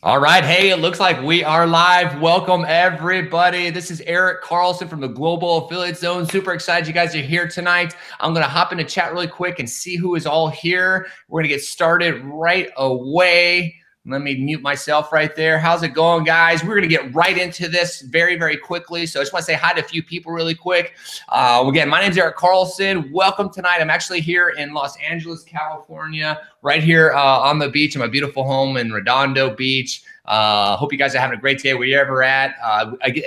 All right. Hey, it looks like we are live. Welcome, everybody. This is Eric Carlson from the Global Affiliate Zone. Super excited you guys are here tonight. I'm going to hop into chat really quick and see who is all here. We're going to get started right away. Let me mute myself right there. How's it going, guys? We're going to get right into this very, very quickly. So I just want to say hi to a few people really quick. Again, my name is Eric Carlson. Welcome tonight. I'm actually here in Los Angeles, California, right here on the beach in my beautiful home in Redondo Beach. Hope you guys are having a great day wherever at.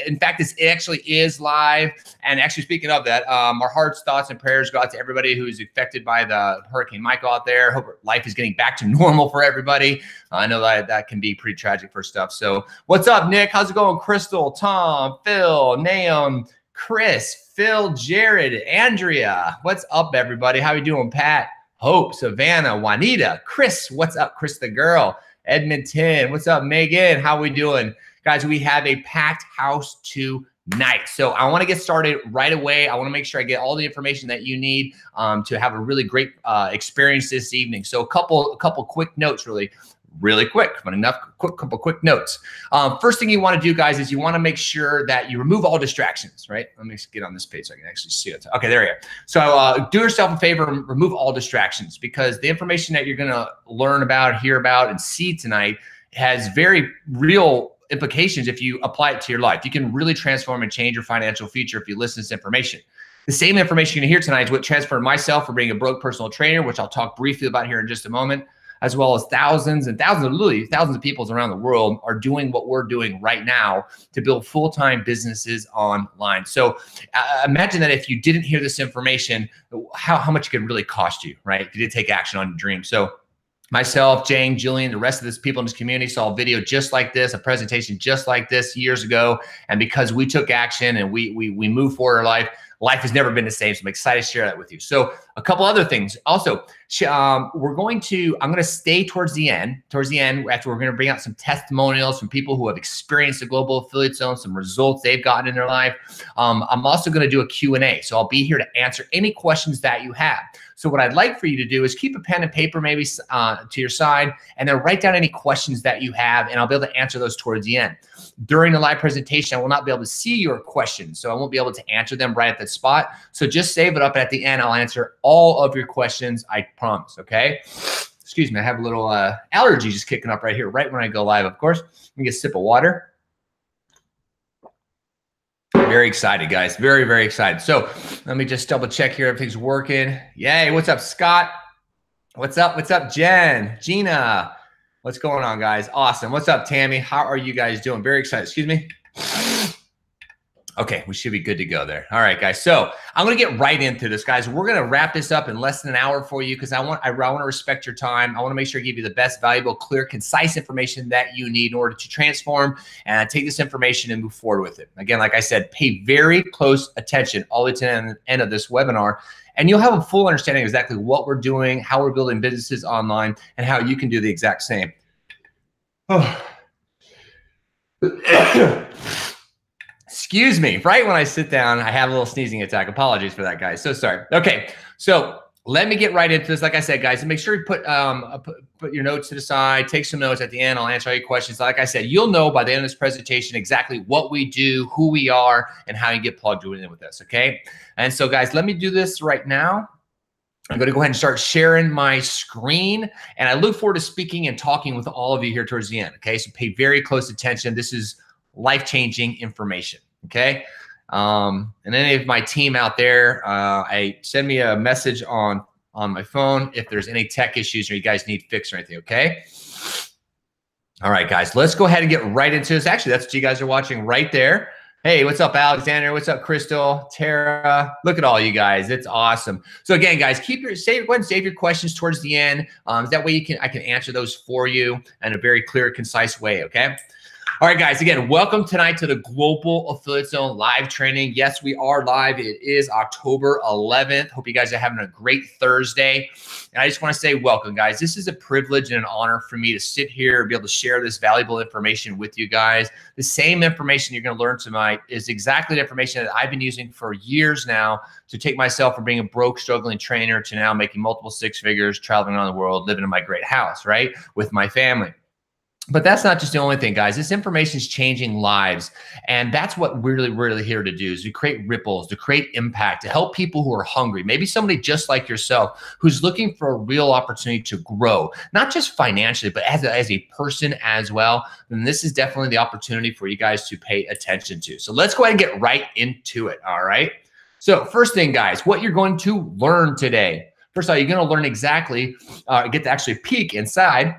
In fact, this actually is live. And actually, speaking of that, our hearts, thoughts, and prayers go out to everybody who's affected by the Hurricane Michael out there. Hope life is getting back to normal for everybody. I know that can be pretty tragic for stuff. So what's up, Nick? How's it going? Crystal, Tom, Phil, Naum, Chris, Phil, Jared, Andrea. What's up, everybody? How you doing, Pat? Hope, Savannah, Juanita, Chris. What's up, Chris the girl? Edmonton, what's up, Megan? How we doing? Guys, we have a packed house tonight. So I want to get started right away. I want to make sure I get all the information that you need to have a really great experience this evening. So a couple quick notes, really quick, but couple quick notes. First thing you want to do, guys, is you want to make sure that you remove all distractions, right? Let me get on this page so I can actually see it. Okay, there we go. So do yourself a favor and remove all distractions, because the information that you're going to learn about, hear about, and see tonight has very real implications if you apply it to your life. You can really transform and change your financial future if you listen to this information. The same information you're going to hear tonight is what transformed myself from being a broke personal trainer, which I'll talk briefly about here in just a moment, as well as thousands and thousands, literally thousands of people around the world are doing what we're doing right now to build full-time businesses online. So imagine that if you didn't hear this information, how much it could really cost you, right? If you did take action on your dream. So myself, Jane, Jillian, the rest of this people in this community saw a video just like this, a presentation just like this years ago. And because we took action and we moved forward in our life has never been the same. So I'm excited to share that with you. So a couple other things. Also, I'm going to stay towards the end after we're going to bring out some testimonials from people who have experienced the Global Affiliate Zone, some results they've gotten in their life. I'm also going to do a Q&A. So I'll be here to answer any questions that you have. So what I'd like for you to do is keep a pen and paper maybe to your side, and then write down any questions that you have, and I'll be able to answer those towards the end. During the live presentation, I will not be able to see your questions, so I won't be able to answer them right at that spot. So just save it up, and at the end, I'll answer all of your questions, I promise, okay? Excuse me, I have a little allergy just kicking up right here, right when I go live, of course. Let me get a sip of water. Very excited, guys. Very, very excited. So let me just double check here. Everything's working. Yay. What's up, Scott? What's up? What's up, Jen? Gina? What's going on, guys? Awesome. What's up, Tammy? How are you guys doing? Very excited. Excuse me. Okay, we should be good to go there. All right, guys. So I'm going to get right into this, guys. We're going to wrap this up in less than an hour for you because I want to respect your time. I want to make sure I give you the best, valuable, clear, concise information that you need in order to transform and take this information and move forward with it. Again, like I said, pay very close attention all the way to the end of this webinar, and you'll have a full understanding of exactly what we're doing, how we're building businesses online, and how you can do the exact same. Oh. Excuse me, right when I sit down, I have a little sneezing attack. Apologies for that, guys. So sorry. Okay, so let me get right into this. Like I said, guys, and make sure you put your notes to the side, take some notes at the end. I'll answer all your questions. Like I said, you'll know by the end of this presentation exactly what we do, who we are, and how you get plugged in with us, okay? And so, guys, let me do this right now. I'm going to go ahead and start sharing my screen, and I look forward to speaking and talking with all of you here towards the end, okay? So pay very close attention. This is life-changing information, okay? And any of my team out there, send me a message on my phone if there's any tech issues or you guys need fixed or anything, okay? All right, guys, let's go ahead and get right into this. Actually, that's what you guys are watching right there. Hey, what's up, Alexander? What's up, Crystal, Tara? Look at all you guys. It's awesome. So again, guys, go ahead and save your questions towards the end. That way I can answer those for you in a very clear, concise way, okay? All right, guys, again, welcome tonight to the Global Affiliate Zone live training. Yes, we are live. It is October 11th. Hope you guys are having a great Thursday. And I just want to say welcome, guys. This is a privilege and an honor for me to sit here and be able to share this valuable information with you guys. The same information you're going to learn tonight is exactly the information that I've been using for years now to take myself from being a broke, struggling trainer to now making multiple six figures, traveling around the world, living in my great house, right, with my family. But that's not just the only thing, guys. This information is changing lives. And that's what we're really here to do, is to create ripples, to create impact, to help people who are hungry. Maybe somebody just like yourself who's looking for a real opportunity to grow, not just financially, but as a person as well. And this is definitely the opportunity for you guys to pay attention to. So let's go ahead and get right into it. All right. So first thing, guys, what you're going to learn today. First of all, you're going to learn exactly, get to actually peek inside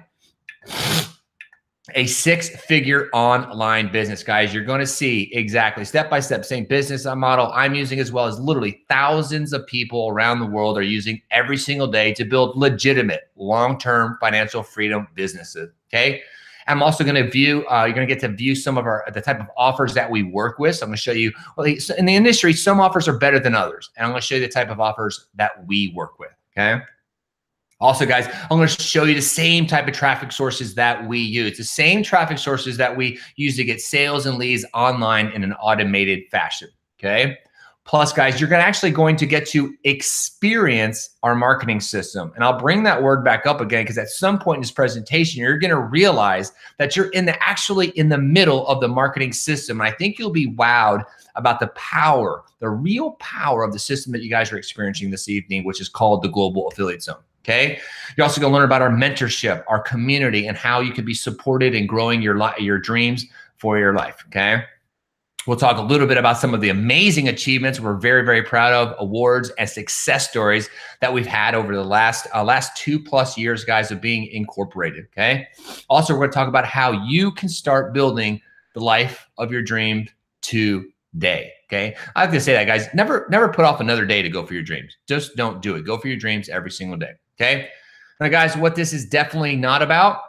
a 6-figure online business, guys. You're going to see exactly step-by-step same business model I'm using, as well as literally thousands of people around the world are using every single day to build legitimate long-term financial freedom businesses. Okay. I'm also going to view, you're going to get to view some of the type of offers that we work with. So I'm going to show you, well, in the industry, some offers are better than others. And I'm going to show you the type of offers that we work with. Okay. Also, guys, I'm going to show you the same type of traffic sources that we use, the same traffic sources that we use to get sales and leads online in an automated fashion, okay? Plus, guys, you're actually going to get to experience our marketing system. And I'll bring that word back up again, because at some point in this presentation, you're going to realize that you're actually in the middle of the marketing system. And I think you'll be wowed about the power, the real power of the system that you guys are experiencing this evening, which is called the Global Affiliate Zone. Okay. You're also going to learn about our mentorship, our community, and how you can be supported in growing your dreams for your life. Okay. We'll talk a little bit about some of the amazing achievements we're very proud of, awards and success stories that we've had over the last 2+ years, guys, of being incorporated. Okay. Also, we're going to talk about how you can start building the life of your dreams today. Okay. I have to say that, guys, never put off another day to go for your dreams. Just don't do it. Go for your dreams every single day. Okay. Now, guys, what this is definitely not about,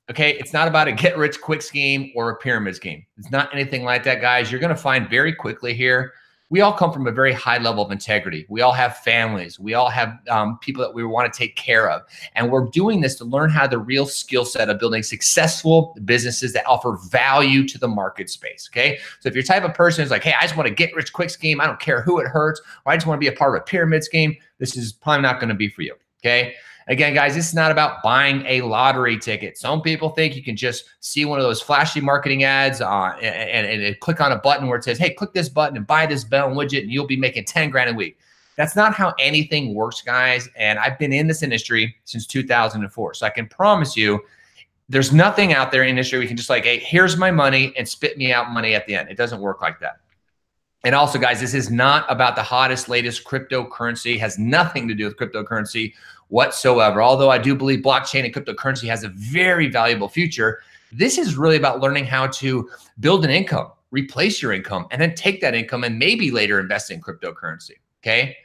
okay, it's not about a get-rich-quick scheme or a pyramid scheme. It's not anything like that, guys. You're going to find very quickly here, we all come from a very high level of integrity. We all have families. We all have people that we want to take care of. And we're doing this to learn how the real skill set of building successful businesses that offer value to the market space, okay? So if you're the type of person who's like, hey, I just want to get rich quick scheme, I don't care who it hurts, or I just want to be a part of a pyramid scheme, this is probably not going to be for you. Okay. Again, guys, this is not about buying a lottery ticket. Some people think you can just see one of those flashy marketing ads and click on a button where it says, hey, click this button and buy this bell and widget and you'll be making 10 grand a week. That's not how anything works, guys. And I've been in this industry since 2004. So I can promise you there's nothing out there in industry we can just like, hey, here's my money and spit me out money at the end. It doesn't work like that. And also, guys, this is not about the hottest, latest cryptocurrency. It has nothing to do with cryptocurrency whatsoever. Although I do believe blockchain and cryptocurrency has a very valuable future, this is really about learning how to build an income, replace your income, and then take that income and maybe later invest in cryptocurrency, okay?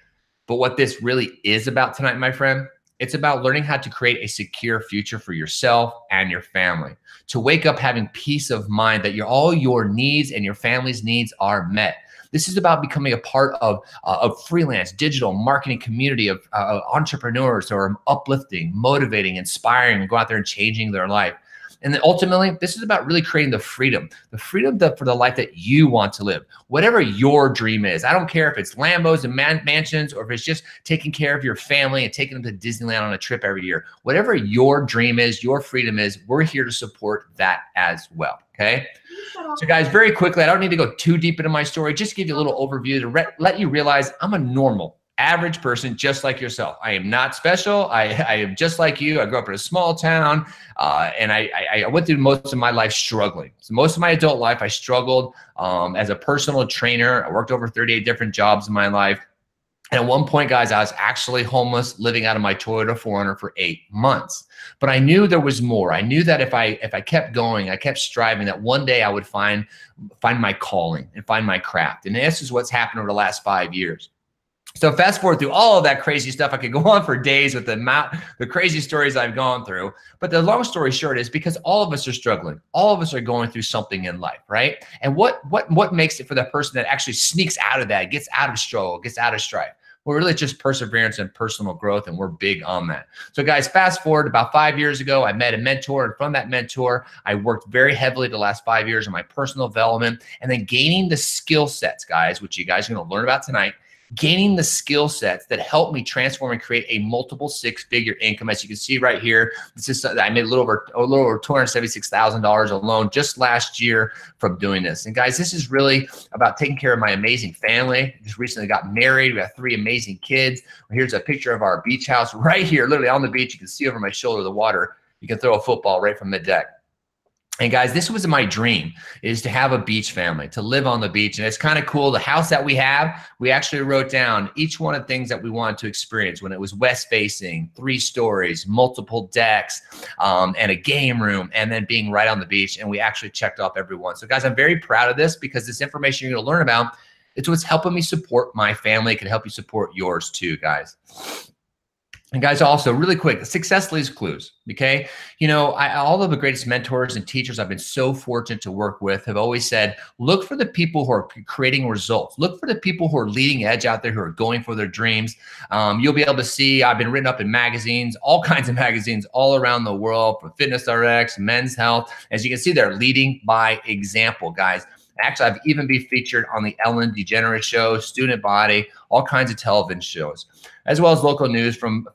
But what this really is about tonight, my friend, it's about learning how to create a secure future for yourself and your family, to wake up having peace of mind that all your needs and your family's needs are met. This is about becoming a part of a freelance digital marketing community of entrepreneurs who are uplifting, motivating, inspiring, and go out there and changing their life. And then ultimately, this is about really creating the freedom for the life that you want to live, whatever your dream is. I don't care if it's Lambos and mansions or if it's just taking care of your family and taking them to Disneyland on a trip every year. Whatever your dream is, your freedom is, we're here to support that as well, okay? So guys, very quickly, I don't need to go too deep into my story, just give you a little overview to let you realize I'm a normal, average person just like yourself. I am not special. I am just like you. I grew up in a small town and I went through most of my life struggling. So most of my adult life, I struggled as a personal trainer. I worked over 38 different jobs in my life. And at one point, guys, I was actually homeless, living out of my Toyota 4Runner for 8 months. But I knew there was more. I knew that if I kept going, I kept striving, that one day I would find my calling and find my craft. And this is what's happened over the last 5 years. So fast forward through all of that crazy stuff. I could go on for days with the crazy stories I've gone through. But the long story short is because all of us are struggling. All of us are going through something in life, right? And what makes it for the person that actually sneaks out of that, gets out of struggle, gets out of strife? Well, really just perseverance and personal growth, and we're big on that. So guys, fast forward about 5 years ago, I met a mentor, and from that mentor, I worked very heavily the last 5 years on my personal development and then gaining the skill sets, guys, which you guys are going to learn about tonight, gaining the skill sets that help me transform and create a multiple six-figure income. As you can see right here, this is I made a little over $276,000 alone just last year from doing this. And guys, this is really about taking care of my amazing family. Just recently got married. We have 3 amazing kids. Here's a picture of our beach house right here, literally on the beach. You can see over my shoulder the water. You can throw a football right from the deck. And guys, this was my dream, is to have a beach family, to live on the beach. And it's kind of cool. The house that we have, we actually wrote down each one of the things that we wanted to experience when it was west facing, 3 stories, multiple decks, and a game room, and then being right on the beach. And we actually checked off every one. So guys, I'm very proud of this, because this information you're going to learn about, it's what's helping me support my family. It can help you support yours too, guys. And guys, also really quick, success leaves clues, okay? You know, all of the greatest mentors and teachers I've been so fortunate to work with have always said, look for the people who are creating results. Look for the people who are leading edge out there, who are going for their dreams. You'll be able to see, I've been written up in magazines, all kinds of magazines all around the world, from Fitness RX, Men's Health. As you can see, they're leading by example, guys. Actually, I've even been featured on the Ellen DeGeneres Show, Student Body, all kinds of television shows, as well as local news from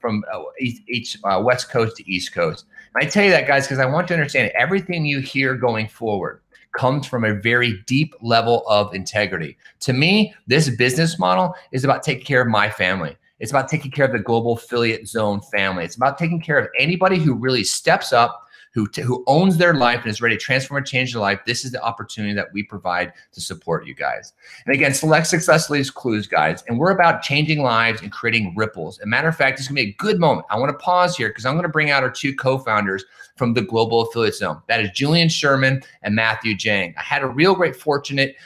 each West Coast to East Coast. And I tell you that, guys, because I want you to understand everything you hear going forward comes from a very deep level of integrity. To me, this business model is about taking care of my family. It's about taking care of the Global Affiliate Zone family. It's about taking care of anybody who really steps up, who owns their life and is ready to transform and change their life. This is the opportunity that we provide to support you guys. And again, select success leaves clues, guys. And we're about changing lives and creating ripples. As a matter of fact, it's gonna be a good moment. I wanna pause here, because I'm gonna bring out our 2 co-founders from the Global Affiliate Zone. That is Julian Sherman and Matthew Jang. I had a real great fortunate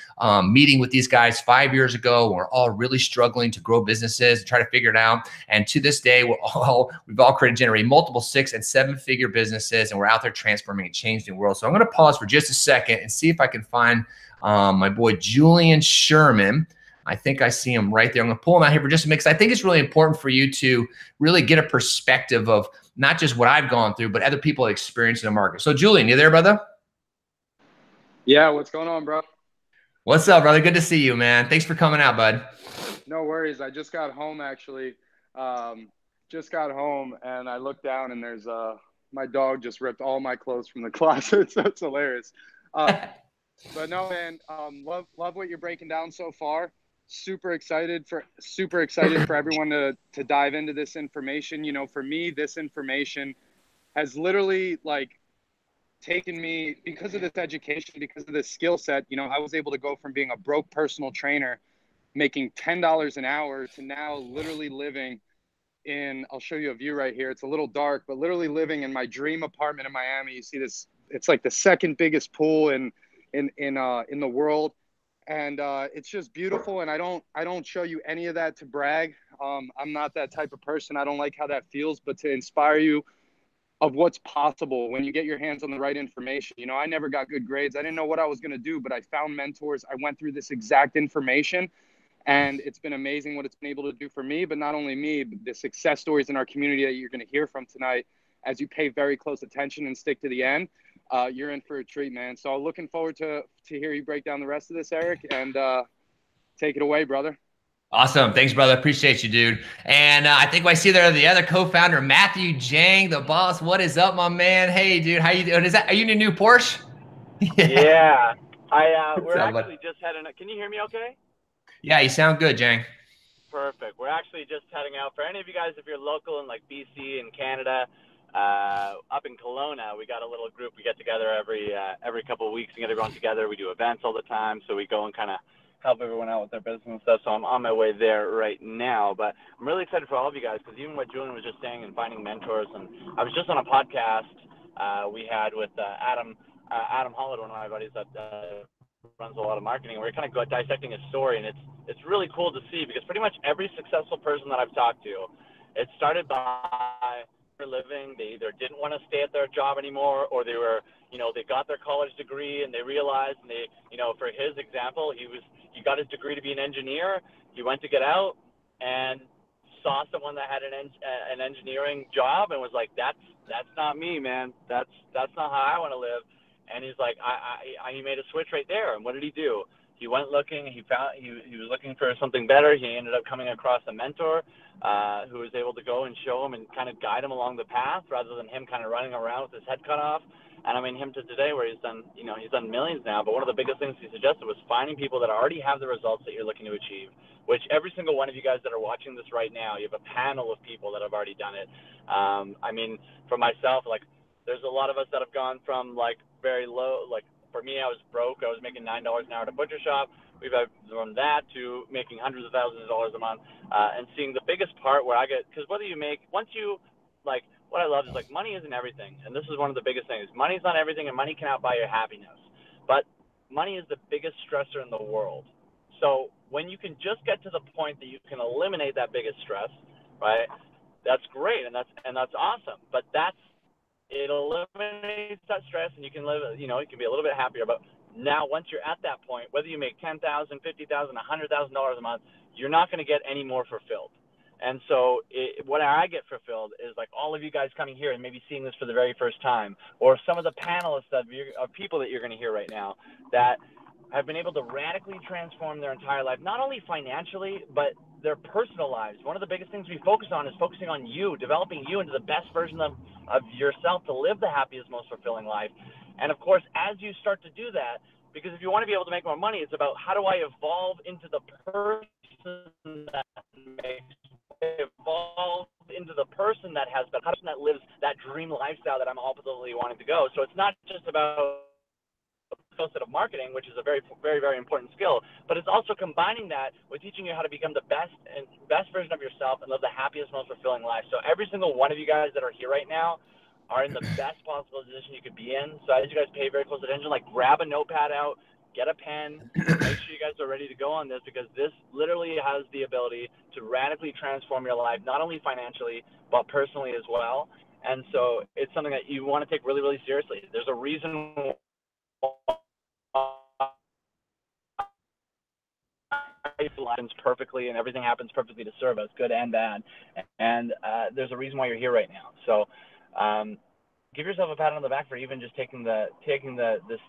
meeting with these guys 5 years ago. We're all really struggling to grow businesses and try to figure it out. And to this day, we've all generated multiple 6- and 7-figure businesses, and we're out there transforming and changing the world. So I'm going to pause for just a second and see if I can find my boy Julian Sherman. I think I see him right there. I'm going to pull him out here for just a minute, because I think it's really important for you to really get a perspective of not just what I've gone through, but other people experience in the market. So Julian, you there, brother? Yeah, what's going on, bro? What's up, brother? Good to see you, man. Thanks for coming out, bud. No worries. I just got home, actually. Just got home, and I looked down, and there's my dog just ripped all my clothes from the closet, so it's hilarious. But no, man, love what you're breaking down so far. Super excited for everyone to dive into this information. You know, for me, this information has literally taken me, because of this education, because of this skill set. You know, I was able to go from being a broke personal trainer making $10 an hour to now literally living in, I'll show you a view right here. It's a little dark, but literally living in my dream apartment in Miami. You see this, it's like the 2nd biggest pool in the world. And it's just beautiful. And I don't show you any of that to brag. I'm not that type of person. I don't like how that feels, but to inspire you of what's possible when you get your hands on the right information. You know, I never got good grades. I didn't know what I was going to do, but I found mentors. I went through this exact information, and it's been amazing what it's been able to do for me. But not only me, but the success stories in our community that you're going to hear from tonight, as you pay very close attention and stick to the end, you're in for a treat, man. So looking forward to hear you break down the rest of this, Eric, and take it away, brother. Awesome. Thanks, brother. Appreciate you, dude. And I think I see there the other co-founder, Matthew Jang, the boss. What is up, my man? Hey, dude. How you doing? Are you in a new Porsche? Yeah. We're actually just heading – can you hear me okay? Yeah, you sound good, Jang. Perfect. We're actually just heading out. For any of you guys, if you're local in BC and Canada, up in Kelowna, we got a little group. We get together every couple of weeks and get everyone together. We do events all the time, so we go and kind of help everyone out with their business and stuff. So I'm on my way there right now. But I'm really excited for all of you guys, because even what Julian was just saying and finding mentors, and I was just on a podcast we had with Adam Holland, one of my buddies that runs a lot of marketing. We're kind of dissecting his story, and it's really cool to see, because pretty much every successful person that I've talked to, it started by for living. They either didn't want to stay at their job anymore, or they were, they got their college degree and they realized, and they, for his example, he got his degree to be an engineer. He went to get out and saw someone that had an engineering job and was like, that's not me, man. That's not how I want to live. And he's like, he made a switch right there. And what did he do? He went looking. He found he was looking for something better. He ended up coming across a mentor who was able to go and show him and kind of guide him along the path rather than him kind of running around with his head cut off. And I mean, him to today where he's done, you know, he's done millions now. But one of the biggest things he suggested was finding people that already have the results that you're looking to achieve, which every single one of you guys that are watching this right now, you have a panel of people that have already done it. I mean, for myself, like, there's a lot of us that have gone from like very low, like for me, I was broke. I was making $9 an hour at a butcher shop. We've had from that to making hundreds of thousands of dollars a month, and seeing the biggest part where I get, because whether you make, once you, like, what I love is like money isn't everything. And this is one of the biggest things. Money's not everything, and money cannot buy your happiness. But money is the biggest stressor in the world. So when you can just get to the point that you can eliminate that biggest stress, right? That's great, and that's awesome. But it eliminates that stress, and you can live, you know, you can be a little bit happier. But now, once you're at that point, whether you make $10,000, $50,000, $100,000 a month, you're not going to get any more fulfilled. And so what I get fulfilled is like all of you guys coming here and maybe seeing this for the very first time, or some of the panelists of people that you're going to hear right now that have been able to radically transform their entire life, not only financially, but their personal lives. One of the biggest things we focus on is focusing on you, developing you into the best version of yourself to live the happiest, most fulfilling life. And of course, as you start to do that, because if you want to be able to make more money, it's about how do I evolve into the person that has the person that lives that dream lifestyle that I'm ultimately wanting to go. So it's not just about skill set of marketing, which is a very, very, very important skill, but it's also combining that with teaching you how to become the best version of yourself and live the happiest, most fulfilling life. So every single one of you guys that are here right now are in the best possible position you could be in. So as you guys pay very close attention, like grab a notepad out, get a pen, make sure you guys are ready to go on this, because this literally has the ability to radically transform your life, not only financially, but personally as well. And so it's something that you want to take really, really seriously. There's a reason happens perfectly and everything happens perfectly to serve us, good and bad. And there's a reason why you're here right now. So give yourself a pat on the back for even just taking the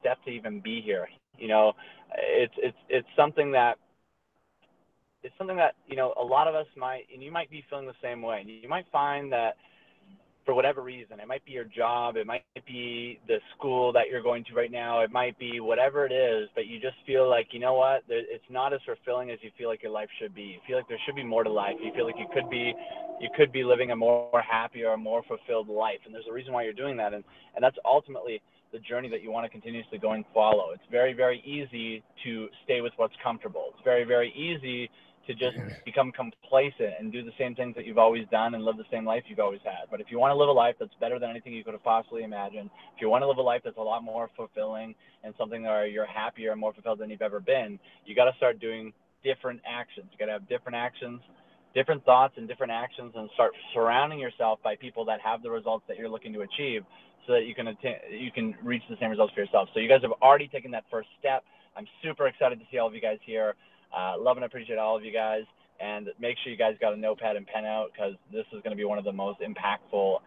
step to even be here. You know, it's something that you know, a lot of us might, and you might be feeling the same way. You might find that for whatever reason, it might be your job, it might be the school that you're going to right now, it might be whatever it is, but you just feel like, you know what, it's not as fulfilling as you feel like your life should be. You feel like there should be more to life. You feel like you could be living a more happy or a more fulfilled life, and there's a reason why you're doing that, and that's ultimately the journey that you want to continuously go and follow. It's very, very easy to stay with what's comfortable. It's very, very easy to just become complacent and do the same things that you've always done and live the same life you've always had. But if you want to live a life that's better than anything you could have possibly imagined, if you want to live a life that's a lot more fulfilling and something where you're happier and more fulfilled than you've ever been, you got to start doing different actions. You got to have different actions, different thoughts and different actions, and start surrounding yourself by people that have the results that you're looking to achieve, so that you can reach the same results for yourself. So you guys have already taken that first step. I'm super excited to see all of you guys here. Love and appreciate all of you guys, and make sure you guys got a notepad and pen out, because this is going to be one of the most impactful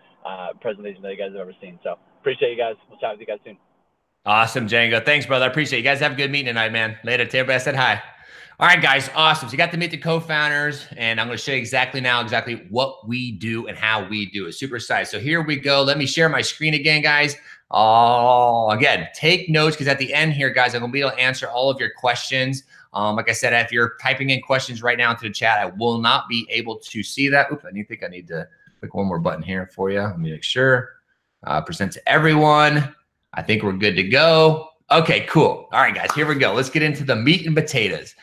presentations that you guys have ever seen. So appreciate you guys. We'll chat with you guys soon. Awesome, Django. Thanks, brother. I appreciate it. You guys have a good meeting tonight, man. Later. To everybody, I said hi. All right, guys. Awesome. So you got to meet the co-founders, and I'm going to show you exactly what we do and how we do it. Super excited. So here we go. Let me share my screen again, guys. Again, take notes, because at the end here, guys, I'm going to be able to answer all of your questions. Like I said, if you're typing in questions right now into the chat, I will not be able to see that. Oops, I think I need to click one more button here for you. Let me make sure. Present to everyone. I think we're good to go. Okay, cool. All right, guys, here we go. Let's get into the meat and potatoes.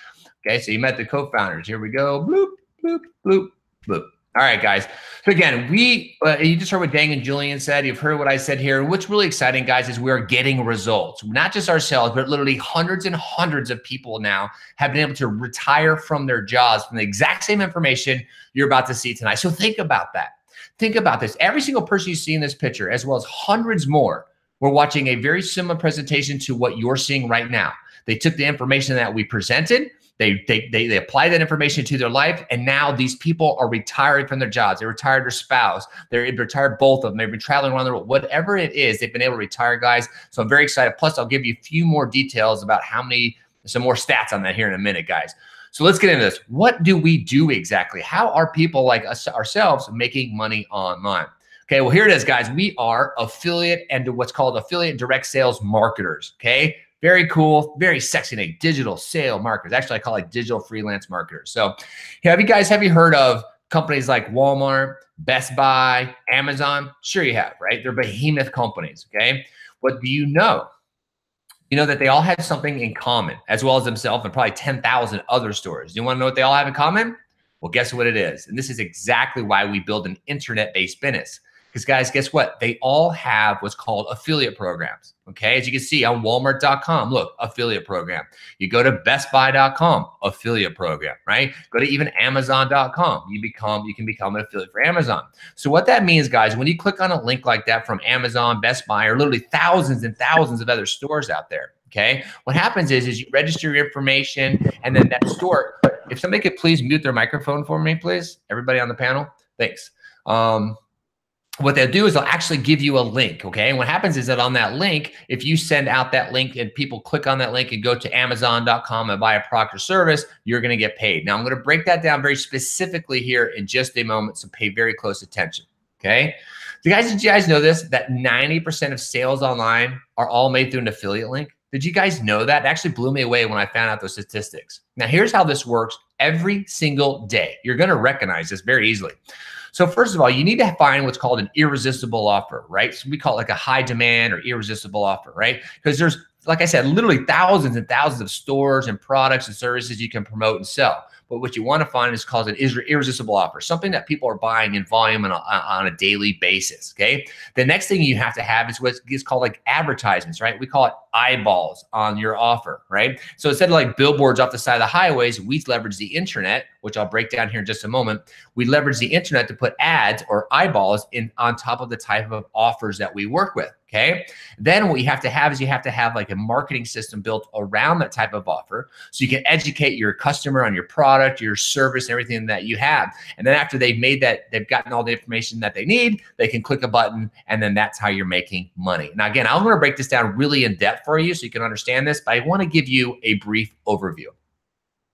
Okay, so you met the co-founders. Here we go. Bloop, bloop, bloop, bloop. All right, guys. So again, you just heard what Dang and Julian said. You've heard what I said here. What's really exciting, guys, is we're getting results. Not just ourselves, but literally hundreds and hundreds of people now have been able to retire from their jobs from the exact same information you're about to see tonight. So think about that. Think about this. Every single person you see in this picture, as well as hundreds more, we're watching a very similar presentation to what you're seeing right now. They took the information that we presented, they apply that information to their life, and now these people are retiring from their jobs. They retired their spouse. They're retired both of them. They've been traveling around the world. Whatever it is, they've been able to retire, guys. So I'm very excited. Plus, I'll give you a few more details about how many Some more stats on that here in a minute, guys. So let's get into this. What do we do exactly? How are people like us ourselves making money online? Okay, well, here it is, guys. We are affiliate and what's called affiliate direct sales marketers. Okay, very cool, very sexy name, digital sale marketers. Actually, I call it digital freelance marketers. So have you heard of companies like Walmart, Best Buy, Amazon? Sure you have, right? They're behemoth companies, okay? What do you know? You know that they all have something in common, as well as themselves and probably 10,000 other stores. You want to know what they all have in common? Well, guess what it is? And this is exactly why we build an internet-based business. Because guys, guess what? They all have what's called affiliate programs. Okay, as you can see on Walmart.com, look, affiliate program. You go to BestBuy.com, affiliate program, right? Go to even Amazon.com. You can become an affiliate for Amazon. So what that means, guys, when you click on a link like that from Amazon, Best Buy, or literally thousands and thousands of other stores out there, okay, what happens is you register your information, and then that store. If somebody could please mute their microphone for me, please, everybody on the panel, thanks. What they'll do is they'll actually give you a link, okay? And what happens is that on that link, if you send out that link and people click on that link and go to Amazon.com and buy a product or service, you're gonna get paid. Now, I'm gonna break that down very specifically here in just a moment, so pay very close attention, okay? So guys, did you guys know this, that 90% of sales online are all made through an affiliate link? Did you guys know that? It actually blew me away when I found out those statistics. Now, here's how this works every single day. You're gonna recognize this very easily. So first of all, you need to find what's called an irresistible offer, right? So we call it like a high demand or irresistible offer, right? Because there's, like I said, literally thousands and thousands of stores and products and services you can promote and sell. But what you want to find is called an irresistible offer, something that people are buying in volume on a daily basis, okay? The next thing you have to have is what is called like advertisements, right? We call it eyeballs on your offer, right? So instead of like billboards off the side of the highways, we leverage the internet, which I'll break down here in just a moment. We leverage the internet to put ads or eyeballs in on top of the type of offers that we work with, okay? Then what you have to have is you have to have like a marketing system built around that type of offer so you can educate your customer on your product, your service, everything that you have. And then after they've made that, they've gotten all the information that they need, they can click a button, and then that's how you're making money. Now, again, I'm gonna break this down really in depth for you so you can understand this, but I wanna give you a brief overview.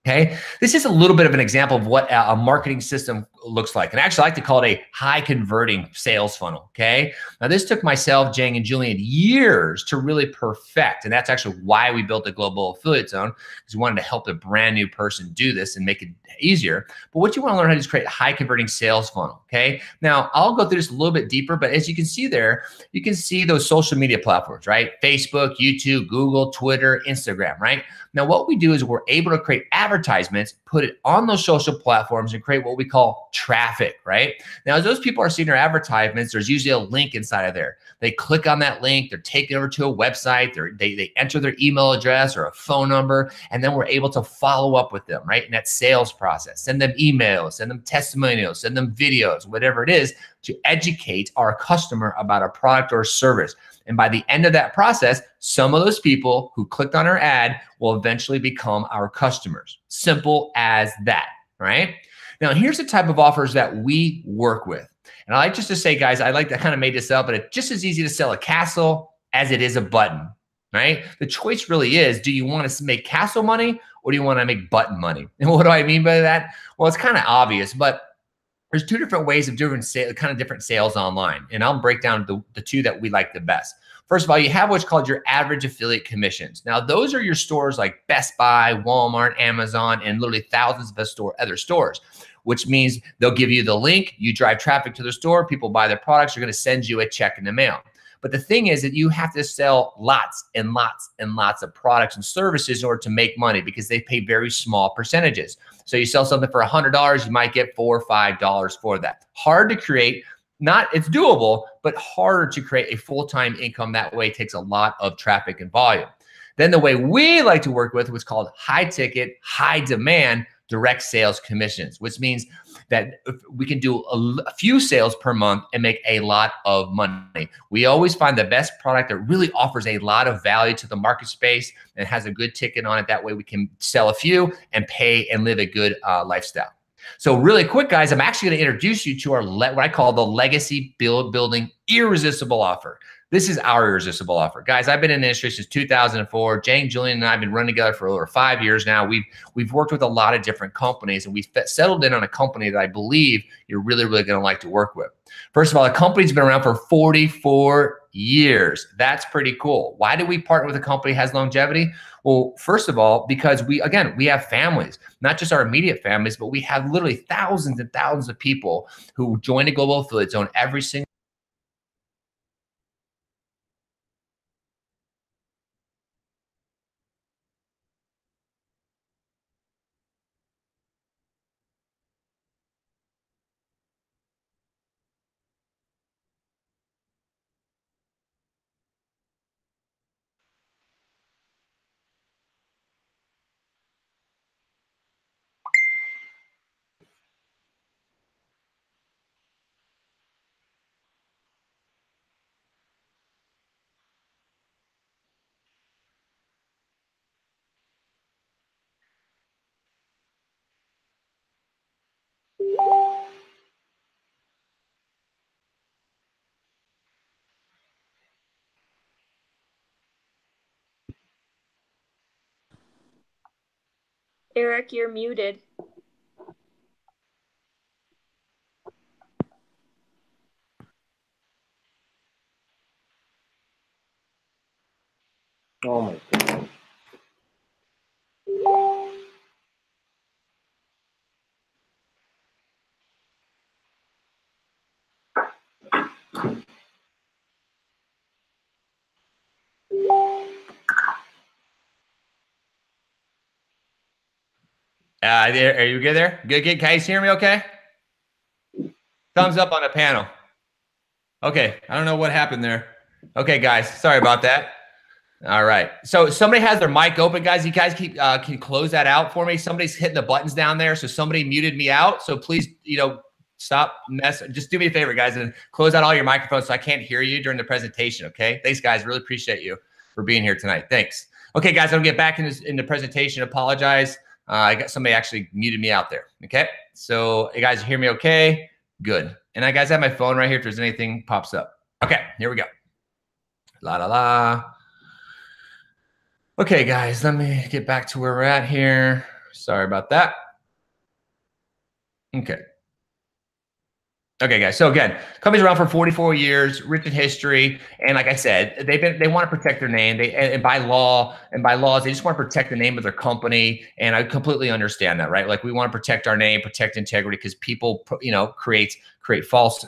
Okay, this is a little bit of an example of what a marketing system looks like. And actually, I like to call it a high converting sales funnel. Okay, now this took myself, Jang, and Julian years to really perfect. And that's actually why we built the Global Affiliate Zone, because we wanted to help a brand new person do this and make it easier. But what you want to learn how to do is create a high converting sales funnel. Okay, now I'll go through this a little bit deeper, but as you can see there, you can see those social media platforms, right? Facebook, YouTube, Google, Twitter, Instagram, right? Now, what we do is we're able to create advertisements, put it on those social platforms, and create what we call traffic, right? Now, as those people are seeing our advertisements, there's usually a link inside of there. They click on that link, they're taken over to a website, they enter their email address or a phone number, and then we're able to follow up with them, right? In that sales process, send them emails, send them testimonials, send them videos, whatever it is, to educate our customer about a product or service. And by the end of that process, some of those people who clicked on our ad will eventually become our customers. Simple as that, right? Now, here's the type of offers that we work with. And I like just to say, guys, I like to kind of made this up, but it's just as easy to sell a castle as it is a button, right? The choice really is, do you want to make castle money or do you want to make button money? And what do I mean by that? Well, it's kind of obvious, but there's two different ways of doing different sales online. And I'll break down the two that we like the best. First of all, you have what's called your average affiliate commissions. Now, those are your stores like Best Buy, Walmart, Amazon, and literally thousands of other stores, which means they'll give you the link, you drive traffic to the store, people buy their products, they're gonna send you a check in the mail. But the thing is that you have to sell lots and lots and lots of products and services in order to make money because they pay very small percentages. So you sell something for $100, you might get $4 or $5 for that. Hard to create. It's doable, but harder to create a full-time income. That way it takes a lot of traffic and volume. Then the way we like to work with what's called high ticket, high demand direct sales commissions, which means that we can do a few sales per month and make a lot of money. We always find the best product that really offers a lot of value to the market space and has a good ticket on it. That way we can sell a few and pay and live a good lifestyle. So really quick, guys, I'm actually going to introduce you to our what I call the legacy building irresistible offer. This is our irresistible offer. Guys, I've been in the industry since 2004. Jane, Julian, and I have been running together for over 5 years now. We've worked with a lot of different companies, and we've settled in on a company that I believe you're really, really going to like to work with. First of all, the company's been around for 44 years. That's pretty cool. Why do we partner with a company that has longevity? Well, first of all, because we have families, not just our immediate families, but we have literally thousands and thousands of people who join the Global Affiliate Zone every single Eric, you're muted. Oh my God. Are you good there? Good. Can you guys hear me okay? Thumbs up on the panel. Okay. I don't know what happened there. Okay, guys. Sorry about that. All right. So somebody has their mic open, guys. You guys can close that out for me. Somebody's hitting the buttons down there. So somebody muted me out. So please, stop just do me a favor, guys, and close out all your microphones so I can't hear you during the presentation. Okay. Thanks, guys. Really appreciate you for being here tonight. Thanks. Okay, guys, I'll get back in the presentation. Apologize. I got somebody actually muted me out there. Okay. So you guys hear me okay? Good. And I guys have my phone right here if there's anything pops up. Okay, here we go. La la la. Okay, guys, let me get back to where we're at here. Sorry about that. Okay. Okay, guys. So again, company's around for 44 years, rich in history, and like I said, they want to protect their name. And by laws, they just want to protect the name of their company. And I completely understand that, right? Like we want to protect our name, protect integrity, because people, create false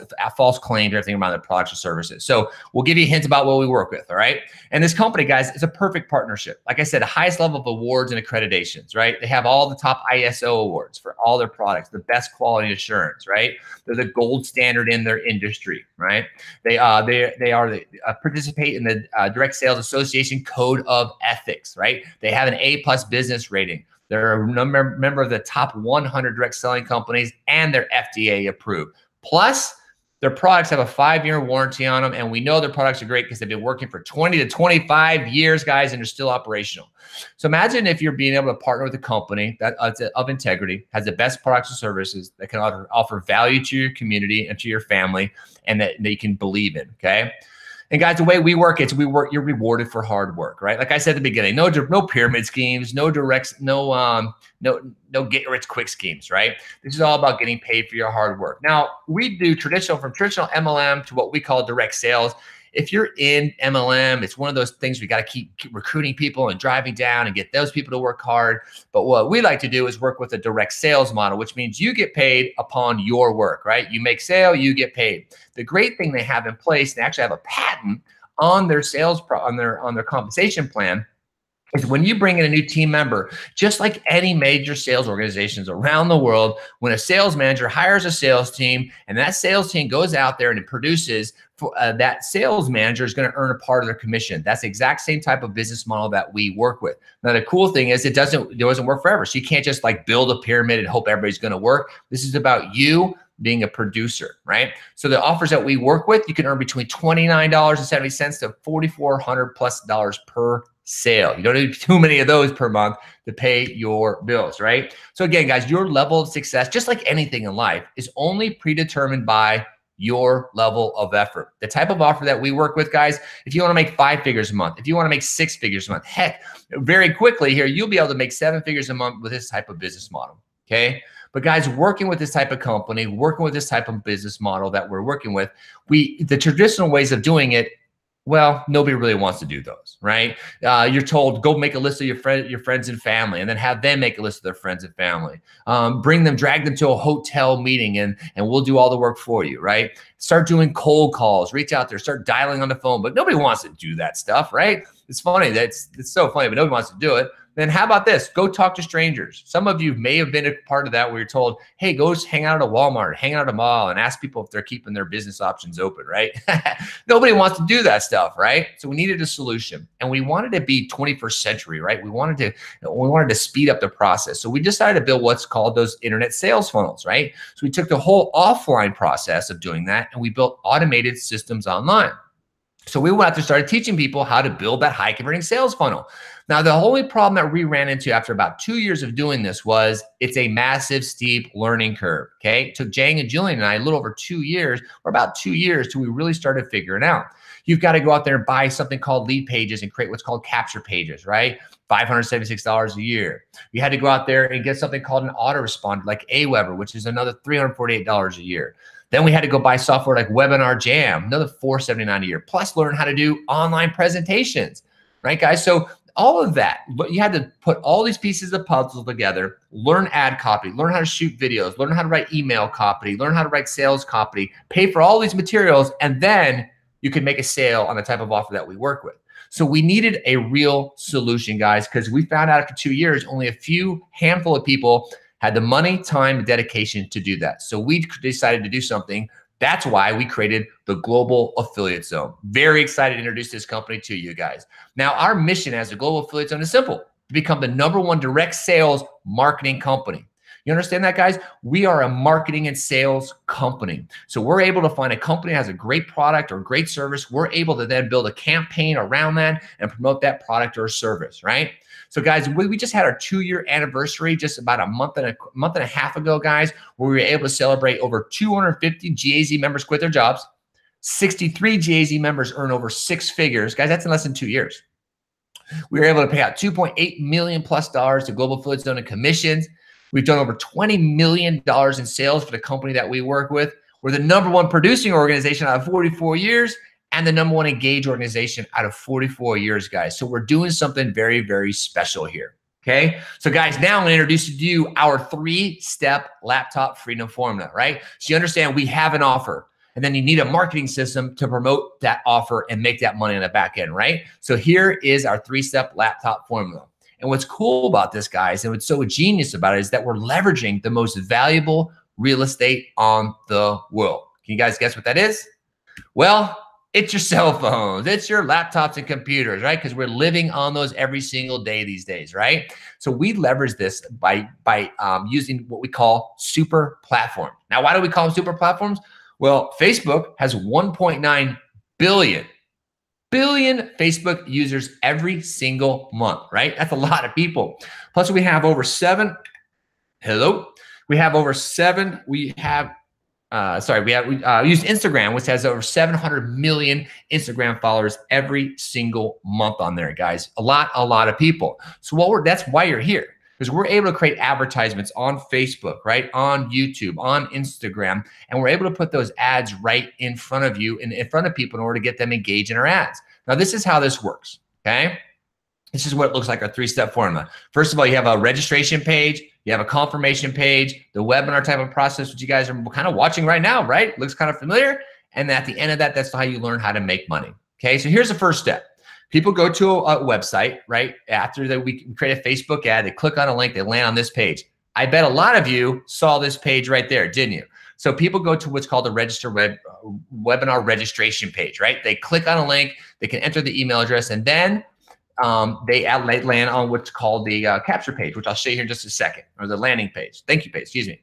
claims, everything around their products or services. So we'll give you hints about what we work with. All right. And this company, guys, is a perfect partnership. Like I said, the highest level of awards and accreditations, right? They have all the top ISO awards for all their products, the best quality assurance, right? They're the gold standard in their industry, right? They participate in the Direct Sales Association Code of Ethics, right? They have an A+ business rating. They're a member of the top 100 direct selling companies, and they're FDA approved. Plus, their products have a 5-year warranty on them, and we know their products are great because they've been working for 20 to 25 years, guys, and they're still operational. So imagine if you're being able to partner with a company that of integrity, has the best products and services that can offer value to your community and to your family, and that you can believe in, okay? And guys, the way we work, you're rewarded for hard work, right? Like I said at the beginning, no pyramid schemes, no get rich quick schemes, right? This is all about getting paid for your hard work. Now, we do from traditional MLM to what we call direct sales. If you're in MLM, it's one of those things we got to keep recruiting people and driving down and get those people to work hard. But what we like to do is work with a direct sales model, which means you get paid upon your work, right? You make sale, you get paid. The great thing they have in place, they actually have a patent on their sales on their compensation plan, is when you bring in a new team member, just like any major sales organizations around the world, when a sales manager hires a sales team and that sales team goes out there and it produces, that sales manager is going to earn a part of their commission. That's the exact same type of business model that we work with. Now, the cool thing is it doesn't work forever. So you can't just like build a pyramid and hope everybody's going to work. This is about you being a producer, right? So the offers that we work with, you can earn between $29.70 to $4,400+ per sale. You don't need too many of those per month to pay your bills, right? So again, guys, your level of success, just like anything in life, is only predetermined by your level of effort. The type of offer that we work with, guys, if you want to make 5 figures a month, if you want to make 6 figures a month, heck, very quickly here, you'll be able to make 7 figures a month with this type of business model, okay? But guys, working with this type of company, working with this type of business model that we're working with, the traditional ways of doing it, well, nobody really wants to do those, right? You're told, go make a list of your friends and family, and then have them make a list of their friends and family. Drag them to a hotel meeting, and we'll do all the work for you, right? Start doing cold calls, reach out there, start dialing on the phone, but nobody wants to do that stuff, right? It's funny, it's so funny, but nobody wants to do it. Then how about this? Go talk to strangers. Some of you may have been a part of that where you're told, hey, go hang out at a Walmart, hang out at a mall, and ask people if they're keeping their business options open, right? Nobody wants to do that stuff, right? So we needed a solution, and we wanted to be 21st century, right? We wanted to speed up the process. So we decided to build what's called those internet sales funnels, right? So we took the whole offline process of doing that, and we built automated systems online. So we went out there, started teaching people how to build that high converting sales funnel. Now, the only problem that we ran into after about 2 years of doing this was it's a massive, steep learning curve, okay? It took Jang and Julian and I a little over 2 years, or about 2 years, till we really started figuring out. You've got to go out there and buy something called lead pages and create what's called capture pages, right? $576 a year. You had to go out there and get something called an autoresponder like Aweber, which is another $348 a year. Then we had to go buy software like Webinar Jam, another $479 a year, plus learn how to do online presentations, right, guys? So all of that, but you had to put all these pieces of puzzle together, learn ad copy, learn how to shoot videos, learn how to write email copy, learn how to write sales copy, pay for all these materials, and then you can make a sale on the type of offer that we work with. So we needed a real solution, guys, because we found out after 2 years, only a handful of people had the money, time, and dedication to do that. So we decided to do something. That's why we created the Global Affiliate Zone. Very excited to introduce this company to you guys. Now, our mission as a Global Affiliate Zone is simple: to become the #1 direct sales marketing company. You understand that, guys? We are a marketing and sales company. So we're able to find a company that has a great product or great service. We're able to then build a campaign around that and promote that product or service, right? So guys, we just had our 2-year anniversary just about a month and a half ago, guys, where we were able to celebrate over 250 GAZ members quit their jobs. 63 GAZ members earn over 6 figures. Guys, that's in less than 2 years. We were able to pay out $2.8 million+ to Global Affiliate Zone in commissions. We've done over $20 million in sales for the company that we work with. We're the #1 producing organization out of 44 years and the #1 engaged organization out of 44 years, guys. So we're doing something very, very special here, okay? So guys, now I'm gonna introduce to you our 3-step laptop freedom formula, right? So you understand we have an offer, and then you need a marketing system to promote that offer and make that money on the back end, right? So here is our 3-step laptop formula. And what's cool about this, guys, and what's so genius about it, is that we're leveraging the most valuable real estate on the world. Can you guys guess what that is? Well, it's your cell phones, it's your laptops and computers, right? Because we're living on those every single day these days, right? So we leverage this by using what we call super platforms. Now, why do we call them super platforms? Well, Facebook has 1.9 billion Facebook users every single month, right? That's a lot of people. Plus we have over 7, we use Instagram, which has over 700 million Instagram followers every single month on there, guys. A lot of people. So that's why you're here, because we're able to create advertisements on Facebook, right? On YouTube, on Instagram, and we're able to put those ads right in front of you and in front of people in order to get them engaged in our ads. Now, this is how this works, okay? This is what it looks like, our 3-step formula. First of all, you have a registration page, you have a confirmation page, the webinar type of process, which you guys are kind of watching right now, right? Looks kind of familiar. And at the end of that, that's how you learn how to make money. Okay, so here's the first step. People go to a website, right? After we create a Facebook ad, they click on a link, they land on this page. I bet a lot of you saw this page right there, didn't you? So people go to what's called the webinar registration page, right? They click on a link, they can enter the email address, and then they land on what's called the capture page, which I'll show you here in just a second, or the landing page, thank you page, excuse me.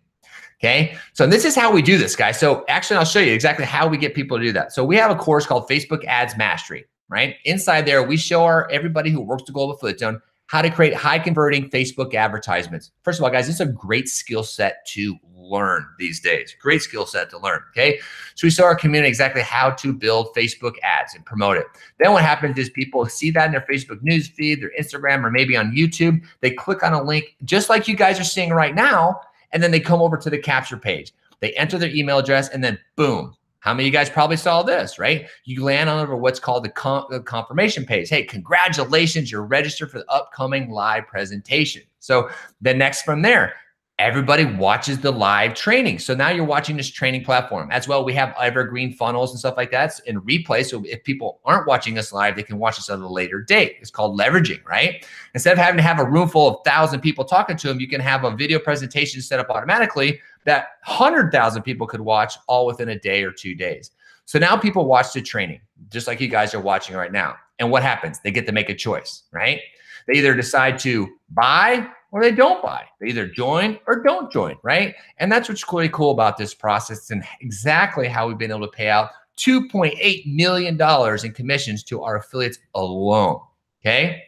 Okay, so this is how we do this, guys. So actually, I'll show you exactly how we get people to do that. So we have a course called Facebook Ads Mastery, right? Inside there, we show everybody who works the Global Affiliate Zone how to create high converting Facebook advertisements. First of all, guys, it's a great skill set to learn these days. Great skill set to learn, okay? So we show our community exactly how to build Facebook ads and promote it. Then what happens is people see that in their Facebook news feed, their Instagram, or maybe on YouTube. They click on a link just like you guys are seeing right now, and then they come over to the capture page. They enter their email address, and then boom. How many of you guys probably saw this, right? You land on over what's called the confirmation page. Hey, congratulations, you're registered for the upcoming live presentation. So the next from there, everybody watches the live training. So now you're watching this training platform. As well, we have evergreen funnels and stuff like that in replay. So if people aren't watching us live, they can watch us at a later date. It's called leveraging, right? Instead of having to have a room full of 1,000 people talking to them, you can have a video presentation set up automatically that 100,000 people could watch all within a day or 2 days. So now people watch the training, just like you guys are watching right now. And what happens? They get to make a choice, right? They either decide to buy or they don't buy. They either join or don't join, right? And that's what's really cool about this process and exactly how we've been able to pay out $2.8 million in commissions to our affiliates alone, okay?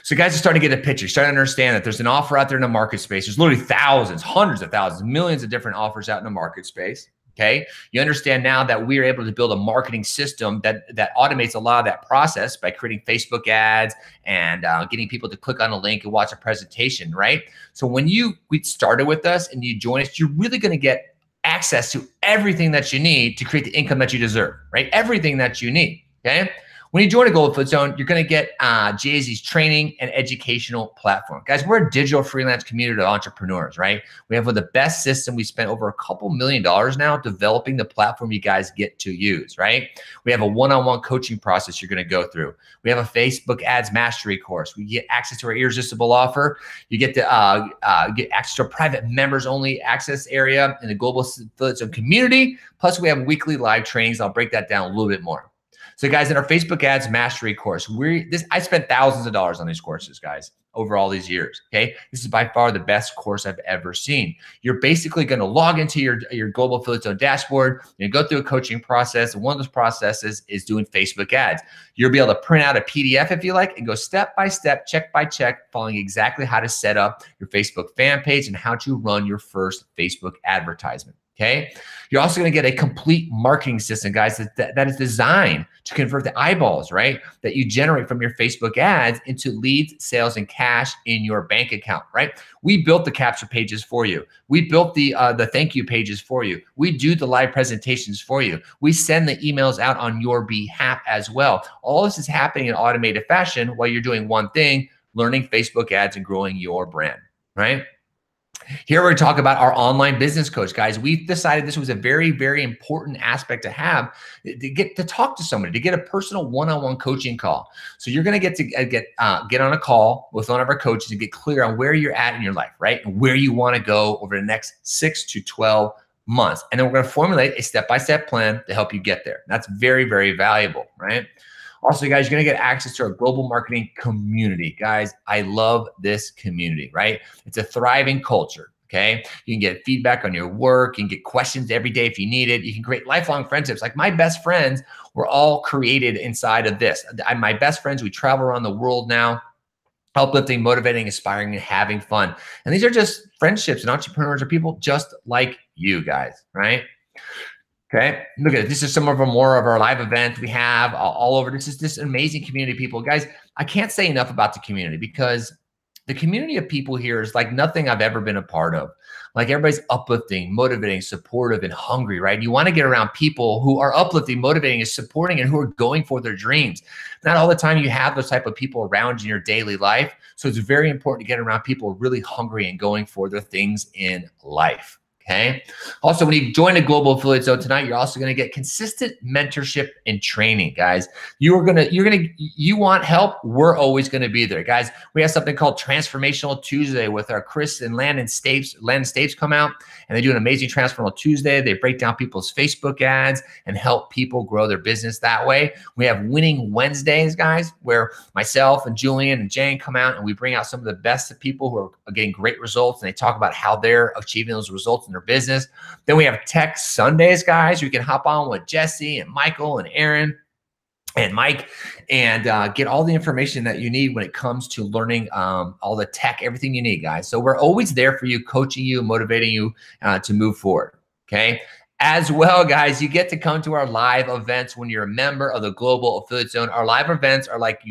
So guys are starting to get a picture, starting to understand that there's an offer out there in the market space. There's literally thousands, hundreds of thousands, millions of different offers out in the market space. Okay. You understand now that we are able to build a marketing system that automates a lot of that process by creating Facebook ads and getting people to click on a link and watch a presentation, right? So when we started with us and you join us, you're really going to get access to everything that you need to create the income that you deserve, right? Everything that you need. Okay. When you join a Global Affiliate Zone, you're going to get GAZ's training and educational platform. Guys, we're a digital freelance community of entrepreneurs, right? We have one of the best systems. We spent over a couple $1 million now developing the platform you guys get to use, right? We have a one-on-one coaching process you're going to go through. We have a Facebook ads mastery course. We get access to our irresistible offer. You get to get access to a private members only access area in the Global Affiliate Zone community. Plus, we have weekly live trainings. I'll break that down a little bit more. So guys, in our Facebook ads mastery course, I spent thousands of dollars on these courses, guys, over all these years, okay? This is by far the best course I've ever seen. You're basically going to log into your Global Affiliate Zone dashboard, you go through a coaching process, and one of those processes is doing Facebook ads. You'll be able to print out a PDF if you like and go step by step, check by check, following exactly how to set up your Facebook fan page and how to run your first Facebook advertisement. Okay. You're also going to get a complete marketing system, guys, that is designed to convert the eyeballs, right, that you generate from your Facebook ads into leads, sales, and cash in your bank account, right? We built the capture pages for you. We built the thank you pages for you. We do the live presentations for you. We send the emails out on your behalf as well. All this is happening in automated fashion while you're doing one thing, learning Facebook ads and growing your brand, right? Here we're talking about our online business coach, guys. We decided this was a very, very important aspect to have to get to talk to somebody, to get a personal one-on-one coaching call. So you're going to get on a call with one of our coaches and get clear on where you're at in your life, right? And where you want to go over the next 6 to 12 months. And then we're going to formulate a step-by-step plan to help you get there. That's very, very valuable, right? Also, guys, you're going to get access to our global marketing community. Guys, I love this community, right? It's a thriving culture, okay? You can get feedback on your work. You can get questions every day if you need it. You can create lifelong friendships. Like my best friends were all created inside of this. My best friends, we travel around the world now, uplifting, motivating, inspiring, and having fun. And these are just friendships and entrepreneurs are people just like you guys, right? Okay, look at it. This is some of more of our live events we have all over. This is this amazing community of people. Guys, I can't say enough about the community because the community of people here is like nothing I've ever been a part of. Like everybody's uplifting, motivating, supportive, and hungry, right? You want to get around people who are uplifting, motivating, and supporting, and who are going for their dreams. Not all the time you have those type of people around in your daily life. So it's very important to get around people really hungry and going for their things in life. Okay. Also, when you join a Global Affiliate Zone tonight, you're also going to get consistent mentorship and training, guys. You want help? We're always going to be there, guys. We have something called Transformational Tuesday with our Chris and Landon Stapes. Landon Stapes come out and they do an amazing Transformational Tuesday. They break down people's Facebook ads and help people grow their business that way. We have Winning Wednesdays, guys, where myself and Julian and Jane come out and we bring out some of the best of people who are getting great results, and they talk about how they're achieving those results in their business. Then we have Tech Sundays, guys. You can hop on with Jesse and Michael and Aaron and Mike, and get all the information that you need when it comes to learning all the tech, everything you need, guys. So we're always there for you, coaching you, motivating you to move forward, okay? As well, guys, you get to come to our live events when you're a member of the Global Affiliate Zone. Our live events are like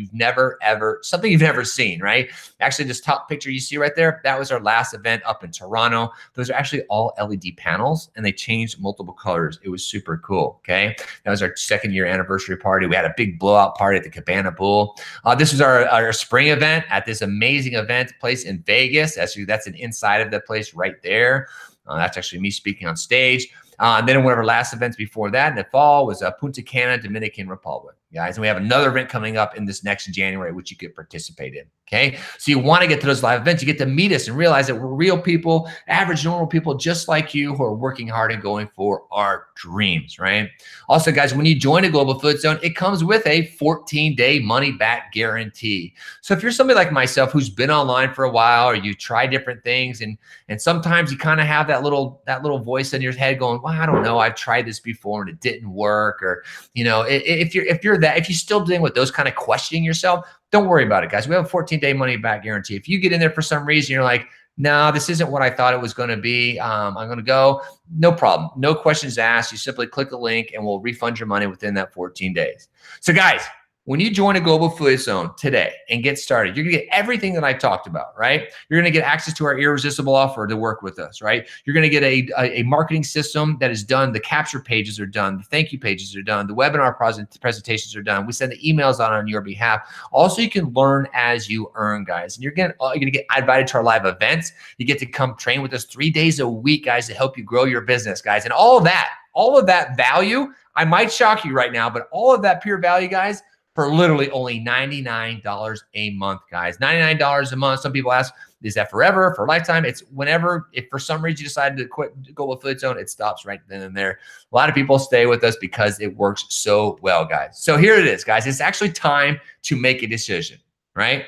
something you've never seen, right? Actually, this top picture you see right there, that was our last event up in Toronto. Those are actually all LED panels, and they changed multiple colors. It was super cool, okay? That was our 2nd year anniversary party. We had a big blowout party at the Cabana Pool. This was our spring event at this amazing event place in Vegas. Actually, that's an inside of the place right there. That's actually me speaking on stage. Then one of our last events before that in the fall was Punta Cana, Dominican Republic, guys. And we have another event coming up in this next January, which you could participate in, okay? So you want to get to those live events. You get to meet us and realize that we're real people, average, normal people just like you who are working hard and going for our dreams, right? Also, guys, when you join a Global Affiliate Zone, it comes with a 14-day money-back guarantee. So if you're somebody like myself who's been online for a while, or you try different things, and sometimes you kind of have that little voice in your head going, well, I don't know, I've tried this before and it didn't work, or if you're still dealing with those kind of questioning yourself, don't worry about it, guys. We have a 14-day money back guarantee. If you get in there for some reason, you're like, no, this isn't what I thought it was going to be, I'm going to go, no problem. No questions asked. You simply click the link and we'll refund your money within that 14 days. So guys, when you join a Global Affiliate Zone today and get started, you're going to get everything that I talked about, right? You're going to get access to our irresistible offer to work with us, right? You're going to get a marketing system that is done. The capture pages are done. The thank you pages are done. The webinar presentations are done. We send the emails out on your behalf. Also, you can learn as you earn, guys. And you're going to get invited to our live events. You get to come train with us 3 days a week, guys, to help you grow your business, guys. And all of that value, I might shock you right now, but all of that pure value, guys, for literally only $99 a month, guys. $99 a month. Some people ask, is that forever, for a lifetime? It's whenever, if for some reason you decide to quit Global Affiliate Zone, it stops right then and there. A lot of people stay with us because it works so well, guys. So here it is, guys. It's actually time to make a decision, right?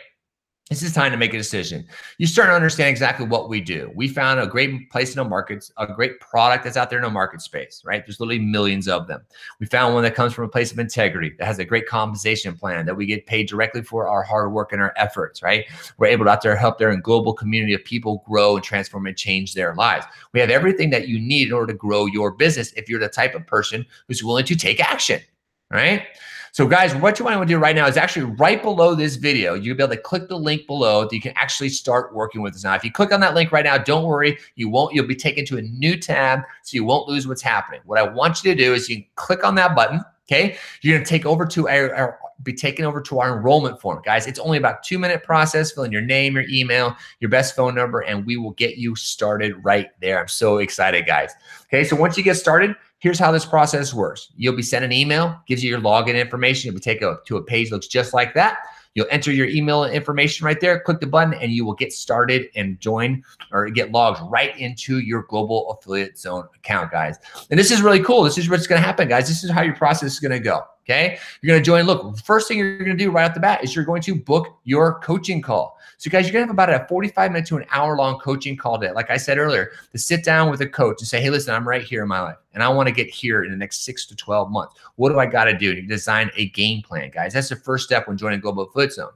This is time to make a decision. You start to understand exactly what we do. We found a great place in the markets, a great product that's out there in the market space, right? There's literally millions of them. We found one that comes from a place of integrity, that has a great compensation plan, that we get paid directly for our hard work and our efforts, right? We're able to out there help their global community of people grow and transform and change their lives. We have everything that you need in order to grow your business if you're the type of person who's willing to take action, right? So guys, what you want to do right now is actually right below this video, you'll be able to click the link below that you can actually start working with us. Now, if you click on that link right now, don't worry, you'll be taken to a new tab, so you won't lose what's happening. What I want you to do is you click on that button, okay? You're going to take over to be taken over to our enrollment form. Guys, it's only about a 2-minute process. Fill in your name, your email, your best phone number, and we will get you started right there. I'm so excited, guys. Okay, so once you get started, here's how this process works. You'll be sent an email, gives you your login information. You'll be taken to a page that looks just like that. You'll enter your email information right there, click the button, and you will get started and join or get logged right into your Global Affiliate Zone account, guys. And this is really cool. This is what's going to happen, guys. This is how your process is going to go, okay? You're going to join. Look, first thing you're going to do right off the bat is you're going to book your coaching call. So guys, you're going to have about a 45-minute to an hour-long coaching call day. Like I said earlier, to sit down with a coach and say, hey, listen, I'm right here in my life, and I want to get here in the next 6 to 12 months. What do I got to do to design a game plan, guys? That's the first step when joining Global Affiliate Zone.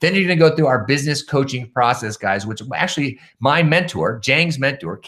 Then you're going to go through our business coaching process, guys, which actually my mentor, Jang's mentor,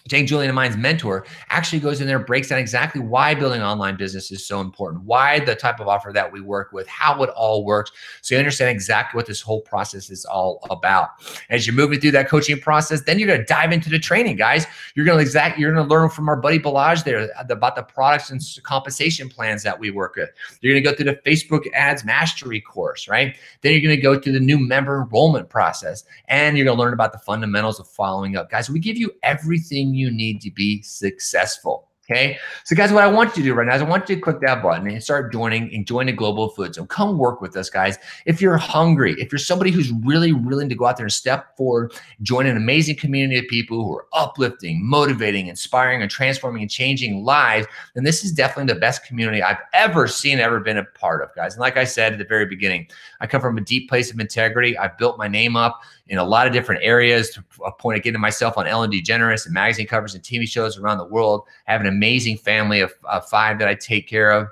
Jang Julian and mine's mentor actually goes in there and breaks down exactly why building an online business is so important, why the type of offer that we work with, how it all works, so you understand exactly what this whole process is all about. As you're moving through that coaching process, then you're going to dive into the training, guys. You're going to learn from our buddy Balaj there about the products and compensation plans that we work with. You're going to go through the Facebook Ads Mastery course, right? Then you're going to go through the new member enrollment process, and you're going to learn about the fundamentals of following up. Guys, we give you everything you need to be successful. Okay. So guys, what I want you to do right now is I want you to click that button and start joining and join the Global Affiliate Zone. Come work with us, guys. If you're hungry, if you're somebody who's really willing to go out there and step forward, join an amazing community of people who are uplifting, motivating, inspiring, and transforming and changing lives, then this is definitely the best community I've ever seen, ever been a part of, guys. And like I said at the very beginning, I come from a deep place of integrity. I've built my name up in a lot of different areas to a point of getting myself on Ellen DeGeneres and magazine covers and TV shows around the world. I have an amazing family of 5 that I take care of.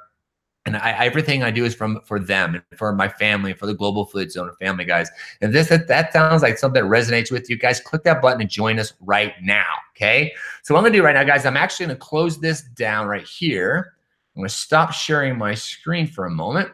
And everything I do is for them and for my family, for the Global Affiliate Zone family, guys. And that sounds like something that resonates with you guys, click that button and join us right now, okay? So what I'm gonna do right now, guys, I'm actually gonna close this down right here. I'm gonna stop sharing my screen for a moment.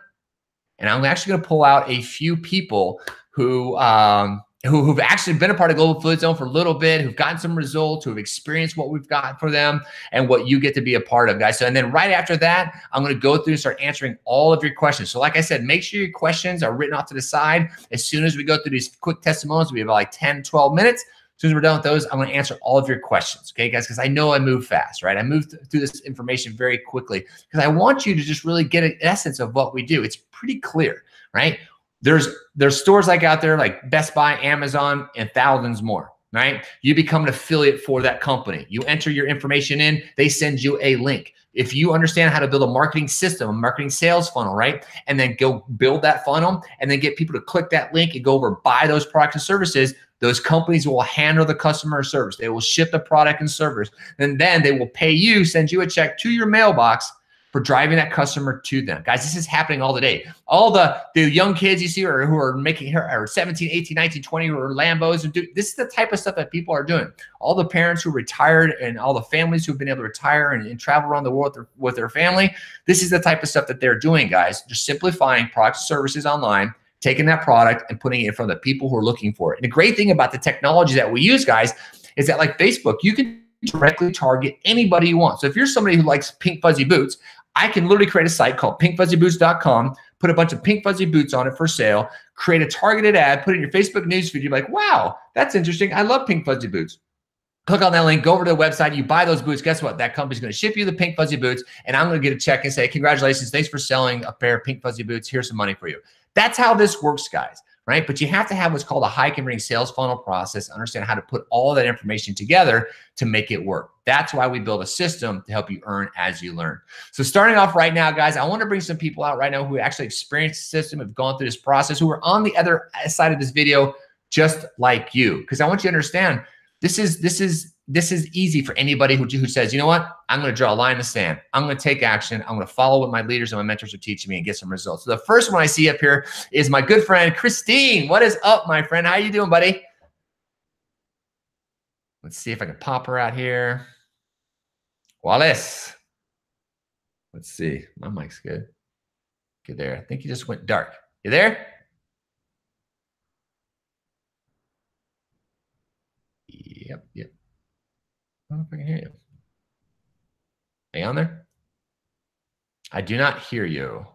And I'm actually gonna pull out a few people who've actually been a part of Global Affiliate Zone for a little bit, who've gotten some results, who've experienced what we've got for them and what you get to be a part of, guys. So, and then right after that, I'm going to go through and start answering all of your questions. So like I said, make sure your questions are written off to the side. As soon as we go through these quick testimonials, we have like 10, 12 minutes. As soon as we're done with those, I'm going to answer all of your questions. Okay, guys, because I know I move fast, right? I move through this information very quickly because I want you to just really get an essence of what we do. It's pretty clear, right? There's stores like out there like Best Buy, Amazon, and thousands more, right? You become an affiliate for that company. You enter your information in, they send you a link. If you understand how to build a marketing system, a marketing sales funnel, right? And then go build that funnel and then get people to click that link and go over and buy those products and services, those companies will handle the customer service. They will ship the product and service. And then they will pay you, send you a check to your mailbox for driving that customer to them. Guys, this is happening all the day. All the young kids you see who are making or 17, 18, 19, 20 who are Lambos. And this is the type of stuff that people are doing. All the parents who retired and all the families who've been able to retire and travel around the world with their family. This is the type of stuff that they're doing, guys. Just simplifying product services online, taking that product and putting it in front of the people who are looking for it. And the great thing about the technology that we use, guys, is that like Facebook, you can directly target anybody you want. So if you're somebody who likes pink fuzzy boots, I can literally create a site called pinkfuzzyboots.com, put a bunch of pink fuzzy boots on it for sale, create a targeted ad, put it in your Facebook newsfeed. You're like, wow, that's interesting. I love pink fuzzy boots. Click on that link, go over to the website, you buy those boots. Guess what? That company's going to ship you the pink fuzzy boots, and I'm going to get a check and say, congratulations, thanks for selling a pair of pink fuzzy boots. Here's some money for you. That's how this works, guys, right? But you have to have what's called a high converting sales funnel process, understand how to put all that information together to make it work. That's why we build a system to help you earn as you learn. So starting off right now, guys, I want to bring some people out right now who actually experienced the system, have gone through this process, who are on the other side of this video, just like you. Because I want you to understand, this is easy for anybody who says, you know what, I'm going to draw a line in the sand. I'm going to take action. I'm going to follow what my leaders and my mentors are teaching me and get some results. So the first one I see up here is my good friend, Christine. What is up, my friend? How you doing, buddy? Let's see if I can pop her out here. Wallace. Let's see. My mic's good. Get there. I think you just went dark. You there? Yep. I don't know if I can hear you. Are you on there? I do not hear you.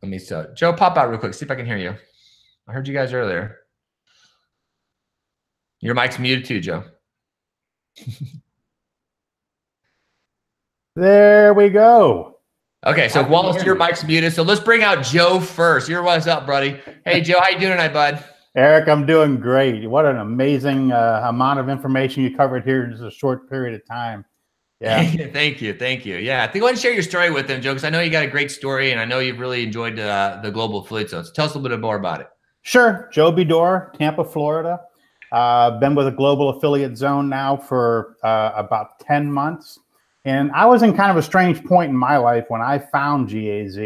Let me see. Joe, pop out real quick. See if I can hear you. I heard you guys earlier. Your mic's muted too, Joe. There we go. Okay, so Wallace, your mic's muted. So let's bring out Joe first. What's up, buddy? Hey, Joe, how you doing tonight, bud? Eric, I'm doing great. What an amazing amount of information you covered here in just a short period of time. Yeah. Thank you. Yeah, I think go ahead and share your story with them, Joe, because I know you got a great story, and I know you've really enjoyed the Global Affiliate Zone. So tell us a little bit more about it. Sure. Joe Bedore, Tampa, Florida. Been with a Global Affiliate Zone now for about 10 months. And I was in kind of a strange point in my life when I found GAZ.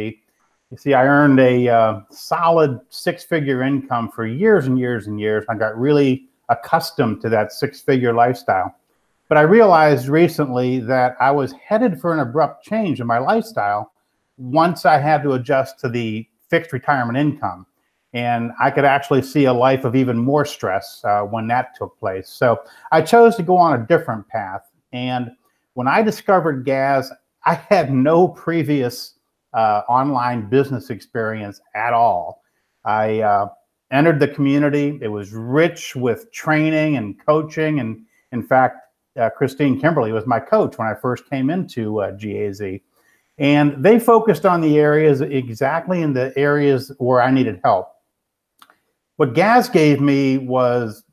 You see, I earned a solid six-figure income for years and years and years. I got really accustomed to that six-figure lifestyle. But I realized recently that I was headed for an abrupt change in my lifestyle once I had to adjust to the fixed retirement income. And I could actually see a life of even more stress when that took place. So I chose to go on a different path. And when I discovered GAZ, I had no previous online business experience at all. I entered the community. It was rich with training and coaching. And in fact, Christine Kimberly was my coach when I first came into GAZ. And they focused on the areas, exactly in the areas where I needed help. What GAZ gave me was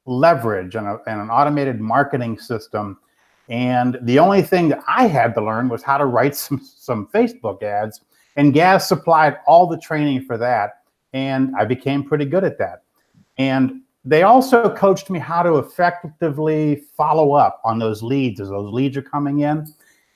leverage and an automated marketing system. And the only thing that I had to learn was how to write some Facebook ads. And GAZ supplied all the training for that. And I became pretty good at that. And they also coached me how to effectively follow up on those leads as those leads are coming in.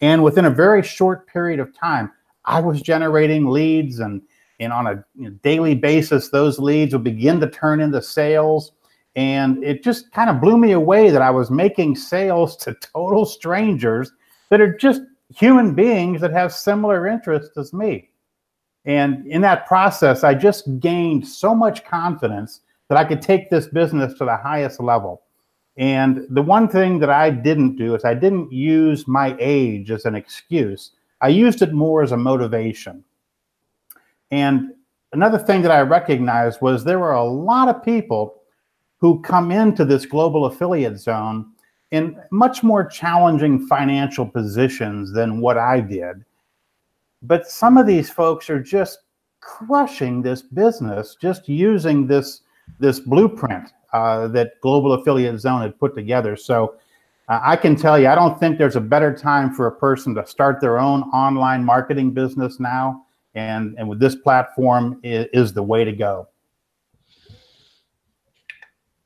And within a very short period of time, I was generating leads, and on a daily basis, those leads would begin to turn into sales. And it just kind of blew me away that I was making sales to total strangers that are just human beings that have similar interests as me. And in that process, I just gained so much confidence that I could take this business to the highest level. And the one thing that I didn't do is I didn't use my age as an excuse. I used it more as a motivation. And another thing that I recognized was there were a lot of people who come into this global affiliate zone in much more challenging financial positions than what I did. But some of these folks are just crushing this business, just using this blueprint that Global Affiliate Zone had put together. So I can tell you, I don't think there's a better time for a person to start their own online marketing business now. And with this platform is the way to go.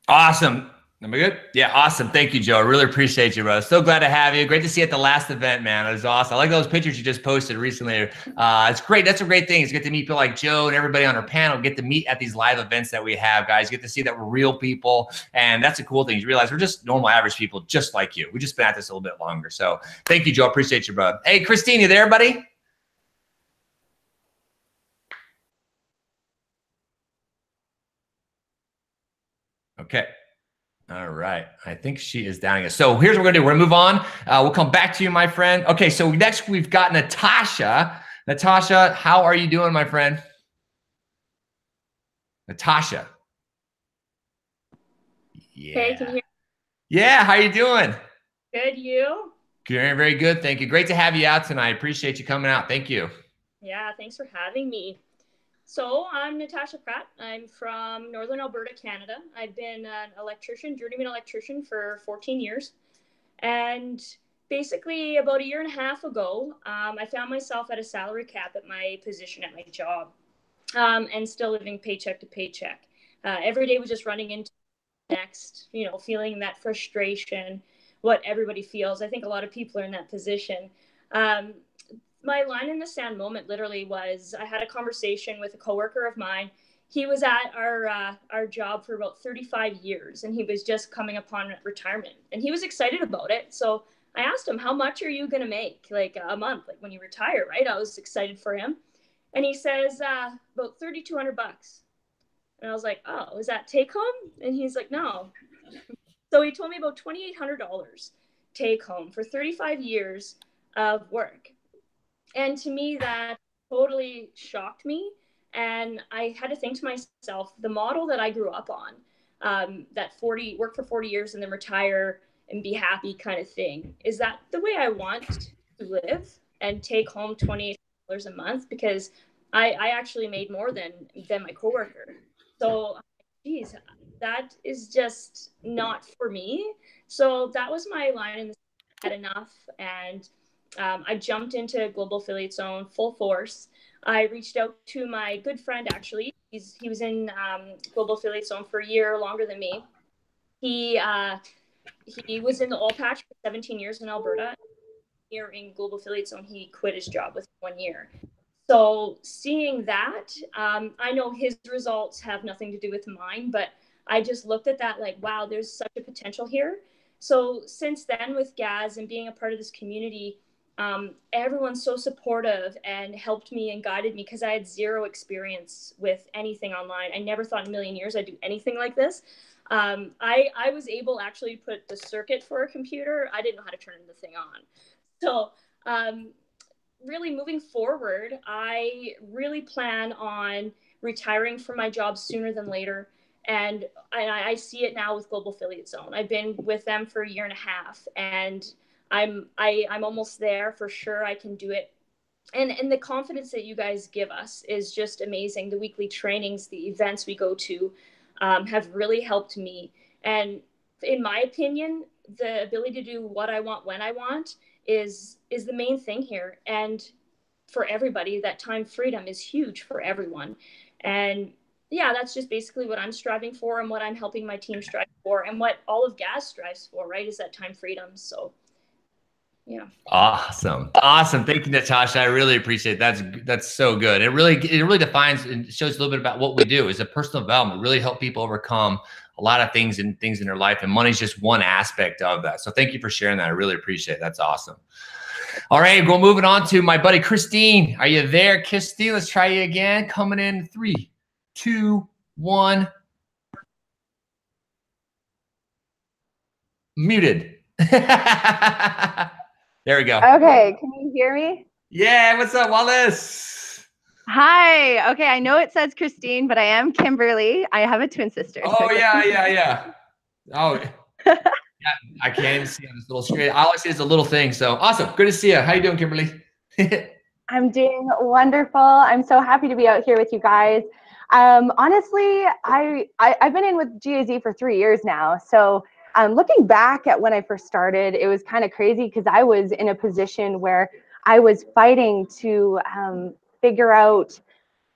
Awesome. Am I good? Yeah, awesome. Thank you, Joe. I really appreciate you, bro. So glad to have you. Great to see you at the last event, man. It was awesome. I like those pictures you just posted recently. It's great. That's a great thing. It's good to meet people like Joe and everybody on our panel. Get to meet at these live events that we have, guys. Get to see that we're real people. And that's a cool thing. You realize we're just normal, average people just like you. We just been at this a little bit longer. So thank you, Joe. Appreciate you, bro. Hey, Christine, you there, buddy? Okay. All right. I think she is down again. So here's what we're going to do. We're going to move on. We'll come back to you, my friend. Okay. So next we've got Natasha. Natasha, how are you doing, my friend? Natasha. Yeah. Hey, can you hear me? Yeah. How you doing? Good, you? Very, very good. Thank you. Great to have you out tonight. Appreciate you coming out. Thank you. Yeah, thanks for having me. So I'm Natasha Pratt. I'm from Northern Alberta, Canada. I've been an electrician, journeyman electrician for 14 years. And basically about a year and a half ago, I found myself at a salary cap at my position at my job, and still living paycheck to paycheck. Every day was just running into next, feeling that frustration, what everybody feels. I think a lot of people are in that position. My line in the sand moment literally was I had a conversation with a coworker of mine. He was at our job for about 35 years, and he was just coming upon retirement, and he was excited about it. So I asked him, how much are you going to make like a month, like when you retire, right? I was excited for him. And he says, about $3,200. And I was like, oh, is that take home? And he's like, no. So he told me about $2,800 take home for 35 years of work. And to me, that totally shocked me. And I had to think to myself, the model that I grew up on, that work for 40 years and then retire and be happy kind of thing, is that the way I want to live and take home $28 a month? Because I actually made more than my coworker. So, geez, that is just not for me. So that was my line in the had enough. And I jumped into Global Affiliate Zone full force. I reached out to my good friend, actually. He was in Global Affiliate Zone for a year longer than me. He was in the oil patch for 17 years in Alberta. Here in Global Affiliate Zone, he quit his job within 1 year. So seeing that, I know his results have nothing to do with mine, but I just looked at that like, wow, there's such a potential here. So since then, with GAZ and being a part of this community, everyone's so supportive and helped me and guided me, because I had zero experience with anything online. I never thought in a million years I'd do anything like this. I was able actually to put the circuit for a computer. I didn't know how to turn the thing on. So really moving forward, I really plan on retiring from my job sooner than later. And I see it now with Global Affiliate Zone. I've been with them for a year and a half, and I'm almost there for sure. I can do it. And the confidence that you guys give us is just amazing. The weekly trainings, the events we go to, have really helped me. And in my opinion, the ability to do what I want when I want is the main thing here. And for everybody, that time freedom is huge for everyone. And yeah, that's just basically what I'm striving for and what I'm helping my team strive for and what all of GAZ strives for, right, is that time freedom. So, yeah. Awesome. Awesome. Thank you, Natasha. I really appreciate it. That's so good. It really defines and shows a little bit about what we do is a personal development, really help people overcome a lot of things in their life. And money's just one aspect of that. So thank you for sharing that. I really appreciate it. That's awesome. All right, we're moving on to my buddy Christine. Are you there, Christine? Let's try you again. Coming in 3, 2, 1. Muted. There we go. Okay, can you hear me? Yeah, what's up, Wallace? Hi. Okay, I know it says Christine, but I am Kimberly. I have a twin sister. Oh, yeah. Oh, yeah, I can't even see on this little screen. All I see is a little thing. So awesome. Good to see you. How you doing, Kimberly? I'm doing wonderful. I'm so happy to be out here with you guys. Honestly, I've been in with GAZ for 3 years now. So looking back at when I first started, it was kind of crazy because I was in a position where I was fighting to figure out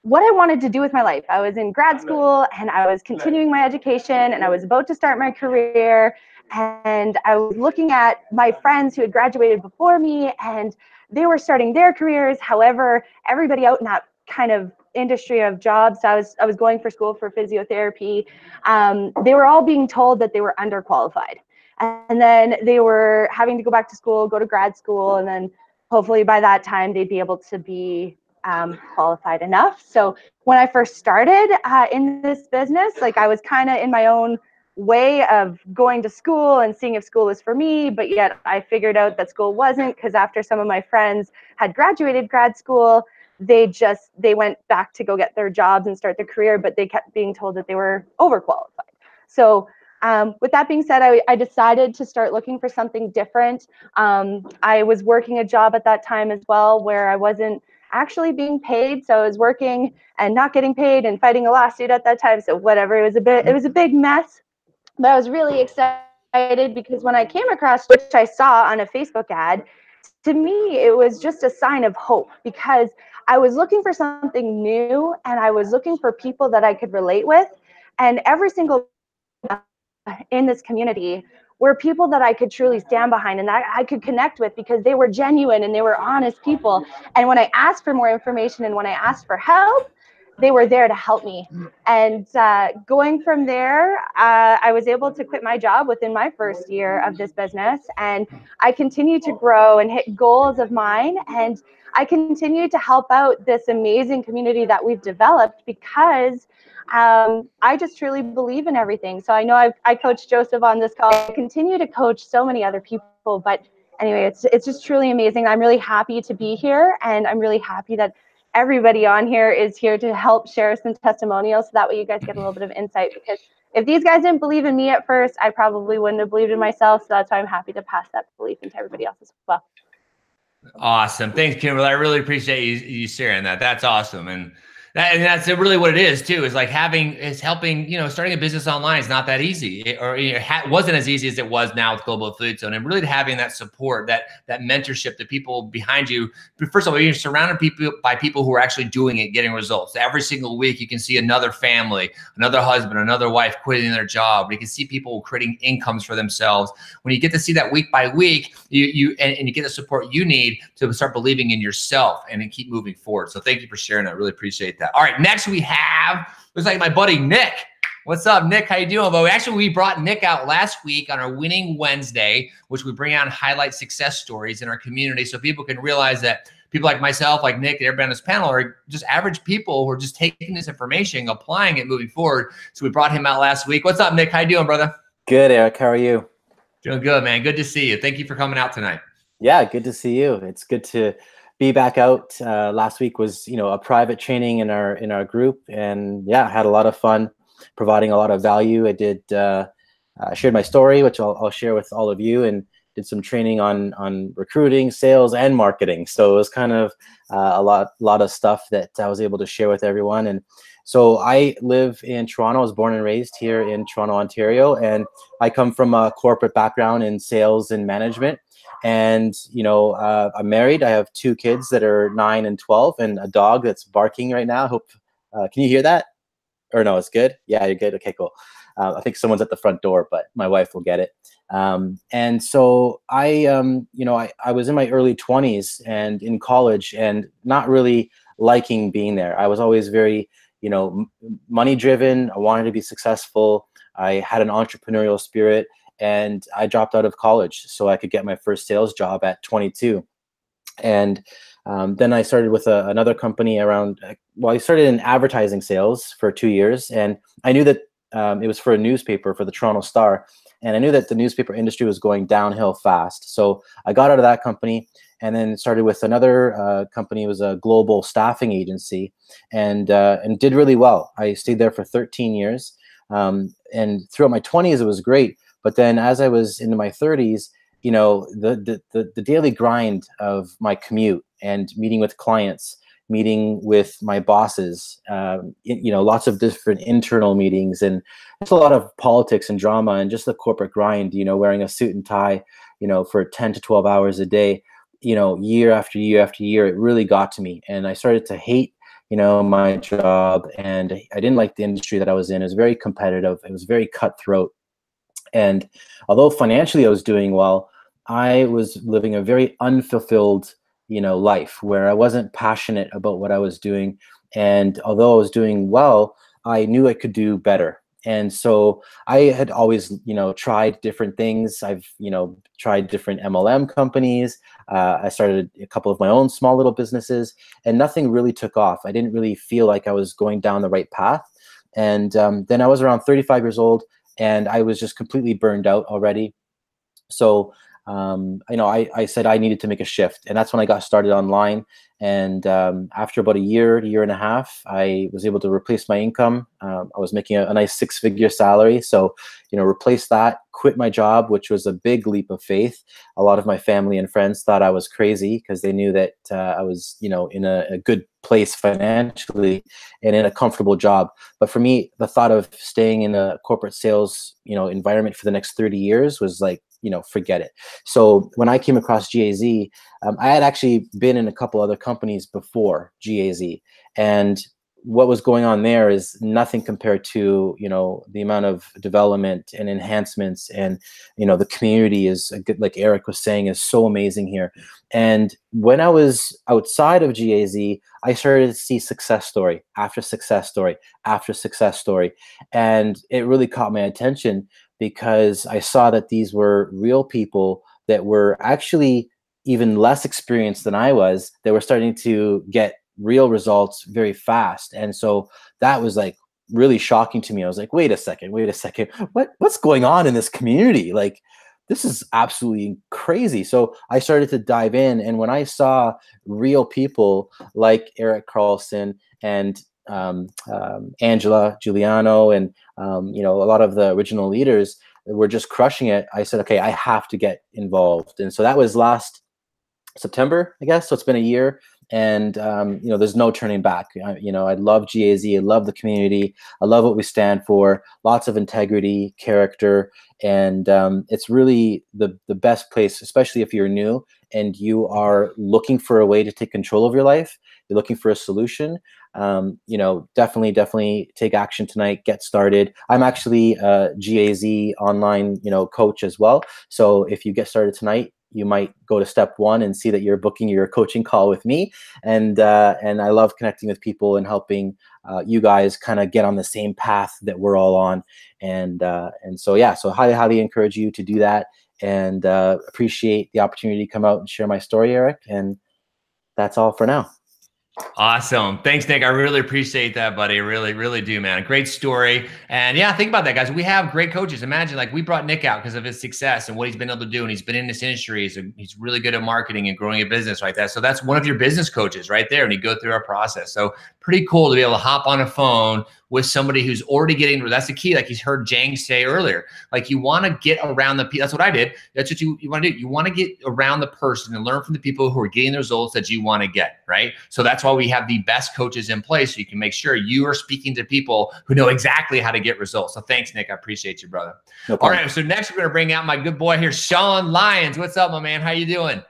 what I wanted to do with my life. I was in grad school and I was continuing my education and I was about to start my career. And I was looking at my friends who had graduated before me and they were starting their careers. However, everybody out in that kind of industry of jobs, I was going for school for physiotherapy. They were all being told that they were underqualified. And then they were having to go back to school, go to grad school, and then hopefully by that time they'd be able to be qualified enough. So when I first started in this business, like I was kind of in my own way of going to school and seeing if school was for me, but yet I figured out that school wasn't, because after some of my friends had graduated grad school, they went back to go get their jobs and start their career, but they kept being told that they were overqualified. So with that being said, I decided to start looking for something different. I was working a job at that time as well where I wasn't actually being paid, so I was working and not getting paid and fighting a lawsuit at that time. So whatever, it was a big mess. But I was really excited because when I came across, which I saw on a Facebook ad, to me, it was just a sign of hope because I was looking for something new and I was looking for people that I could relate with. And every single in this community were people that I could truly stand behind and that I could connect with because they were genuine and they were honest people. And when I asked for more information and when I asked for help, they were there to help me. And going from there, I was able to quit my job within my first year of this business. And I continued to grow and hit goals of mine. And I continue to help out this amazing community that we've developed because I just truly believe in everything. So I know I coached Joseph on this call. I continue to coach so many other people. But anyway, it's just truly amazing. I'm really happy to be here. And I'm really happy that everybody on here is here to help share some testimonials so that way you guys get a little bit of insight, because if these guys didn't believe in me at first, I probably wouldn't have believed in myself. So that's why I'm happy to pass that belief into everybody else as well. Awesome. Thanks, Kimberly. I really appreciate you sharing that. That's awesome. And that's really what it is too, is like helping, starting a business online is not that easy, it wasn't as easy as it was now with Global Affiliate Zone, and really having that support, that mentorship, the people behind you. First of all, you're surrounded by people who are actually doing it, getting results. Every single week, you can see another family, another husband, another wife quitting their job. You can see people creating incomes for themselves. When you get to see that week by week, you get the support you need to start believing in yourself and then keep moving forward. So thank you for sharing that. I really appreciate that. All right, next we have, looks like my buddy Nick. What's up, Nick? How you doing, Bo? Actually, we brought Nick out last week on our Winning Wednesday, which we bring out and highlight success stories in our community so people can realize that people like myself, like Nick, and everybody on this panel are just average people who are just taking this information, applying it, moving forward. So we brought him out last week. What's up, Nick? How you doing, brother? Good, Eric. How are you? Doing good, man. Good to see you. Thank you for coming out tonight. Yeah, good to see you. It's good to be back out. Last week was, a private training in our group, and yeah, had a lot of fun, providing a lot of value. I did shared my story, which I'll share with all of you, and did some training on recruiting, sales, and marketing. So it was kind of a lot of stuff that I was able to share with everyone. And so I live in Toronto. I was born and raised here in Toronto, Ontario, and I come from a corporate background in sales and management. And, I'm married. I have 2 kids that are 9 and 12 and a dog that's barking right now. Can you hear that? Or no, it's good. Yeah, you're good. Okay, cool. I think someone's at the front door, but my wife will get it. And so I was in my early 20s and in college and not really liking being there. I was always very, money driven. I wanted to be successful. I had an entrepreneurial spirit, and I dropped out of college so I could get my first sales job at 22. And then I started with another company I started in advertising sales for 2 years, and I knew that it was for a newspaper, for the Toronto Star, and I knew that the newspaper industry was going downhill fast. So I got out of that company and then started with another company. It was a global staffing agency, and did really well. I stayed there for 13 years, and throughout my 20s it was great. But then as I was into my 30s, the daily grind of my commute and meeting with clients, meeting with my bosses, lots of different internal meetings, and just a lot of politics and drama and just the corporate grind, wearing a suit and tie, for 10 to 12 hours a day, year after year after year, it really got to me. And I started to hate, my job, and I didn't like the industry that I was in. It was very competitive. It was very cutthroat. And although financially I was doing well, I was living a very unfulfilled, life where I wasn't passionate about what I was doing. And although I was doing well, I knew I could do better. And so I had always, tried different things. I've, tried different MLM companies. I started a couple of my own small little businesses, and nothing really took off. I didn't really feel like I was going down the right path. And then I was around 35 years old, and I was just completely burned out already. So, I said I needed to make a shift, and that's when I got started online. And after about a year and a half, I was able to replace my income. I was making a nice 6-figure salary. So, replace that, quit my job, which was a big leap of faith. A lot of my family and friends thought I was crazy because they knew that I was, in a good place financially and in a comfortable job. But for me, the thought of staying in a corporate sales, environment for the next 30 years was like, forget it. So when I came across GAZ, I had actually been in a couple other companies before GAZ, and what was going on there is nothing compared to, the amount of development and enhancements, and, the community is good, like Eric was saying, is so amazing here. And when I was outside of GAZ, I started to see success story after success story after success story. And it really caught my attention because I saw that these were real people that were actually even less experienced than I was, that were starting to get real results very fast. And so that was like really shocking to me. I was like, wait a second, what's going on in this community? Like, this is absolutely crazy. So I started to dive in, and when I saw real people like Eric Carlson and Angela Giuliano and a lot of the original leaders were just crushing it, I said, okay, I have to get involved. And so that was last September, I guess. So it's been a year, and there's no turning back. I love GAZ. I love the community. I love what we stand for. Lots of integrity, character, and it's really the best place, especially if you're new and you are looking for a way to take control of your life. You're looking for a solution. Definitely take action tonight. Get started. I'm actually a GAZ online, coach as well. So if you get started tonight, you might go to step 1 and see that you're booking your coaching call with me. And I love connecting with people and helping you guys kind of get on the same path that we're all on. And so, yeah, so highly encourage you to do that, and appreciate the opportunity to come out and share my story, Eric. And that's all for now. Awesome. Thanks, Nick. I really appreciate that, buddy. Really, really do, man. A great story. And yeah, think about that, guys. We have great coaches. Imagine, like, we brought Nick out because of his success and what he's been able to do. And he's been in this industry. He's really good at marketing and growing a business like that. So that's one of your business coaches right there. And you go through our process. So pretty cool to be able to hop on a phone with somebody who's already getting, that's the key. Like he's heard Jang say earlier, like you want to get around the people. That's what I did. That's what you want to do. You want to get around the person and learn from the people who are getting the results that you want to get, right? So that's why we have the best coaches in place. So you can make sure you are speaking to people who know exactly how to get results. So thanks, Nick. I appreciate you, brother. No problem. All right. So next we're going to bring out my good boy here, Sean Lyons. What's up, my man? How you doing?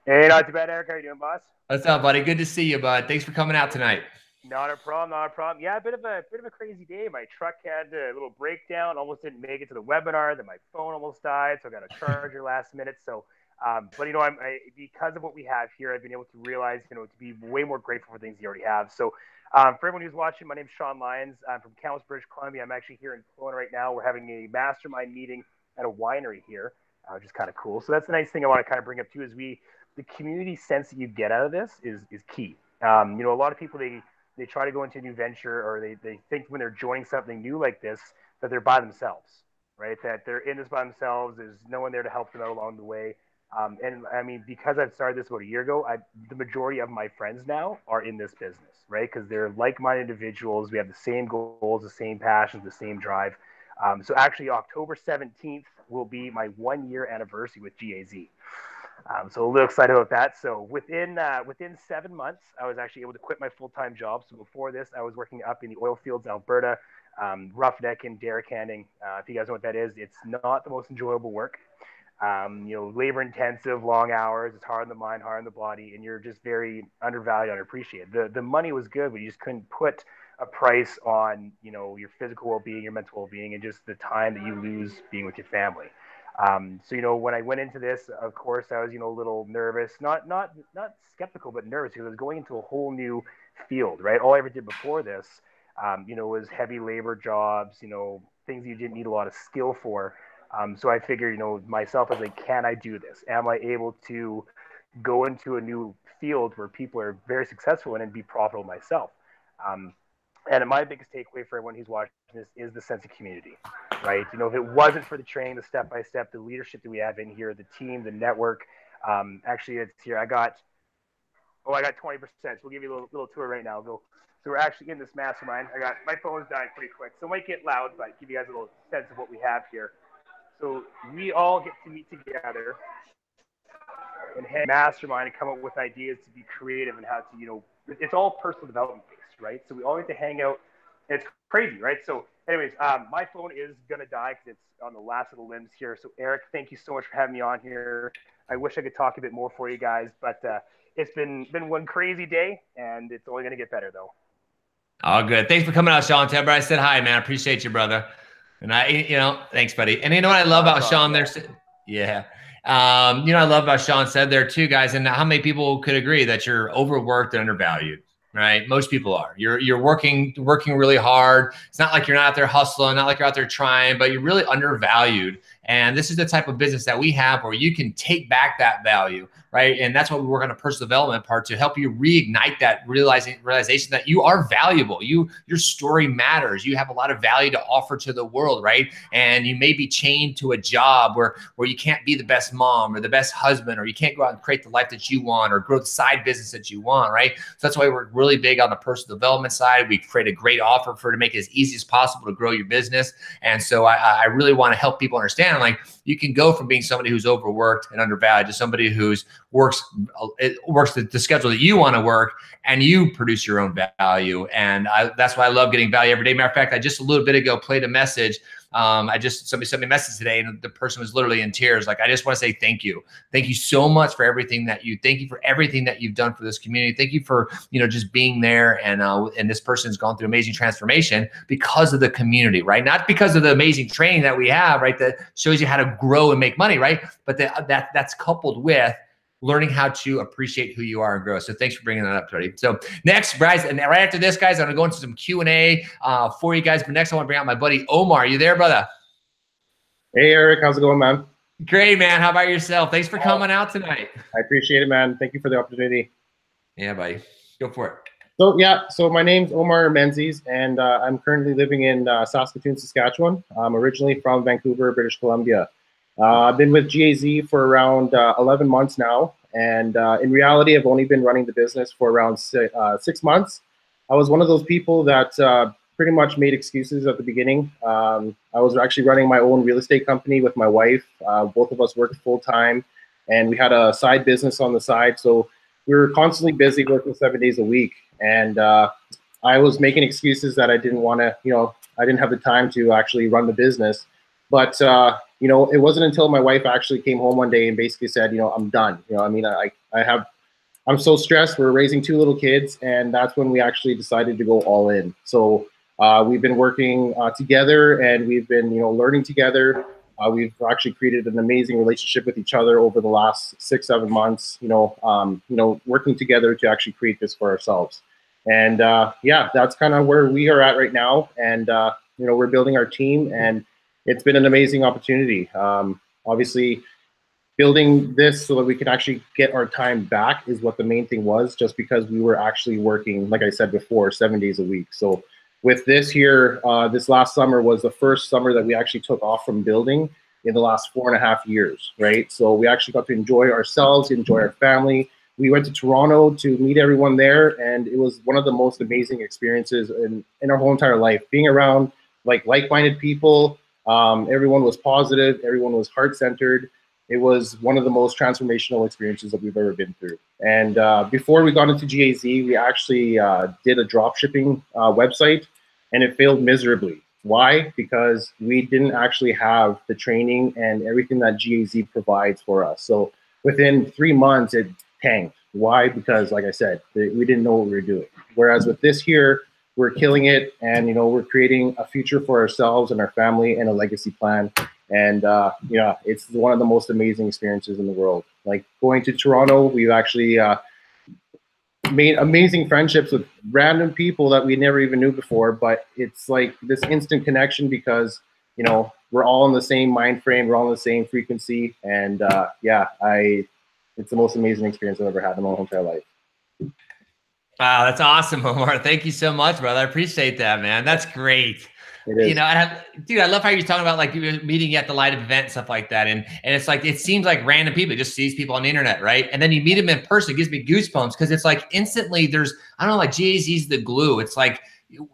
Hey, not too bad, Eric. How you doing, boss? What's up, buddy? Good to see you, bud. Thanks for coming out tonight. Not a problem, not a problem. Yeah, a bit of a crazy day. My truck had a little breakdown, almost didn't make it to the webinar. Then my phone almost died, so I got a charger last minute. So, but you know, because of what we have here, I've been able to realize, you know, to be way more grateful for things you already have. So, for everyone who's watching, my name's Sean Lyons. I'm from Kamloops, British Columbia. I'm actually here in Kelowna right now. We're having a mastermind meeting at a winery here, which is kind of cool. So that's the nice thing I want to kind of bring up too is the community sense that you get out of this is key. You know, a lot of people they try to go into a new venture, or they think when they're joining something new like this that they're by themselves, right? That they're in this by themselves. There's no one there to help them out along the way. And I mean, because I've started this about a year ago, the majority of my friends now are in this business, right? Because they're like-minded individuals. We have the same goals, the same passions, the same drive. So actually, October 17th will be my 1-year anniversary with GAZ. So a little excited about that. So within 7 months, I was actually able to quit my full-time job. So before this, I was working up in the oil fields, Alberta, roughnecking, derrick handing. If you guys know what that is, it's not the most enjoyable work. You know, labor intensive, long hours. It's hard on the mind, hard on the body, and you're just very undervalued, underappreciated. The money was good, but you just couldn't put a price on, you know, your physical well-being, your mental well-being, and just the time that you lose being with your family. So, you know, when I went into this, of course, I was, you know, a little nervous, not skeptical, but nervous because I was going into a whole new field, right? All I ever did before this, you know, was heavy labor jobs, you know, things you didn't need a lot of skill for. So I figured, you know, myself, I was like, can I do this? Am I able to go into a new field where people are very successful in and be profitable myself? And my biggest takeaway for everyone who's watching this is the sense of community, right? You know, if it wasn't for the training, the step-by-step, the leadership that we have in here, the team, the network, actually it's here. I got 20%. So we'll give you a little tour right now. So we're actually in this mastermind. My phone's dying pretty quick, so it might get loud, but give you guys a little sense of what we have here. So we all get to meet together and head mastermind and come up with ideas to be creative and how to, you know, it's all personal development based, right? So we all get to hang out. It's crazy, right? So anyways, my phone is going to die because it's on the last of the limbs here. So Eric, thank you so much for having me on here. I wish I could talk a bit more for you guys, but it's been one crazy day, and it's only going to get better though. All good. Thanks for coming out, Sean. Tell everybody I said hi, man. I appreciate you, brother. And you know, thanks, buddy. And you know what I love about Sean there? Yeah. You know, I love about Sean said there too, guys. And how many people could agree that you're overworked and undervalued, right? Most people are. You're working really hard. It's not like you're not out there hustling, not like you're out there trying, but you're really undervalued. And this is the type of business that we have where you can take back that value, right? And that's what we work on a personal development part to help you reignite that realization that you are valuable. Your story matters. You have a lot of value to offer to the world, right? And you may be chained to a job where you can't be the best mom or the best husband, or you can't go out and create the life that you want or grow the side business that you want, right? So that's why we're really big on the personal development side. We create a great offer to make it as easy as possible to grow your business. And so I really want to help people understand, like, you can go from being somebody who's overworked and undervalued to somebody who's works the schedule that you want to work, and you produce your own value. And that's why I love getting value every day. Matter of fact, I just a little bit ago played a message. Somebody sent me a message today, and the person was literally in tears. Like, I just want to say thank you. Thank you so much for everything that thank you for everything that you've done for this community. Thank you for, you know, just being there. And this person's gone through amazing transformation because of the community, right? Not because of the amazing training that we have, right? That shows you how to grow and make money, right? But that's coupled with learning how to appreciate who you are and grow. So thanks for bringing that up, buddy. So next, guys, and right after this, guys, I'm gonna go into some Q&A for you guys. But next, I want to bring out my buddy Omar. You there, brother? Hey, Eric. How's it going, man? Great, man. How about yourself? Thanks for coming out tonight. I appreciate it, man. Thank you for the opportunity. Yeah, buddy. Go for it. So my name's Omar Menzies, and I'm currently living in Saskatoon, Saskatchewan. I'm originally from Vancouver, British Columbia. I've been with GAZ for around 11 months now, and in reality, I've only been running the business for around 6 months. I was one of those people that pretty much made excuses at the beginning. I was actually running my own real estate company with my wife. Both of us worked full-time, and we had a side business on the side, so we were constantly busy, working 7 days a week. And I was making excuses that I didn't want to, you know, I didn't have the time to actually run the business. But, you know, it wasn't until my wife actually came home one day and basically said, you know, I'm done. You know, I mean, I have I'm so stressed. We're raising 2 little kids, and that's when we actually decided to go all in. So we've been working together, and we've been, learning together. We've actually created an amazing relationship with each other over the last 6-7 months. Working together to actually create this for ourselves. And yeah, that's kind of where we are at right now. And we're building our team, and it's been an amazing opportunity. Obviously, building this so that we can actually get our time back is what the main thing was, just because we were actually working, like I said before, 7 days a week. So with this here, this last summer was the first summer that we actually took off from building in the last 4.5 years, right? So we actually got to enjoy ourselves, enjoy our family. We went to Toronto to meet everyone there, and it was one of the most amazing experiences in our whole entire life. Being around like-minded people, everyone was positive, everyone was heart-centered. It was one of the most transformational experiences that we've ever been through. And before we got into GAZ, we actually did a drop shipping website, and it failed miserably. Why? Because we didn't actually have the training and everything that GAZ provides for us. So within 3 months, it tanked. Why? Because, like I said, we didn't know what we were doing. Whereas with this here, we're killing it, and we're creating a future for ourselves and our family and a legacy plan. And yeah, it's one of the most amazing experiences in the world. Like going to Toronto, we've actually made amazing friendships with random people that we never even knew before. But it's like this instant connection because we're all in the same mind frame, we're all in the same frequency, and yeah, it's the most amazing experience I've ever had in my whole entire life. Wow, that's awesome, Omar. Thank you so much, brother. I appreciate that, man. That's great. Dude, I love how you're talking about like you were meeting at the live event and stuff like that. And it's like, it seems like random people, just sees people on the internet, right? And then you meet them in person, it gives me goosebumps because it's like instantly there's, I don't know, like GAZ's the glue. It's like,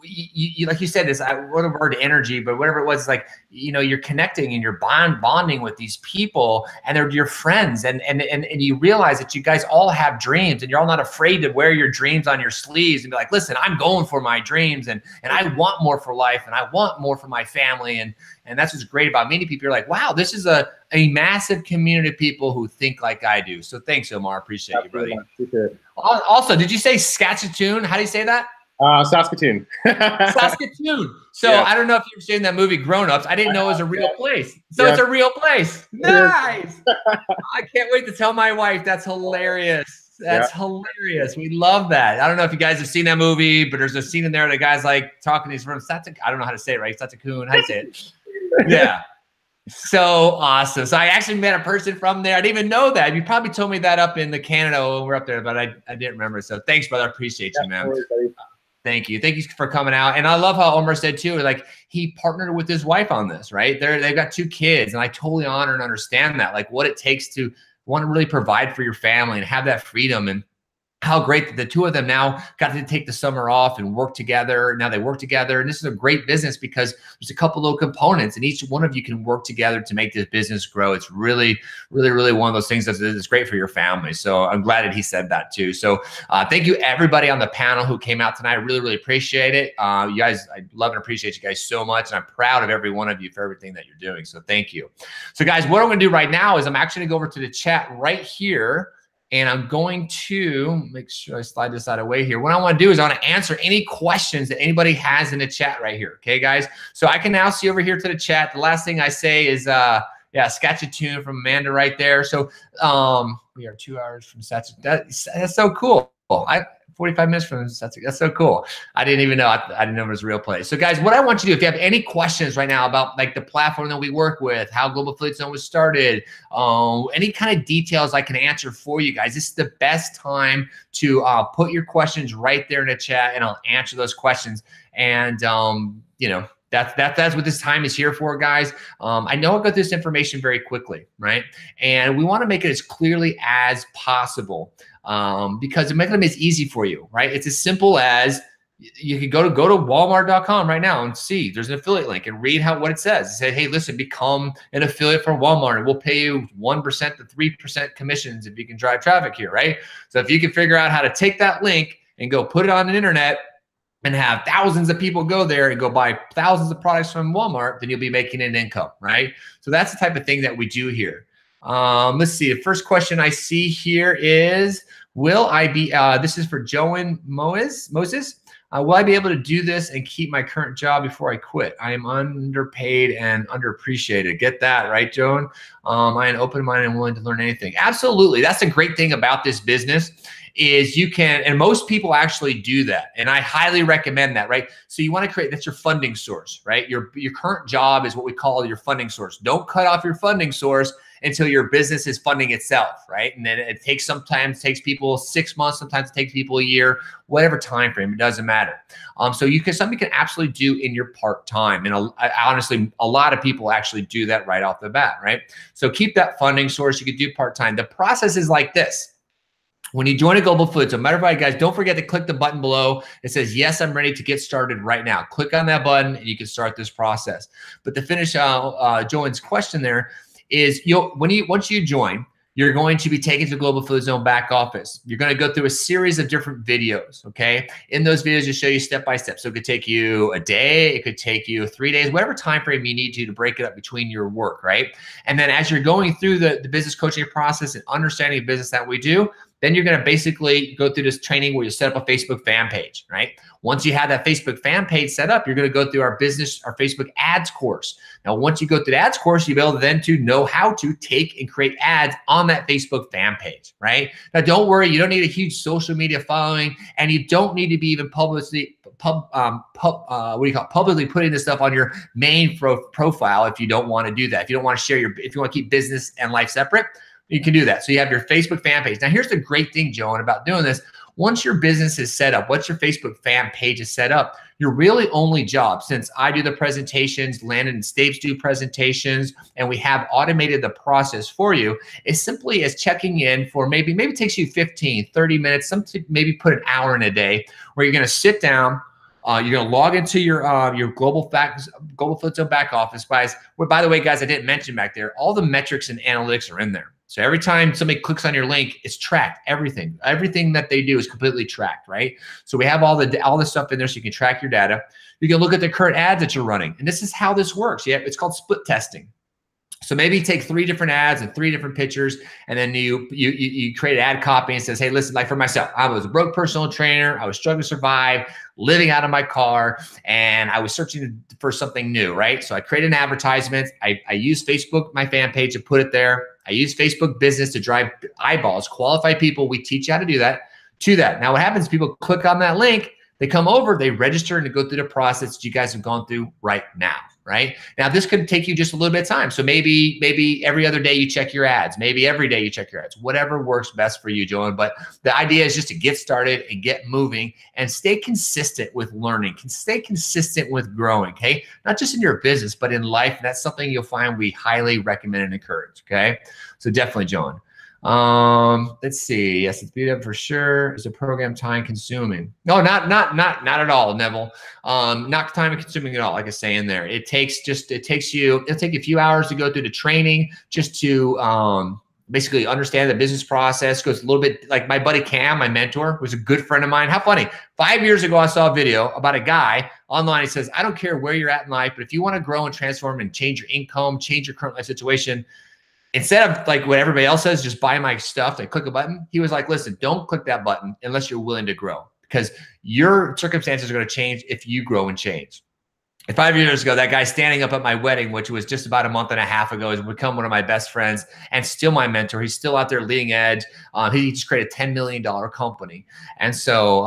you like you said, this, I wrote the word energy, but whatever it was, it's like, you're connecting and you're bonding with these people, and they're your friends, and you realize that you guys all have dreams, and you're all not afraid to wear your dreams on your sleeves and be like, listen, I'm going for my dreams, and I want more for life, and I want more for my family, and that's what's great about many people. You're like, wow, this is a massive community of people who think like I do. So thanks, Omar. Appreciate you, buddy. Also, did you say Saskatoon? How do you say that? Saskatoon. Saskatoon. So yeah. I don't know if you've seen that movie Grown Ups. I didn't know it was a real place. So it's a real place. Nice. I can't wait to tell my wife. That's hilarious. That's hilarious. We love that. I don't know if you guys have seen that movie, but there's a scene in there that guy's like talking. He's from I don't know how to say it right. Saskatoon. How do you say it? Yeah. So awesome. So I actually met a person from there. I didn't even know that. You probably told me that up in the Canada when we're up there, but I didn't remember. So thanks, brother. I appreciate you, man. Thank you. Thank you for coming out. And I love how Omar said too, like he partnered with his wife on this, right? They've got 2 kids, and I totally honor and understand that, like what it takes to want to really provide for your family and have that freedom. And how great that the 2 of them now got to take the summer off and work together. Now they work together, and this is a great business because there's a couple little components, and each one of you can work together to make this business grow. It's really, really, really one of those things that's great for your family. So I'm glad that he said that too. So thank you everybody on the panel who came out tonight. I really, really appreciate it. You guys, I love and appreciate you guys so much, and I'm proud of every one of you for everything that you're doing. So thank you. So guys, what I'm going to do right now is I'm actually going to go over to the chat right here. And I'm going to make sure I slide this out of the way here. What I want to do is I want to answer any questions that anybody has in the chat right here. Okay, guys? So I can now see over here to the chat. The last thing I say is, yeah, Saskatoon from Amanda right there. So we are 2 hours from Saskatoon. That's so cool. 45 minutes from Saskatoon. That's so cool. I didn't even know. I didn't know it was a real place. So guys, what I want you to do, if you have any questions right now about like the platform that we work with, how Global Affiliate Zone was started, any kind of details I can answer for you guys, this is the best time to put your questions right there in the chat, and I'll answer those questions. And that's what this time is here for, guys. I know I got this information very quickly, right? And we want to make it as clearly as possible. Because it makes it easy for you, right? It's as simple as you can go to Walmart.com right now and see there's an affiliate link and read what it says. It said, hey, listen, become an affiliate for Walmart, and we'll pay you 1% to 3% commissions if you can drive traffic here, right? So if you can figure out how to take that link and go put it on the internet and have thousands of people go there and go buy thousands of products from Walmart, then you'll be making an income, right? So that's the type of thing that we do here. Let's see. The first question I see here is, will I be, this is for Joan Moses. Will I be able to do this and keep my current job before I quit? I am underpaid and underappreciated. Get that, right, Joan? I am open-minded and willing to learn anything. Absolutely. That's the great thing about this business is you can, and most people actually do that. And I highly recommend that, right? So you want to create, that's your funding source, right? Your current job is what we call your funding source. Don't cut off your funding source until your business is funding itself, right? And then it takes, sometimes takes people 6 months, sometimes it takes people a year, whatever time frame, it doesn't matter. So you can, something you can absolutely do in your part-time. And honestly, a lot of people actually do that right off the bat, right? So keep that funding source. You could do part-time. The process is like this. When you join a global affiliate, so matter of fact, guys, don't forget to click the button below. It says, yes, I'm ready to get started right now. Click on that button and you can start this process. But to finish Joan's question there is, once you join, you're going to be taken to the Global Affiliate Zone back office. You're going to go through a series of different videos, okay? In those videos, they show you step by step. So it could take you a day, it could take you 3 days, whatever time frame you need to break it up between your work, right? And then as you're going through the business coaching process and understanding the business that we do, then you're going to basically go through this training where you set up a Facebook fan page, right? Once you have that Facebook fan page set up, you're going to go through our Facebook ads course. Now, once you go through the ads course, you'll be able then to know how to take and create ads on that Facebook fan page, right? Now, don't worry, you don't need a huge social media following, and you don't need to be even publicly putting this stuff on your main profile if you don't want to do that. If you don't want to share if you want to keep business and life separate, you can do that. So you have your Facebook fan page. Now, here's the great thing, Joan, about doing this. Once your business is set up, once your Facebook fan page is set up, your really only job, since I do the presentations, Landon and Stapes do presentations, and we have automated the process for you, is simply as checking in for maybe it takes you 15, 30 minutes, maybe put an hour in a day, where you're going to sit down. You're going to log into your Global Affiliate Zone back office. By the way, guys, I didn't mention back there, all the metrics and analytics are in there. So every time somebody clicks on your link, it's tracked. Everything that they do is completely tracked, right? So we have all the stuff in there so you can track your data. You can look at the current ads that you're running. And this is how this works. Yeah, it's called split testing. So maybe you take 3 different ads and 3 different pictures, and then you create an ad copy and says, hey, listen, like for myself, I was a broke personal trainer. I was struggling to survive, living out of my car, and I was searching for something new, right? So I created an advertisement. I used Facebook, my fan page, to put it there. I use Facebook Business to drive eyeballs, qualified people. We teach you how to do that. Now, what happens is people click on that link, they come over, they register, and they go through the process that you guys have gone through right now. Right now, this could take you just a little bit of time. So maybe every other day you check your ads. Maybe every day you check your ads. Whatever works best for you, Joan. But the idea is just to get started and get moving and stay consistent with learning. Stay consistent with growing. Okay, not just in your business, but in life. And that's something you'll find we highly recommend and encourage. Okay, so definitely, Joan. Let's see. Yes, it's beat up for sure. Is the program time consuming? No, not at all, Neville. Not time consuming at all. Like I say in there, it'll take you a few hours to go through the training just to basically understand the business process. Goes a little bit like my buddy Cam, my mentor, was a good friend of mine. How funny. 5 years ago, I saw a video about a guy online. He says, I don't care where you're at in life, but if you want to grow and transform and change your income, change your current life situation, instead of like what everybody else says, just buy my stuff, they click a button. He was like, listen, don't click that button unless you're willing to grow, because your circumstances are going to change if you grow and change. And 5 years ago, that guy standing up at my wedding, which was just about a month and a half ago, has become one of my best friends and still my mentor. He's still out there leading edge. He just created a $10 million company. And so,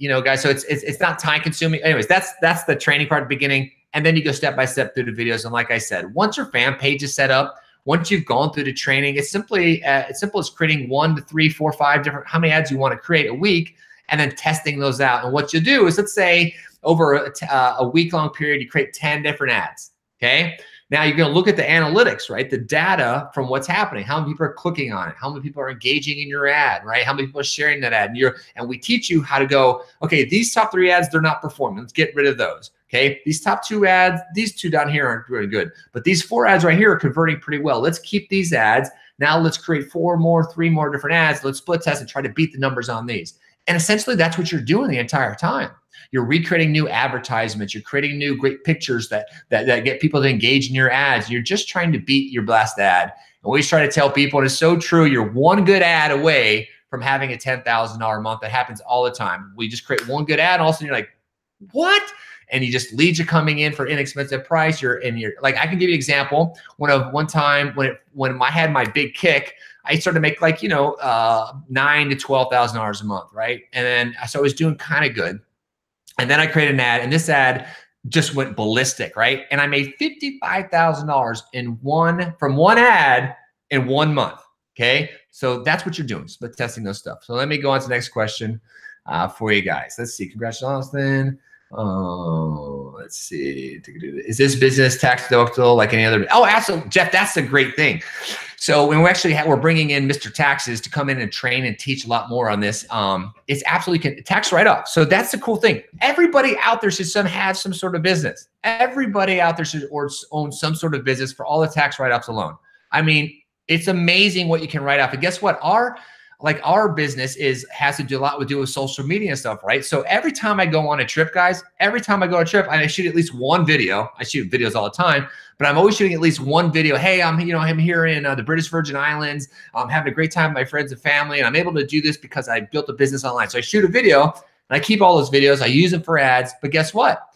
guys, so it's not time consuming. Anyways, that's the training part at the beginning. And then you go step by step through the videos. And like I said, once your fan page is set up, once you've gone through the training, it's simple as creating 1 to 3, 4, 5 different, how many ads you want to create a week, and then testing those out. And what you do is, let's say over a week-long period, you create 10 different ads, okay? Now you're going to look at the analytics, right? The data from what's happening. How many people are clicking on it? How many people are engaging in your ad, right? How many people are sharing that ad? And we teach you how to go, okay, these top 3 ads, they're not performing. Let's get rid of those. Okay, these top 2 ads, these 2 down here aren't really good, but these 4 ads right here are converting pretty well. Let's keep these ads. Now let's create 3 more different ads. Let's split test and try to beat the numbers on these. And essentially that's what you're doing the entire time. You're recreating new advertisements. You're creating new great pictures that get people to engage in your ads. You're just trying to beat your last ad. always try to tell people, and it's so true, you're one good ad away from having a $10,000 a month. That happens all the time. We just create one good ad, and all of a sudden you're like, what? And you just leads are coming in for inexpensive price. You're like, I can give you an example. One time when I had my big kick, I started to make like, $9,000 to $12,000 a month, right? And then so I was doing kind of good. And then I created an ad, and this ad just went ballistic, right? And I made $55,000 from one ad in 1 month. Okay, so that's what you're doing, split testing those stuff. So let me go on to the next question for you guys. Let's see. Congratulations, then. Let's see. Is this business tax deductible like any other? Oh, absolutely, Jeff. That's the great thing. So when we're bringing in Mr. Taxes to come in and train and teach a lot more on this, it's absolutely tax write-off. So that's the cool thing. Everybody out there should have some sort of business. Everybody out there should own some sort of business for all the tax write-offs alone. I mean, it's amazing what you can write off. And guess what? Our business has to do a lot with social media and stuff, right? So every time I go on a trip, guys, I shoot at least one video. I shoot videos all the time, but I'm always shooting at least one video. Hey, I'm here in the British Virgin Islands. I'm having a great time with my friends and family, and I'm able to do this because I built a business online. So I shoot a video, and I keep all those videos. I use them for ads. But guess what?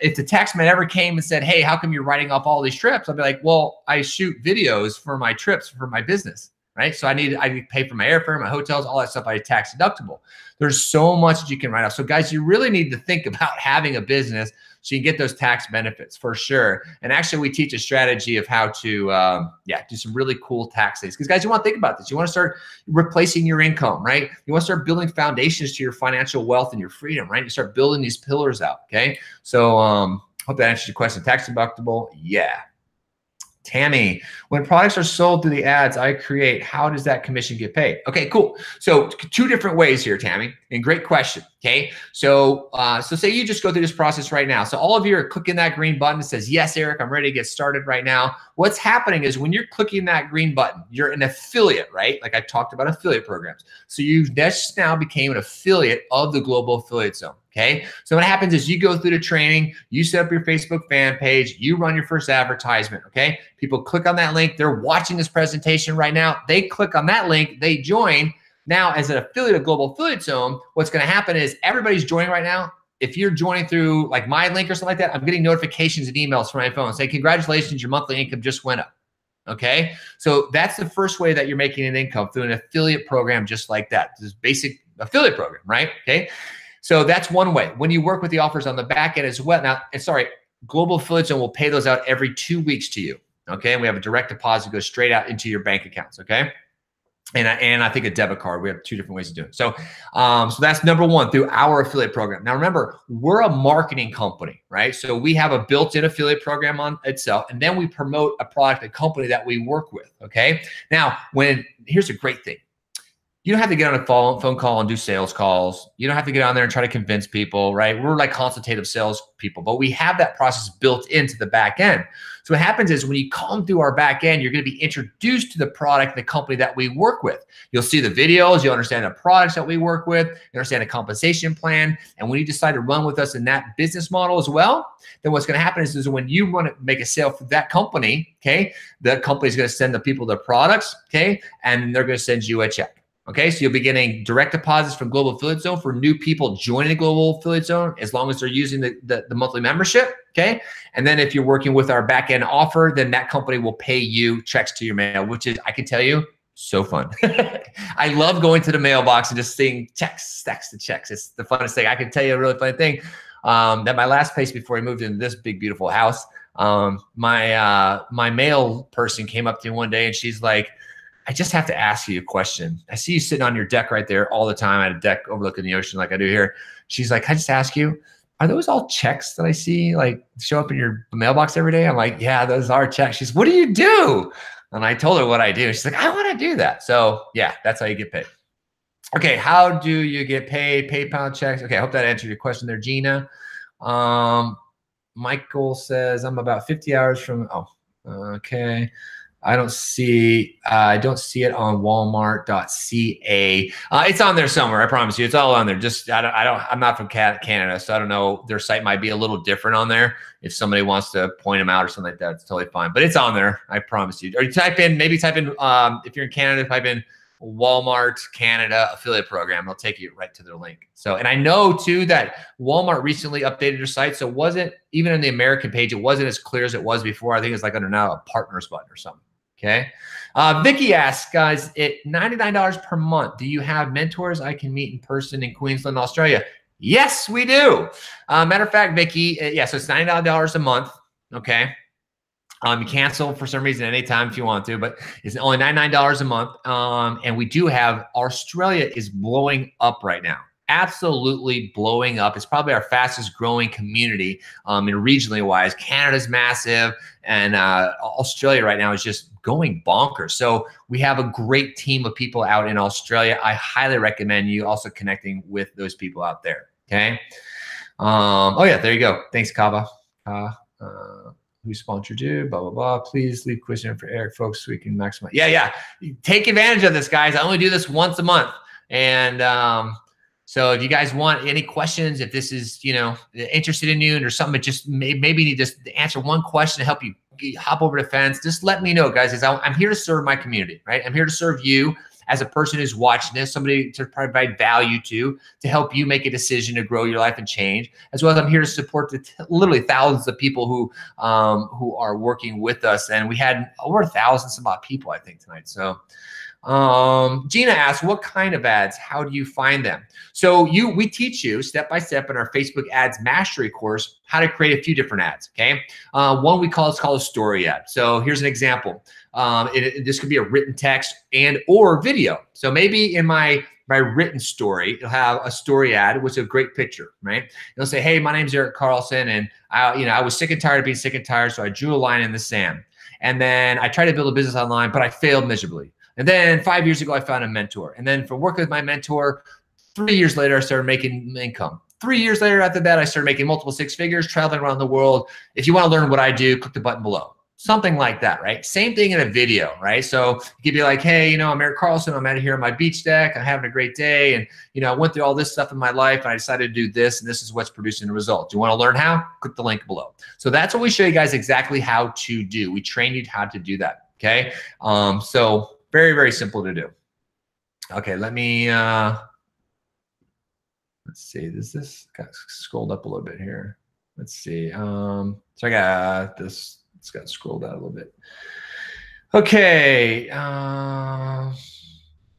If the taxman ever came and said, hey, how come you're writing off all these trips? I'd be like, well, I shoot videos for my trips for my business. Right. So I pay for my airfare, my hotels, all that stuff. I tax deductible. There's so much that you can write off. So guys, you really need to think about having a business so you can get those tax benefits for sure. And actually we teach a strategy of how to, do some really cool tax things. Because guys, you want to think about this. You want to start replacing your income, right? You want to start building foundations to your financial wealth and your freedom, right? You start building these pillars out. Okay. So, hope that answers your question. Tax deductible. Yeah. Tammy, when products are sold through the ads I create, how does that commission get paid? Okay, cool. So two different ways here, Tammy, and great question. Okay, so say you just go through this process right now. So all of you are clicking that green button that says, yes, Eric, I'm ready to get started right now. What's happening is when you're clicking that green button, you're an affiliate, right? Like I talked about affiliate programs. So you just now became an affiliate of the Global Affiliate Zone. Okay, so what happens is you go through the training, you set up your Facebook fan page, you run your first advertisement. Okay, people click on that link. They're watching this presentation right now. They click on that link, they join. Now, as an affiliate of Global Affiliate Zone, what's going to happen is everybody's joining right now. If you're joining through like my link or something like that, I'm getting notifications and emails from my phone saying, congratulations, your monthly income just went up. Okay, so that's the first way that you're making an income through an affiliate program just like that. This basic affiliate program, right? Okay. So that's one way. When you work with the offers on the back end as well. Now, Global Affiliate Zone will pay those out every 2 weeks to you. Okay. And we have a direct deposit that goes straight out into your bank accounts. Okay. And I think a debit card. We have two different ways of doing it. So, so that's number one through our affiliate program. Now, remember, we're a marketing company, right? So we have a built-in affiliate program on itself, and then we promote a product, a company that we work with. Okay. Now, here's a great thing. You don't have to get on a phone call and do sales calls. You don't have to get on there and try to convince people, right? We're like consultative sales people, but we have that process built into the back end. So what happens is when you come through our back end, you're going to be introduced to the product, the company that we work with. You'll see the videos, you'll understand the products that we work with, you understand the compensation plan. And when you decide to run with us in that business model as well, then what's going to happen is when you want to make a sale for that company, okay, the company is going to send the people their products, okay, and they're going to send you a check. Okay, so you'll be getting direct deposits from Global Affiliate Zone for new people joining the Global Affiliate Zone as long as they're using the monthly membership. Okay, and then if you're working with our back end offer, then that company will pay you checks to your mail, which is, I can tell you, so fun. I love going to the mailbox and just seeing checks, stacks of checks. It's the funnest thing. I can tell you a really funny thing. That my last place before I moved into this big beautiful house, my mail person came up to me one day and she's like, I just have to ask you a question. I see you sitting on your deck right there all the time. I had a deck overlooking the ocean like I do here. She's like, can I just ask you, are those all checks that I see like show up in your mailbox every day? I'm like, yeah, those are checks. She's, what do you do? And I told her what I do. She's like, I want to do that. So yeah, that's how you get paid. Okay, how do you get paid? PayPal checks. Okay, I hope that answered your question there, Gina. Michael says, I'm about 50 hours from, okay. I don't see it on Walmart.ca. It's on there somewhere. I promise you, it's all on there. Just I'm not from Canada, so I don't know. Their site might be a little different on there. If somebody wants to point them out or something like that, it's totally fine. But it's on there. I promise you. Or you type in if you're in Canada, type in Walmart Canada affiliate program. It'll take you right to their link. So, and I know too that Walmart recently updated their site, so it wasn't even in the American page. It wasn't as clear as it was before. I think it's like under now a partners button or something. Okay. Vicky asks, guys, at $99 per month, do you have mentors I can meet in person in Queensland, Australia? Yes, we do. Matter of fact, Vicky, yeah, so it's $99 a month. Okay. You cancel for some reason anytime if you want to, but it's only $99 a month. And we do have Australia is blowing up right now. Absolutely blowing up. It's probably our fastest growing community in regionally wise. Canada's massive, and Australia right now is just going bonkers. So we have a great team of people out in Australia. I highly recommend you also connecting with those people out there. Okay. Oh yeah, there you go. Thanks, Kava. Who sponsored you? Blah, blah, blah. Please leave question for Eric, folks, so we can maximize. Yeah. Take advantage of this, guys. I only do this once a month. And so if you guys want any questions, if this is, interested in you and there's something that just maybe you need to answer one question to help you hop over the fence, just let me know, guys, because I'm here to serve my community, right? I'm here to serve you as a person who's watching this, somebody to provide value to help you make a decision to grow your life and change, as well as I'm here to support the literally thousands of people who are working with us. And we had over 1,000 some odd people, I think, tonight. So Gina asks, what kind of ads? How do you find them? So we teach you step by step in our Facebook Ads Mastery course how to create a few different ads. Okay, one we call a story ad. So here's an example. This could be a written text and or video. So maybe in my written story, you'll have a story ad, which is a great picture, right? You'll say, hey, my name's Eric Carlson, and I was sick and tired of being sick and tired, so I drew a line in the sand. And then I tried to build a business online, but I failed miserably. And then 5 years ago, I found a mentor. And then from working with my mentor, 3 years later, I started making income. 3 years later after that, I started making multiple six figures, traveling around the world. If you want to learn what I do, click the button below. Something like that, right? Same thing in a video, right? So you could be like, hey, I'm Eric Carlson. I'm out here on my beach deck. I'm having a great day. And, I went through all this stuff in my life, and I decided to do this, and this is what's producing the result. Do you want to learn how? Click the link below. So that's what we show you guys exactly how to do. We train you how to do that, okay? So very, very simple to do. Okay, let me, let's see, this got scrolled up a little bit here. Let's see. So I got this, it's got scrolled out a little bit. Okay.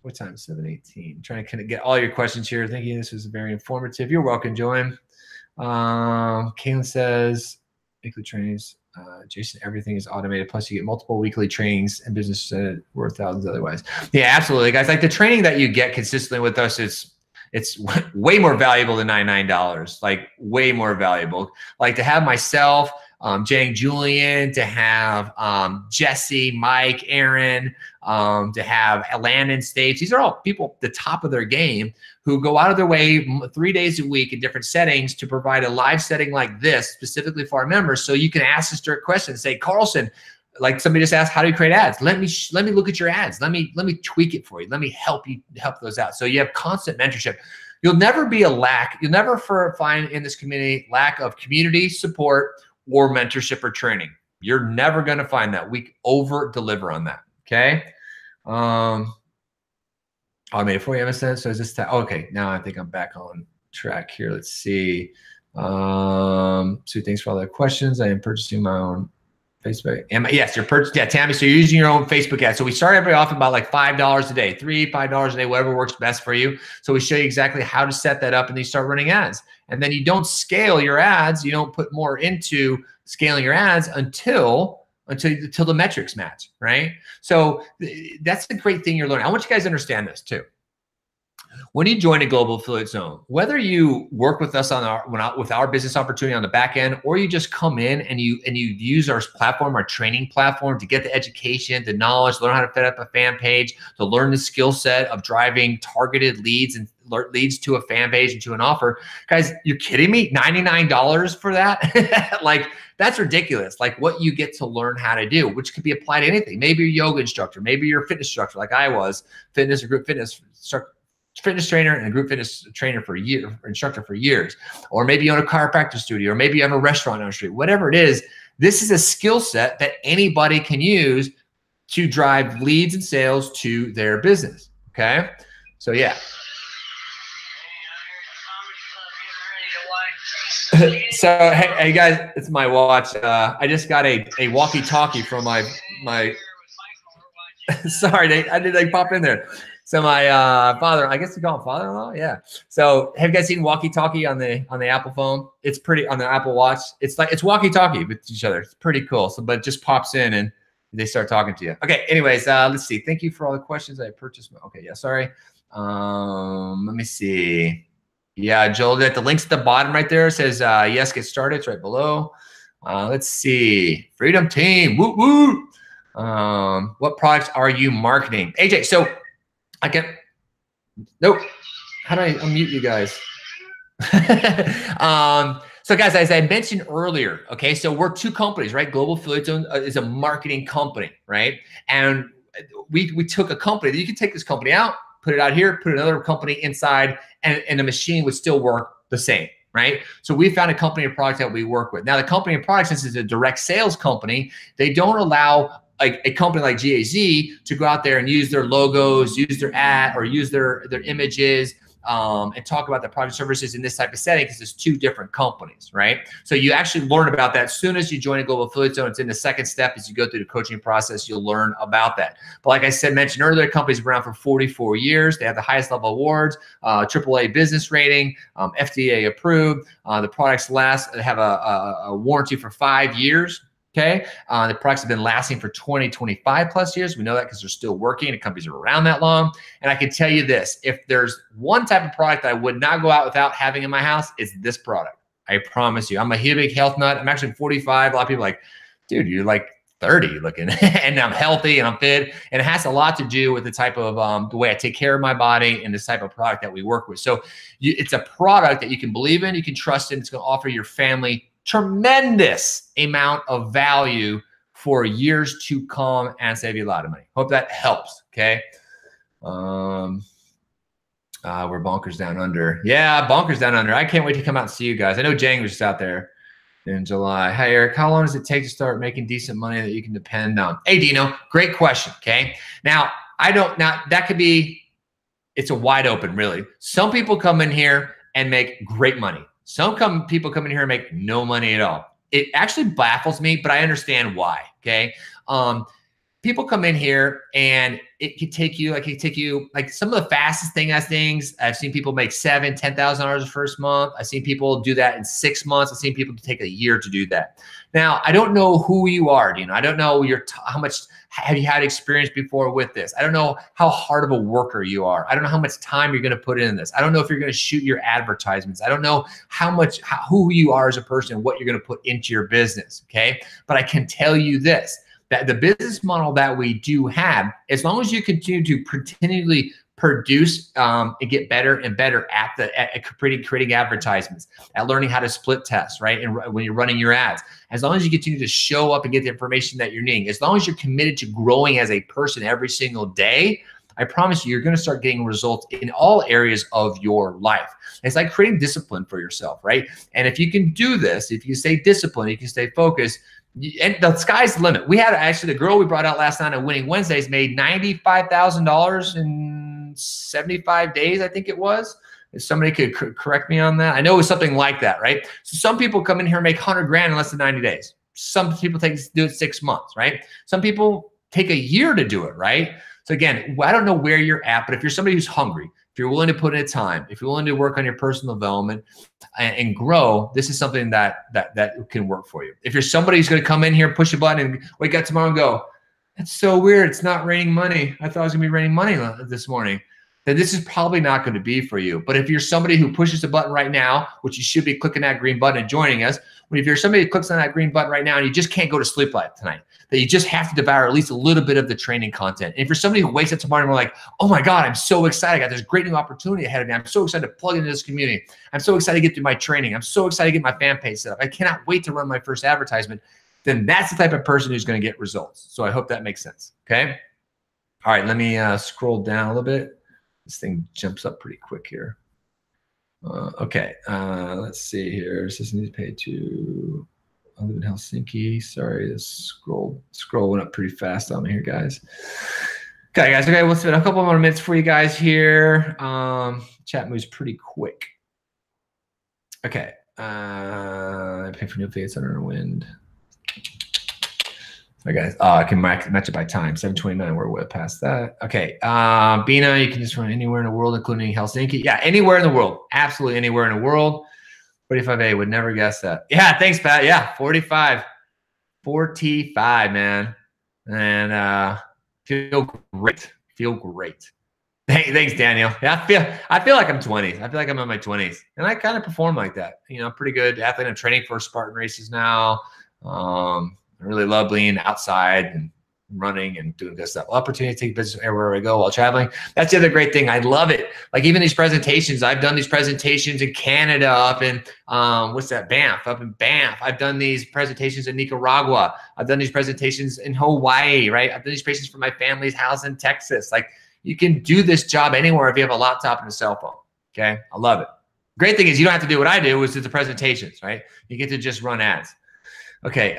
What time? 7:18. Trying to kind of get all your questions here. Thank you. This was very informative. You're welcome, Joanne. Kaylin says, weekly trainings. Jason, everything is automated. Plus, you get multiple weekly trainings and business worth thousands otherwise. Yeah, absolutely, guys. Like the training that you get consistently with us, it's way more valuable than $99. Like way more valuable. Like to have myself, Jang Julian, to have Jesse, Mike, Aaron, to have Landon States. These are all people at the top of their game who go out of their way 3 days a week in different settings to provide a live setting like this specifically for our members. So you can ask us direct questions. Say, Carlson, like somebody just asked, how do you create ads? Let me look at your ads. Let me tweak it for you. Let me help those out. So you have constant mentorship. You'll never be a lack. You'll never find in this community lack of community support or mentorship or training. You're never going to find that. We over deliver on that. Okay. Automated for you, MSN. So is this okay? Now I think I'm back on track here. Let's see. So thanks for all the questions. I am purchasing my own Facebook. Yes, you're purchasing. Yeah, Tammy. So you're using your own Facebook ad. So we start everybody off about like $5 a day, $5 a day, whatever works best for you. So we show you exactly how to set that up, and then you start running ads. And then you don't scale your ads. You don't put more into scaling your ads until the metrics match, right? So that's the great thing you're learning. I want you guys to understand this too. When you join a global affiliate zone, whether you work with us with our business opportunity on the back end, or you just come in and you use our platform, our training platform, to get the education, the knowledge, learn how to set up a fan page, to learn the skill set of driving targeted leads and leads to a fan page and to an offer. Guys, you're kidding me? $99 for that? Like, that's ridiculous. Like, what you get to learn how to do, which could be applied to anything. Maybe you're a yoga instructor. Maybe you're a fitness instructor like I was, fitness or group fitness trainer and a group fitness trainer for instructor for years. Or maybe you own a chiropractic studio, or maybe you have a restaurant on the street. Whatever it is, this is a skill set that anybody can use to drive leads and sales to their business. Okay. So yeah. So hey guys, it's my watch. I just got a walkie-talkie from my sorry, I did like pop in there. So my father, I guess you call him father-in-law, yeah. So have you guys seen walkie-talkie on the Apple phone? It's pretty, on the Apple Watch. It's like, it's walkie-talkie with each other. It's pretty cool. So, but it just pops in and they start talking to you. Okay, anyways, let's see. Thank you for all the questions. I purchased. Okay, yeah, sorry. Let me see. Yeah, Joel, the link's at the bottom right there. It says, yes, get started. It's right below. Let's see. Freedom Team, woo woo. What products are you marketing? AJ, so I can, nope. How do I unmute you guys? So guys, as I mentioned earlier, okay, so we're two companies, right? Global Affiliate Zone is a marketing company, right? And we took a company, you can take this company out, put it out here, put another company inside, and the machine would still work the same, right? So we found a company or product that we work with. Now the company and product, since it's a direct sales company, they don't allow a company like GAZ to go out there and use their logos, use their ad, or use their images, and talk about the product services in this type of setting, because it's two different companies, right? So you actually learn about that as soon as you join a Global Affiliate Zone. It's in the second step. As you go through the coaching process, you'll learn about that. But like I said, mentioned earlier, companies have been around for 44 years. They have the highest level awards, AAA business rating, FDA approved. The products have a warranty for 5 years. Okay, the products have been lasting for 20, 25 plus years. We know that because they're still working and companies are around that long. And I can tell you this, if there's one type of product that I would not go out without having in my house, it's this product. I promise you. I'm a big health nut. I'm actually 45. A lot of people are like, dude, you're like 30 looking and I'm healthy and I'm fit. And it has a lot to do with the type of the way I take care of my body and this type of product that we work with. So it's a product that you can believe in, you can trust in. It's going to offer your family tremendous amount of value for years to come and save you a lot of money. Hope that helps. Okay. We're bonkers down under. Yeah, bonkers down under. I can't wait to come out and see you guys. I know Jang was just out there in July. Hey, Eric, how long does it take to start making decent money that you can depend on? Hey, Dino, great question. Okay. Now that could be, it's a wide open, really. Some people come in here and make great money. Some people come in here and make no money at all. It actually baffles me, but I understand why, okay? People come in here and it could take you, like some of the fastest things. I've seen people make $7,000, $10,000 the first month. I've seen people do that in 6 months. I've seen people take a year to do that. Now, I don't know who you are, Dino. I don't know how much have you had experience before with this. I don't know how hard of a worker you are. I don't know how much time you're going to put in this. I don't know if you're going to shoot your advertisements. I don't know who you are as a person, what you're going to put into your business, okay? But I can tell you this, that the business model that we do have, as long as you continue to continually produce and get better and better at creating advertisements, at learning how to split test, right? And when you're running your ads, as long as you continue to show up and get the information that you're needing, as long as you're committed to growing as a person every single day, I promise you're going to start getting results in all areas of your life. It's like creating discipline for yourself, right? And if you can do this, if you stay disciplined, you can stay focused, and the sky's the limit. We had actually the girl we brought out last night on Winning Wednesdays made $95,000 in 75 days, I think it was. If somebody could correct me on that. I know it was something like that, right? So some people come in here and make 100 grand in less than 90 days. Some people do it 6 months, right? Some people take a year to do it, right? So again, I don't know where you're at, but if you're somebody who's hungry, if you're willing to put in time, if you're willing to work on your personal development and grow, this is something that can work for you. If you're somebody who's going to come in here, push a button, and wake up tomorrow and go, "That's so weird. It's not raining money. I thought it was going to be raining money this morning." then this is probably not going to be for you. But if you're somebody who pushes a button right now, which you should be clicking that green button and joining us, if you're somebody who clicks on that green button right now and you just can't go to sleep tonight, that you just have to devour at least a little bit of the training content. And if you're somebody who wakes up tomorrow and we're like, oh my God, I'm so excited. I got this great new opportunity ahead of me. I'm so excited to plug into this community. I'm so excited to get through my training. I'm so excited to get my fan page set up. I cannot wait to run my first advertisement. Then that's the type of person who's going to get results. So I hope that makes sense. Okay. All right. Let me scroll down a little bit. This thing jumps up pretty quick here. Okay. Let's see here. This needs to pay to... I live in Helsinki. Sorry, this scroll went up pretty fast on me here, guys. Okay, guys. Okay, we'll spend a couple more minutes for you guys here. Chat moves pretty quick. Okay. Pay for new affiliates under wind. All right, guys. I can match it by time. 7:29. We're way past that. Okay. Bina, you can just run anywhere in the world, including Helsinki. Yeah, anywhere in the world. Absolutely anywhere in the world. 45A, would never guess that. Yeah, thanks, Pat. Yeah, 45. 45, man. And feel great. Feel great. Thanks, Daniel. Yeah, I feel like I'm 20s. I feel like I'm in my 20s. And I kind of perform like that. You know, pretty good athlete. I'm training for Spartan races now. I really love being outside and running and doing good stuff. Opportunity to take business everywhere I go while traveling. That's the other great thing. I love it. Like even these presentations, I've done these presentations in Canada, up in what's that, Banff, up in Banff. I've done these presentations in Nicaragua. I've done these presentations in Hawaii, right? I've done these presentations for my family's house in Texas. Like you can do this job anywhere if you have a laptop and a cell phone. Okay, I love it. Great thing is you don't have to do what I do, which is the presentations, right? You get to just run ads. Okay,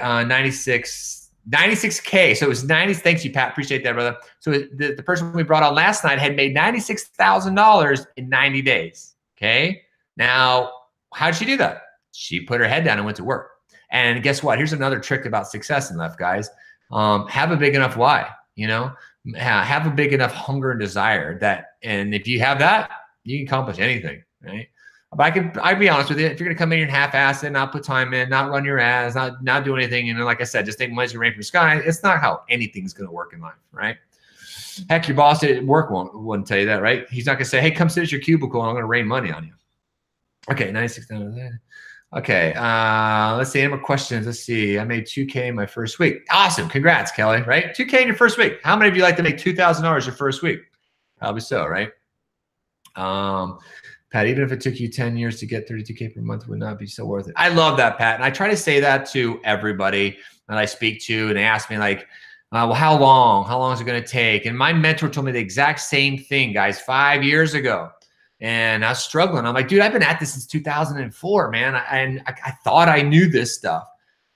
96K. So it was 90. Thanks you, Pat. Appreciate that, brother. So the person we brought on last night had made $96,000 in 90 days. Okay. Now, how did she do that? She put her head down and went to work. And guess what? Here's another trick about success in life, guys. Have a big enough why, you know, have a big enough hunger and desire and if you have that, you can accomplish anything, right? But I'd be honest with you. If you're gonna come in here and half-ass it, not put time in, not run your ads, not do anything, and like I said, just think money's gonna rain from the sky. It's not how anything's gonna work in life, right? Heck, your boss at work wouldn't tell you that, right? He's not gonna say, "Hey, come sit at your cubicle, and I'm gonna rain money on you." Okay, 96. Okay, let's see. Any more questions? Let's see. I made 2K in my first week. Awesome, congrats, Kelly. Right, 2K in your first week. How many of you like to make $2,000 your first week? Probably so, right? Pat, even if it took you 10 years to get 32K per month, it would not be so worth it. I love that, Pat. And I try to say that to everybody that I speak to. And they ask me like, well, how long? How long is it going to take? And my mentor told me the exact same thing, guys, 5 years ago. And I was struggling. I'm like, dude, I've been at this since 2004, man. I thought I knew this stuff.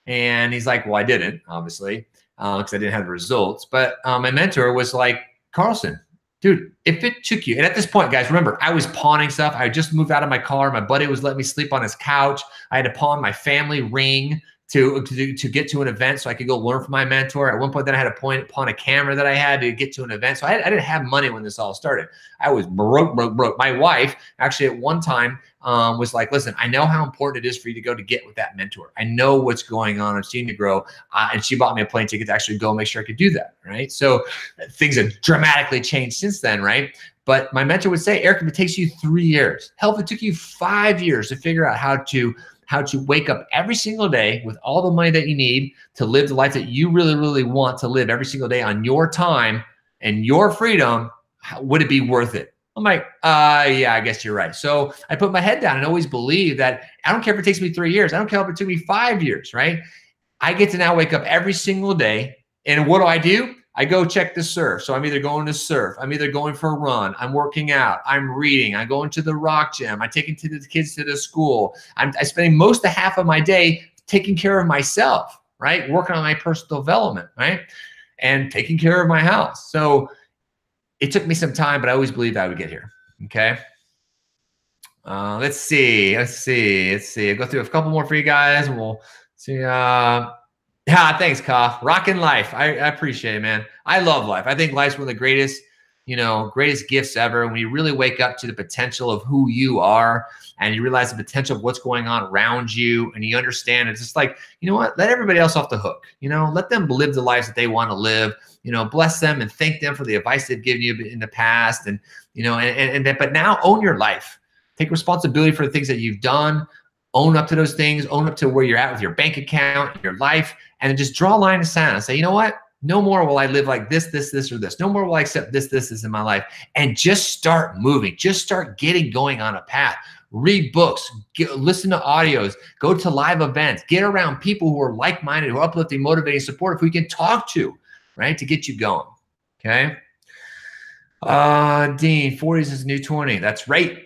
And he's like, well, I didn't, obviously, because I didn't have the results. But my mentor was like, Carlson, dude, if it took you, and at this point, guys, remember, I was pawning stuff. I just moved out of my car. My buddy was letting me sleep on his couch. I had to pawn my family ring to get to an event so I could go learn from my mentor. At one point, then I had to pawn a camera that I had to get to an event. So I didn't have money when this all started. I was broke. My wife actually at one time was like, listen, I know how important it is for you to get with that mentor. I know what's going on. I'm seeing you grow. And she bought me a plane ticket to actually go make sure I could do that, right? So things have dramatically changed since then, right? But my mentor would say, Eric, if it takes you 3 years, hell, if it took you 5 years to figure out how to wake up every single day with all the money that you need to live the life that you really, really want to live every single day on your time and your freedom, would it be worth it? I'm like, yeah, I guess you're right. So I put my head down and always believe that I don't care if it takes me 3 years. I don't care if it took me 5 years, right? I get to now wake up every single day. And what do? I go check the surf. So I'm either going to surf. I'm either going for a run. I'm working out. I'm reading. I'm going to the rock gym. I'm taking the kids to the school. I'm spending most of half of my day taking care of myself, right? Working on my personal development, right? And taking care of my house. So it took me some time, but I always believed I would get here, okay? Let's see. I'll go through a couple more for you guys, and we'll see. Yeah, thanks, Ka. Rockin' life. I appreciate it, man. I love life. I think life's one of the greatest greatest gifts ever. When you really wake up to the potential of who you are, and you realize the potential of what's going on around you, and you understand it's just like, you know what, let everybody else off the hook. Let them live the lives that they want to live. Bless them and thank them for the advice they've given you in the past. And, but now own your life. Take responsibility for the things that you've done. Own up to those things. Own up to where you're at with your bank account, your life, and then just draw a line in the sand and say, you know what? No more will I live like this, or this. No more will I accept this in my life. And just start moving. Just start getting going on a path. Read books, listen to audios, go to live events, get around people who are like-minded, who are uplifting, motivating, supportive, who you can talk to, right, to get you going, okay? Dean, 40s is new 20. That's right.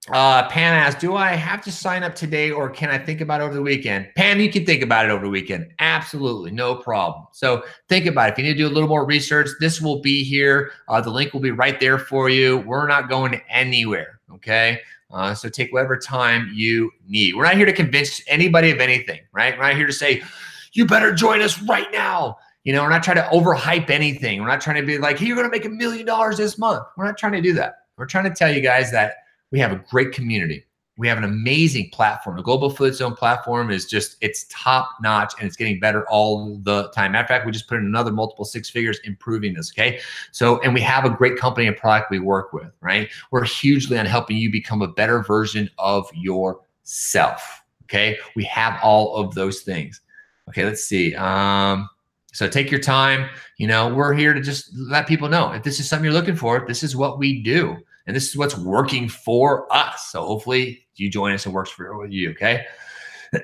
Pam asks, do I have to sign up today or can I think about it over the weekend? Pam, you can think about it over the weekend. Absolutely, no problem. So think about it. If you need to do a little more research, this will be here. The link will be right there for you. We're not going anywhere, okay? So take whatever time you need. We're not here to convince anybody of anything, right? We're not here to say, you better join us right now. We're not trying to overhype anything. We're not trying to be like, hey, you're going to make $1 million this month. We're not trying to do that. We're trying to tell you guys that we have a great community. We have an amazing platform. The Global Affiliate Zone platform is just, it's top notch and it's getting better all the time. Matter of fact, we just put in another multiple 6 figures improving this, okay? So, and we have a great company and product we work with, right? We're hugely on helping you become a better version of yourself, okay? We have all of those things. Okay, let's see. So take your time. We're here to just let people know if this is something you're looking for, this is what we do. And this is what's working for us. So hopefully you join us and works for you, okay?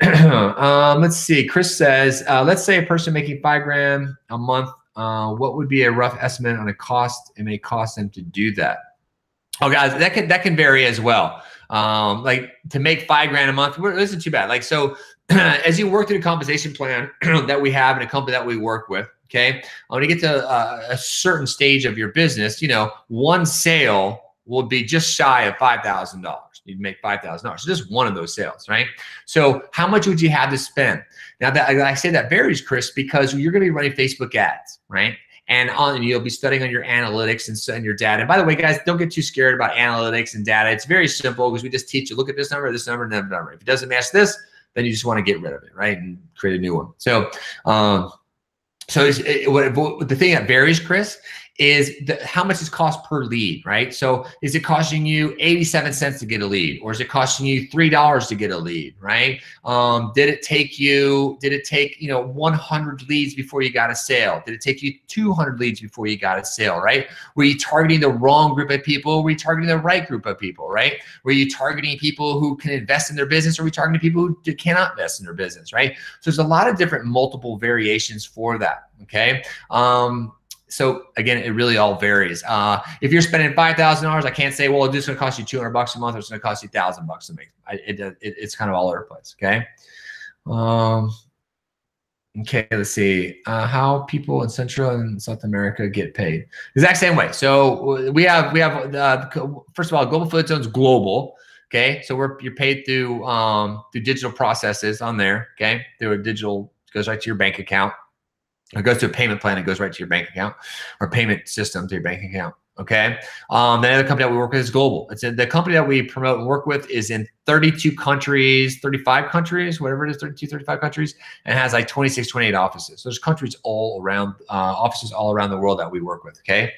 Let's see. Chris says, let's say a person making $5,000 a month, what would be a rough estimate on a cost it may cost them to do that? Oh, guys, that can vary as well. Like to make $5,000 a month, it isn't too bad. Like, so as you work through the compensation plan that we have in a company that we work with, okay, when you get to a certain stage of your business, one sale will be just shy of $5,000. You'd make $5,000. So just one of those sales, right? So how much would you have to spend? Now that I say that varies, Chris, because you're going to be running Facebook ads, right? And you'll be studying on your analytics and your data. And by the way, guys, don't get too scared about analytics and data. It's very simple because we just teach you, look at this number, and that number. If it doesn't match this, then you just want to get rid of it, right? And create a new one. So, the thing that varies, Chris, is how much it costs per lead, right? So is it costing you 87 cents to get a lead, or is it costing you $3 to get a lead, right? Did it take 100 leads before you got a sale? Did it take you 200 leads before you got a sale, right? Were you targeting the wrong group of people? Were you targeting the right group of people, right? Were you targeting people who can invest in their business, or were you targeting people who cannot invest in their business, right? So there's a lot of different multiple variations for that, okay? So again, it really all varies. If you're spending $5,000, I can't say, well, it's just going to cost you $200 a month, or it's going to cost you $1,000 to make. It's kind of all over the place. Okay. Okay. Let's see how people in Central and South America get paid. Exact same way. So we have first of all, Global Affiliate Zone's global. Okay. So you're paid through digital processes on there. Okay. Through a digital, goes right to your bank account. It goes to a payment plan. It goes right to your bank account, or payment system to your bank account. Okay. The other company that we work with is global. It's the company that we promote and work with is in 32 countries, 35 countries, whatever it is, 32, 35 countries, and has like 26, 28 offices. So there's countries all around, offices all around the world that we work with. Okay.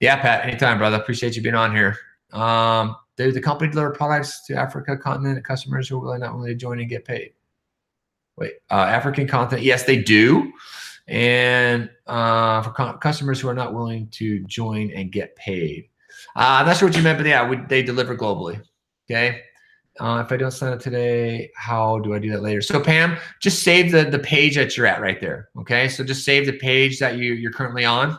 Yeah, Pat, anytime, brother. Appreciate you being on here. Does the company deliver products to Africa continent customers who are willing, not willing to join and get paid? Wait, African continent, yes, they do. And for customers who are not willing to join and get paid. I'm not sure what you meant, but yeah, they deliver globally. Okay. If I don't sign up today, how do I do that later? So Pam, just save the page that you're at right there. Okay. So just save the page that you're currently on,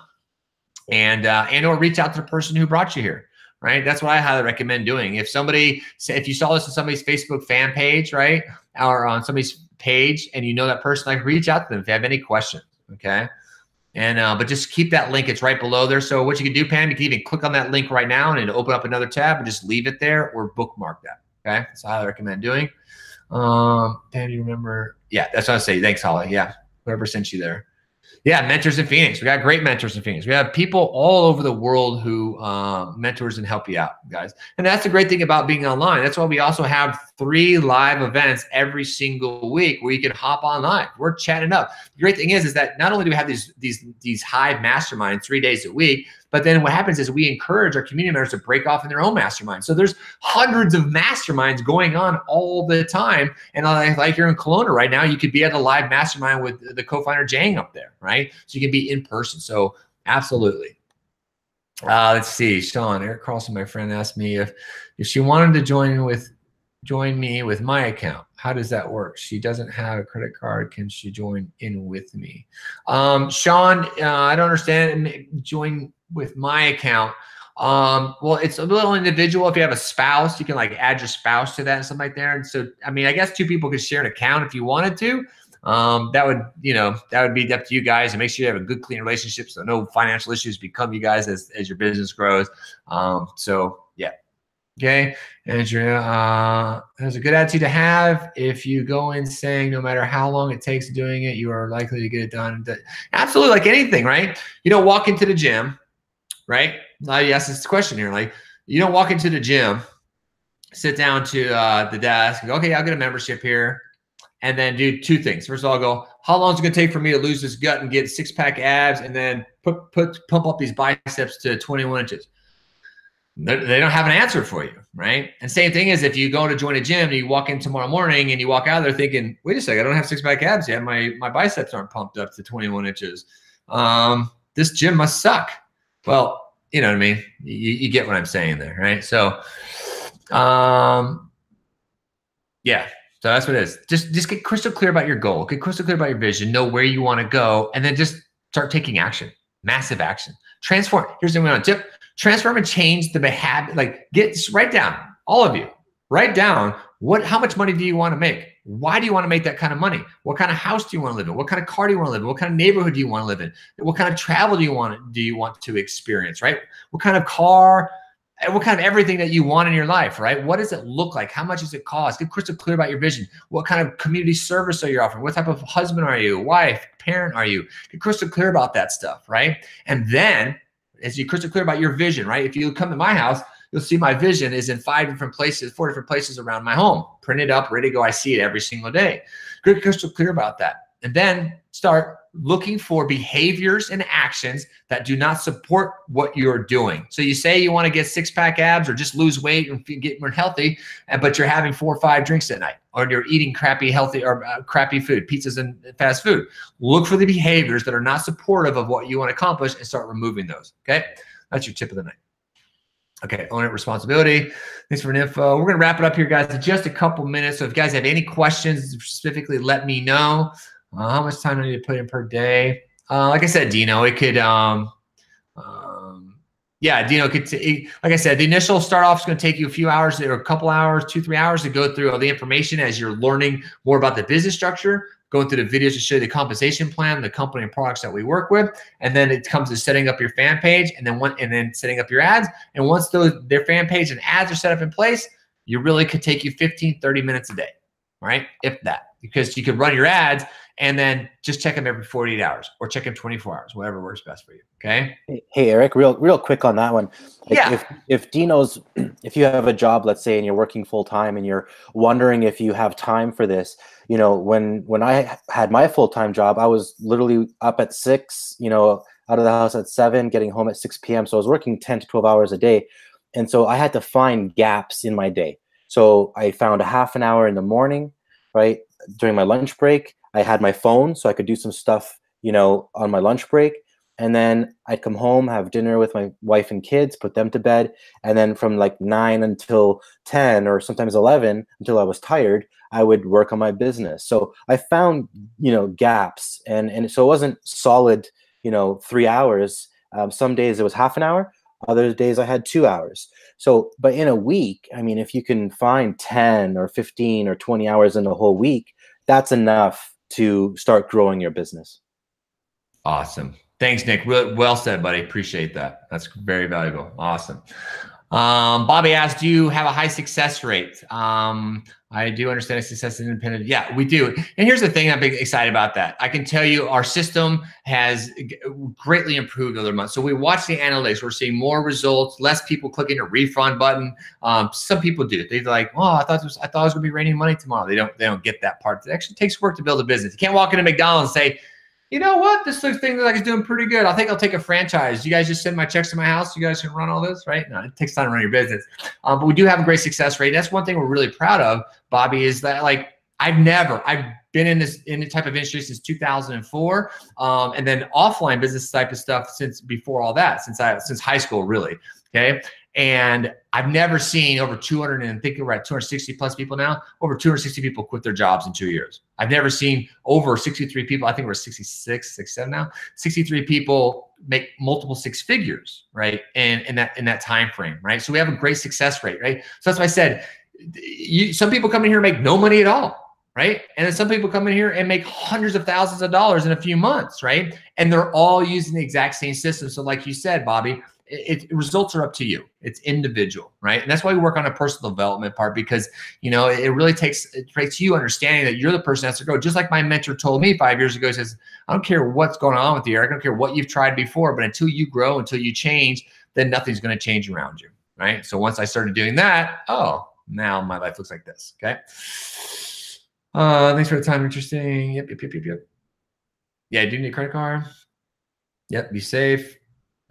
and or reach out to the person who brought you here. Right. That's what I highly recommend doing. If you saw this on somebody's Facebook fan page, right, or on somebody's page, and you know that person, like, reach out to them if you have any questions. Okay. And but just keep that link. It's right below there. So what you can do, Pam, you can even click on that link right now and it'll open up another tab, and just leave it there or bookmark that. Okay. That's what I recommend doing. Pam, do you remember? Yeah, that's what I say. Thanks, Holly. Yeah. Whoever sent you there. Yeah, mentors in Phoenix. We got great mentors in Phoenix. We have people all over the world who mentors and help you out, guys. And that's the great thing about being online. That's why we also have 3 live events every single week where you can hop on live. We're chatting up. The great thing is that not only do we have these Hive masterminds 3 days a week, but then what happens is we encourage our community members to break off in their own masterminds. So there's hundreds of masterminds going on all the time. And like you're in Kelowna right now, you could be at a live mastermind with the co-founder Jang up there, right? So you can be in person. So absolutely. Let's see, Sean, Eric Carlson, my friend, asked me if she wanted to join me with my account. How does that work? She doesn't have a credit card. Can she join in with me? Sean, I don't understand. Join with my account. Well, it's a little individual. If you have a spouse, you can like add your spouse to that and something like that. And so, I mean, I guess 2 people could share an account if you wanted to. That would be up to you guys, and make sure you have a good, clean relationship so no financial issues become you guys as your business grows. So yeah. Okay, Andrea, there's a good attitude to have. If you go in saying no matter how long it takes doing it, you are likely to get it done. Absolutely, like anything, right? You don't walk into the gym, right? You asked this question here, like you don't walk into the gym, sit down to the desk, and go, okay, I'll get a membership here, and then do 2 things. First of all, go, how long is it gonna take for me to lose this gut and get 6-pack abs, and then pump up these biceps to 21 inches? They don't have an answer for you, right? And same thing is if you go to join a gym and you walk in tomorrow morning and you walk out there thinking, wait a second, I don't have 6-pack abs yet. My biceps aren't pumped up to 21 inches. This gym must suck. Well, you know what I mean? You get what I'm saying there, right? So, yeah. So that's what it is. Just get crystal clear about your goal. Get crystal clear about your vision. Know where you want to go, and then just start taking action. Massive action. Transform. Here's the one tip. Transform and change the habit. Like write down, all of you, write down how much money do you want to make? Why do you want to make that kind of money? What kind of house do you want to live in? What kind of car do you want to live in? What kind of neighborhood do you want to live in? What kind of travel do you want to experience, right? What kind of car, and what kind of everything that you want in your life, right? What does it look like? How much does it cost? Get crystal clear about your vision. What kind of community service are you offering? What type of husband are you? Wife, parent are you? Get crystal clear about that stuff, right? And then as you crystal clear about your vision, right? If you come to my house, you'll see my vision is in 4 different places around my home, printed up, ready to go. I see it every single day. Get crystal clear about that. And then start looking for behaviors and actions that do not support what you're doing. So you say you want to get 6-pack abs or just lose weight and get more healthy, but you're having 4 or 5 drinks at night, or you're eating crappy food, pizzas and fast food. Look for the behaviors that are not supportive of what you want to accomplish and start removing those. Okay, that's your tip of the night. Okay, ownership responsibility. Thanks for the info. We're gonna wrap it up here, guys, in just a couple minutes. So if you guys have any questions specifically, let me know. How much time do I need to put in per day? Like I said, Dino, it could, yeah, Dino could, like I said, the initial start off is going to take you a few hours or a couple hours, 2-3 hours to go through all the information as you're learning more about the business structure, going through the videos to show you the compensation plan, the company and products that we work with. And then it comes to setting up your fan page and then setting up your ads. And once their fan page and ads are set up in place, you really could take you 15, 30 minutes a day, right? If that, because you could run your ads and then just check them every 48 hours or check them 24 hours, whatever works best for you. Okay. Hey, Eric, real quick on that one. Like yeah. If Dino's, if you have a job, let's say, and you're working full time and you're wondering if you have time for this, you know, when I had my full-time job, I was literally up at 6, you know, out of the house at 7, getting home at 6 p.m. So I was working 10 to 12 hours a day. And so I had to find gaps in my day. So I found a half an hour in the morning, right? During my lunch break. I had my phone so I could do some stuff, you know, on my lunch break. And then I'd come home, have dinner with my wife and kids, put them to bed. And then from like 9 until 10 or sometimes 11 until I was tired, I would work on my business. So I found, you know, gaps. And so it wasn't solid, you know, 3 hours. Some days it was half an hour. Other days I had 2 hours. So, but in a week, I mean, if you can find 10 or 15 or 20 hours in the whole week, that's enough to start growing your business. Awesome. Thanks, Nick. Well said, buddy. Appreciate that. That's very valuable. Awesome. Bobby asked, do you have a high success rate? I do understand success is independent. Yeah, we do. And here's the thing, I'm big excited about that. I can tell you our system has greatly improved over the months. So we watch the analytics. We're seeing more results, less people clicking a refund button. Some people do. They're like, oh, I thought it was gonna be raining money tomorrow. They don't get that part. It actually takes work to build a business. You can't walk into McDonald's and say, you know what? This thing looks like it's doing pretty good. I think I'll take a franchise. You guys just send my checks to my house. You guys can run all this, right? No, it takes time to run your business. But we do have a great success rate. That's one thing we're really proud of, Bobby, is that like I've been in the type of industry since 2004, and then offline business type of stuff since before all that, since high school, really. Okay. And I've never seen over 200, and I think we're at 260 plus people now, over 260 people quit their jobs in 2 years. I've never seen over 63 people, I think we're 66, 67 now, 63 people make multiple six figures, right? And in that time frame, right? So we have a great success rate, right? So that's why I said, some people come in here and make no money at all, right? And then some people come in here and make hundreds of thousands of dollars in a few months, right? And they're all using the exact same system. So like you said, Bobby, results are up to you. It's individual, right? And that's why we work on a personal development part, because, you know, it really takes you understanding that you're the person that has to grow. Just like my mentor told me 5 years ago, he says, I don't care what's going on with you, Eric. I don't care what you've tried before, but until you grow, until you change, then nothing's going to change around you, right? So once I started doing that, oh, now my life looks like this, okay? Thanks for the time. Interesting. Yep. Yeah, do you need a credit card? Yep, be safe.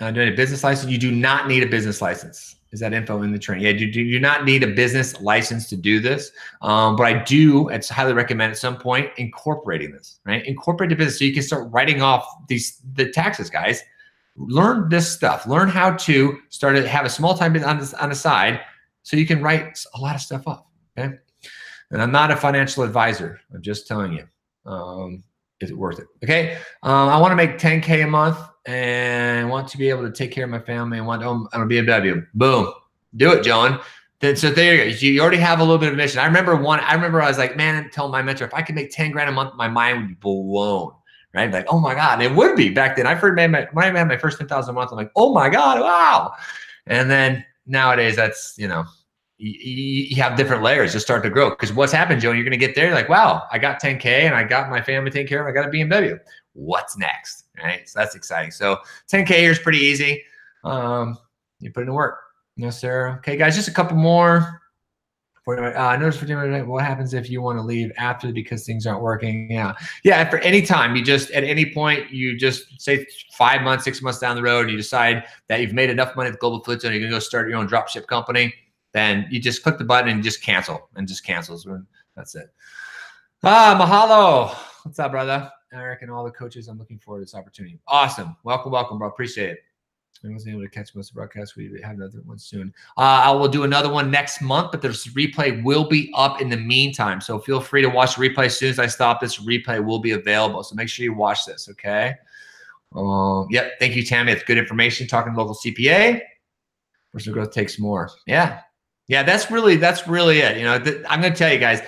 Do you need a business license? You do not need a business license. Is that info in the training? Yeah, you do not need a business license to do this. But I do, it's highly recommend at some point incorporating this, right? Incorporate the business so you can start writing off the taxes, guys. Learn this stuff. Learn how to have a small time business on the side so you can write a lot of stuff off, okay? And I'm not a financial advisor. I'm just telling you, is it worth it? Okay, I want to make 10K a month and want to be able to take care of my family and want to own a BMW. Boom, do it, John. So there you go. You already have a little bit of a mission. I remember I was like, man, telling my mentor, if I could make 10 grand a month, my mind would be blown, right? Like, oh my God, and it would be back then. When I had my first 10,000 a month, I'm like, oh my God, wow. And then nowadays, that's, you know, you have different layers to start to grow. Because what's happened, Joe, you're going to get there. You're like, wow, I got 10K and I got my family taken care of. I got a BMW. What's next? Right. So that's exciting. So 10K here is pretty easy. You put it in work. No, sir. Okay, guys, just a couple more. Notice for what happens if you want to leave after because things aren't working? Yeah. For any time, at any point, you just say 5 months, 6 months down the road, and you decide that you've made enough money at the Global Affiliate Zone, you're going to go start your own dropship company. Then you just click the button and just cancel, and just cancels. That's it. Mahalo. What's up, brother? Eric and all the coaches. I'm looking forward to this opportunity. Awesome. Welcome, bro. Appreciate it. I wasn't able to catch most of the broadcast. We have another one soon. I will do another one next month, but the replay will be up in the meantime. So feel free to watch the replay as soon as I stop. This replay will be available. So make sure you watch this, okay? Yep. Thank you, Tammy. It's good information. Talking to local CPA. Personal growth takes more. Yeah, that's really it. You know, I'm going to tell you guys,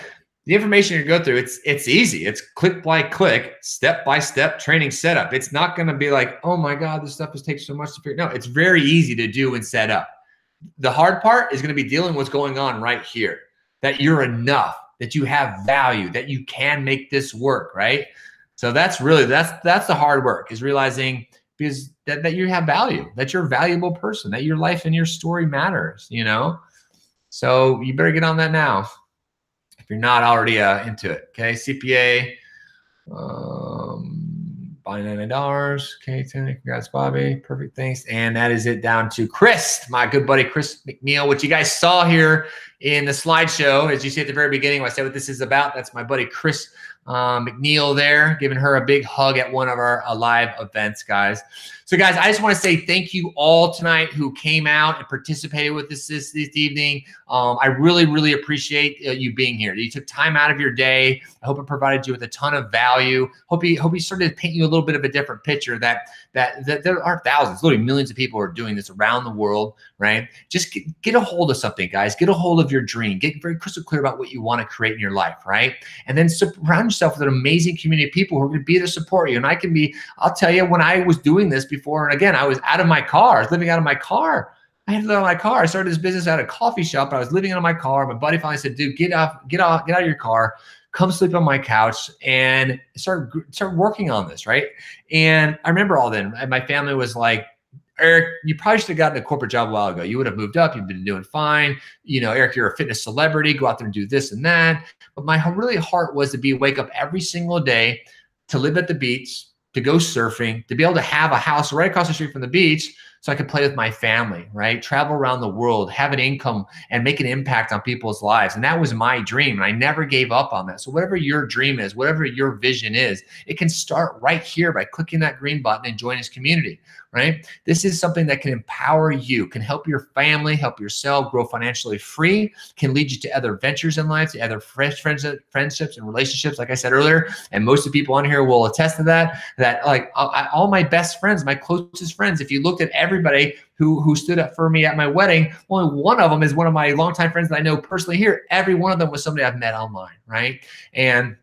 the information you go through, it's easy. It's click by click, step by step training setup. It's not going to be like, oh my God, this stuff takes so much to figure. No, it's very easy to do and set up. The hard part is going to be dealing with what's going on right here. That you're enough, that you have value, that you can make this work, right? So that's the hard work, is realizing because that you have value, that you're a valuable person, that your life and your story matters, you know? So you better get on that now if you're not already into it. Okay, CPA, buy $99. Okay, congrats, Bobby. Perfect, thanks. And that is it down to Chris, my good buddy Chris McNeil, which you guys saw here in the slideshow. As you see at the very beginning, when I said what this is about, that's my buddy Chris McNeil there, giving her a big hug at one of our live events, guys. So guys, I just want to say thank you all tonight who came out and participated with us this evening. I really, really appreciate you being here. You took time out of your day. I hope it provided you with a ton of value. Hope you started to paint you a little bit of a different picture that there are thousands, literally millions of people who are doing this around the world, right? Just get a hold of something, guys. Get a hold of your dream. Get very crystal clear about what you want to create in your life, right? And then surround yourself with an amazing community of people who are going to be there to support you. And I'll tell you, when I was doing this before, and again, I was out of my car, I was living out of my car. I had to live out of my car. I started this business at a coffee shop. I was living out of my car. My buddy finally said, dude, get out of your car, come sleep on my couch, and start working on this, right? And I remember all then, and my family was like, Eric, you probably should have gotten a corporate job a while ago. You would have moved up. You've been doing fine. You know, Eric, you're a fitness celebrity. Go out there and do this and that. But my really heart was to wake up every single day, to live at the beach, to go surfing, to be able to have a house right across the street from the beach so I could play with my family, right? Travel around the world, have an income, and make an impact on people's lives. And that was my dream. And I never gave up on that. So whatever your dream is, whatever your vision is, it can start right here by clicking that green button and join this community, right? This is something that can empower you, can help your family, help yourself grow financially free, can lead you to other ventures in life, to other friendships and relationships, like I said earlier. And most of the people on here will attest to that, like all my best friends, my closest friends, if you looked at everybody who stood up for me at my wedding, only one of them is one of my longtime friends that I know personally here. Every one of them was somebody I've met online, right? And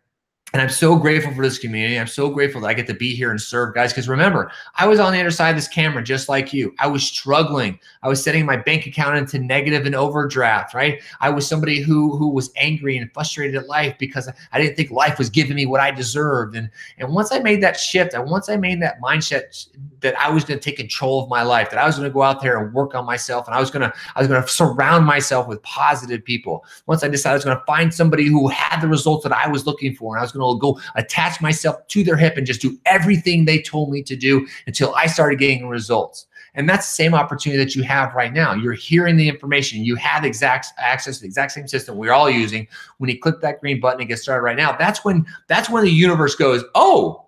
I'm so grateful for this community. I'm so grateful that I get to be here and serve, guys. Because remember, I was on the other side of this camera just like you. I was struggling. I was setting my bank account into negative and overdraft, right? I was somebody who was angry and frustrated at life because I didn't think life was giving me what I deserved. And once I made that shift, and once I made that mindset that I was going to take control of my life, that I was going to go out there and work on myself, and I was going to surround myself with positive people. Once I decided I was going to find somebody who had the results that I was looking for, and I was going to go attach myself to their hip and just do everything they told me to do until I started getting results. And that's the same opportunity that you have right now. You're hearing the information. You have exact access to the exact same system we're all using. When you click that green button and get started right now, that's when the universe goes, oh,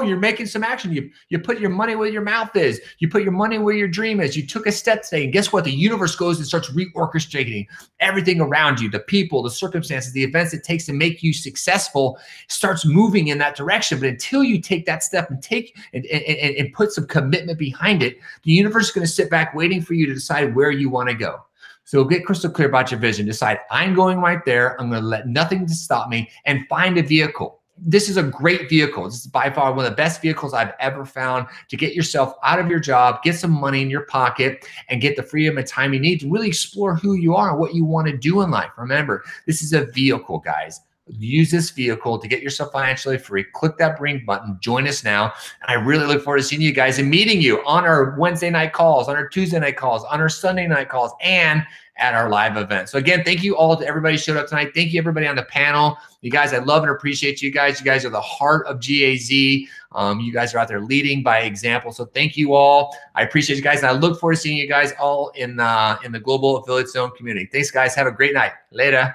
you're making some action. You put your money where your mouth is. You put your money where your dream is. You took a step today. And guess what? The universe goes and starts reorchestrating everything around you, the people, the circumstances, the events it takes to make you successful starts moving in that direction. But until you take that step and put some commitment behind it, the universe is going to sit back waiting for you to decide where you want to go. So get crystal clear about your vision. Decide, I'm going right there. I'm going to let nothing to stop me, and find a vehicle. This is a great vehicle. This is by far one of the best vehicles I've ever found to get yourself out of your job, get some money in your pocket, and get the freedom and time you need to really explore who you are and what you want to do in life. Remember, this is a vehicle, guys. Use this vehicle to get yourself financially free. Click that green button. Join us now. And I really look forward to seeing you guys and meeting you on our Wednesday night calls, on our Tuesday night calls, on our Sunday night calls, and at our live event. So again, thank you all to everybody who showed up tonight. Thank you everybody on the panel. You guys, I love and appreciate you guys. You guys are the heart of GAZ. You guys are out there leading by example. So thank you all. I appreciate you guys. And I look forward to seeing you guys all in the Global Affiliate Zone community. Thanks, guys. Have a great night. Later.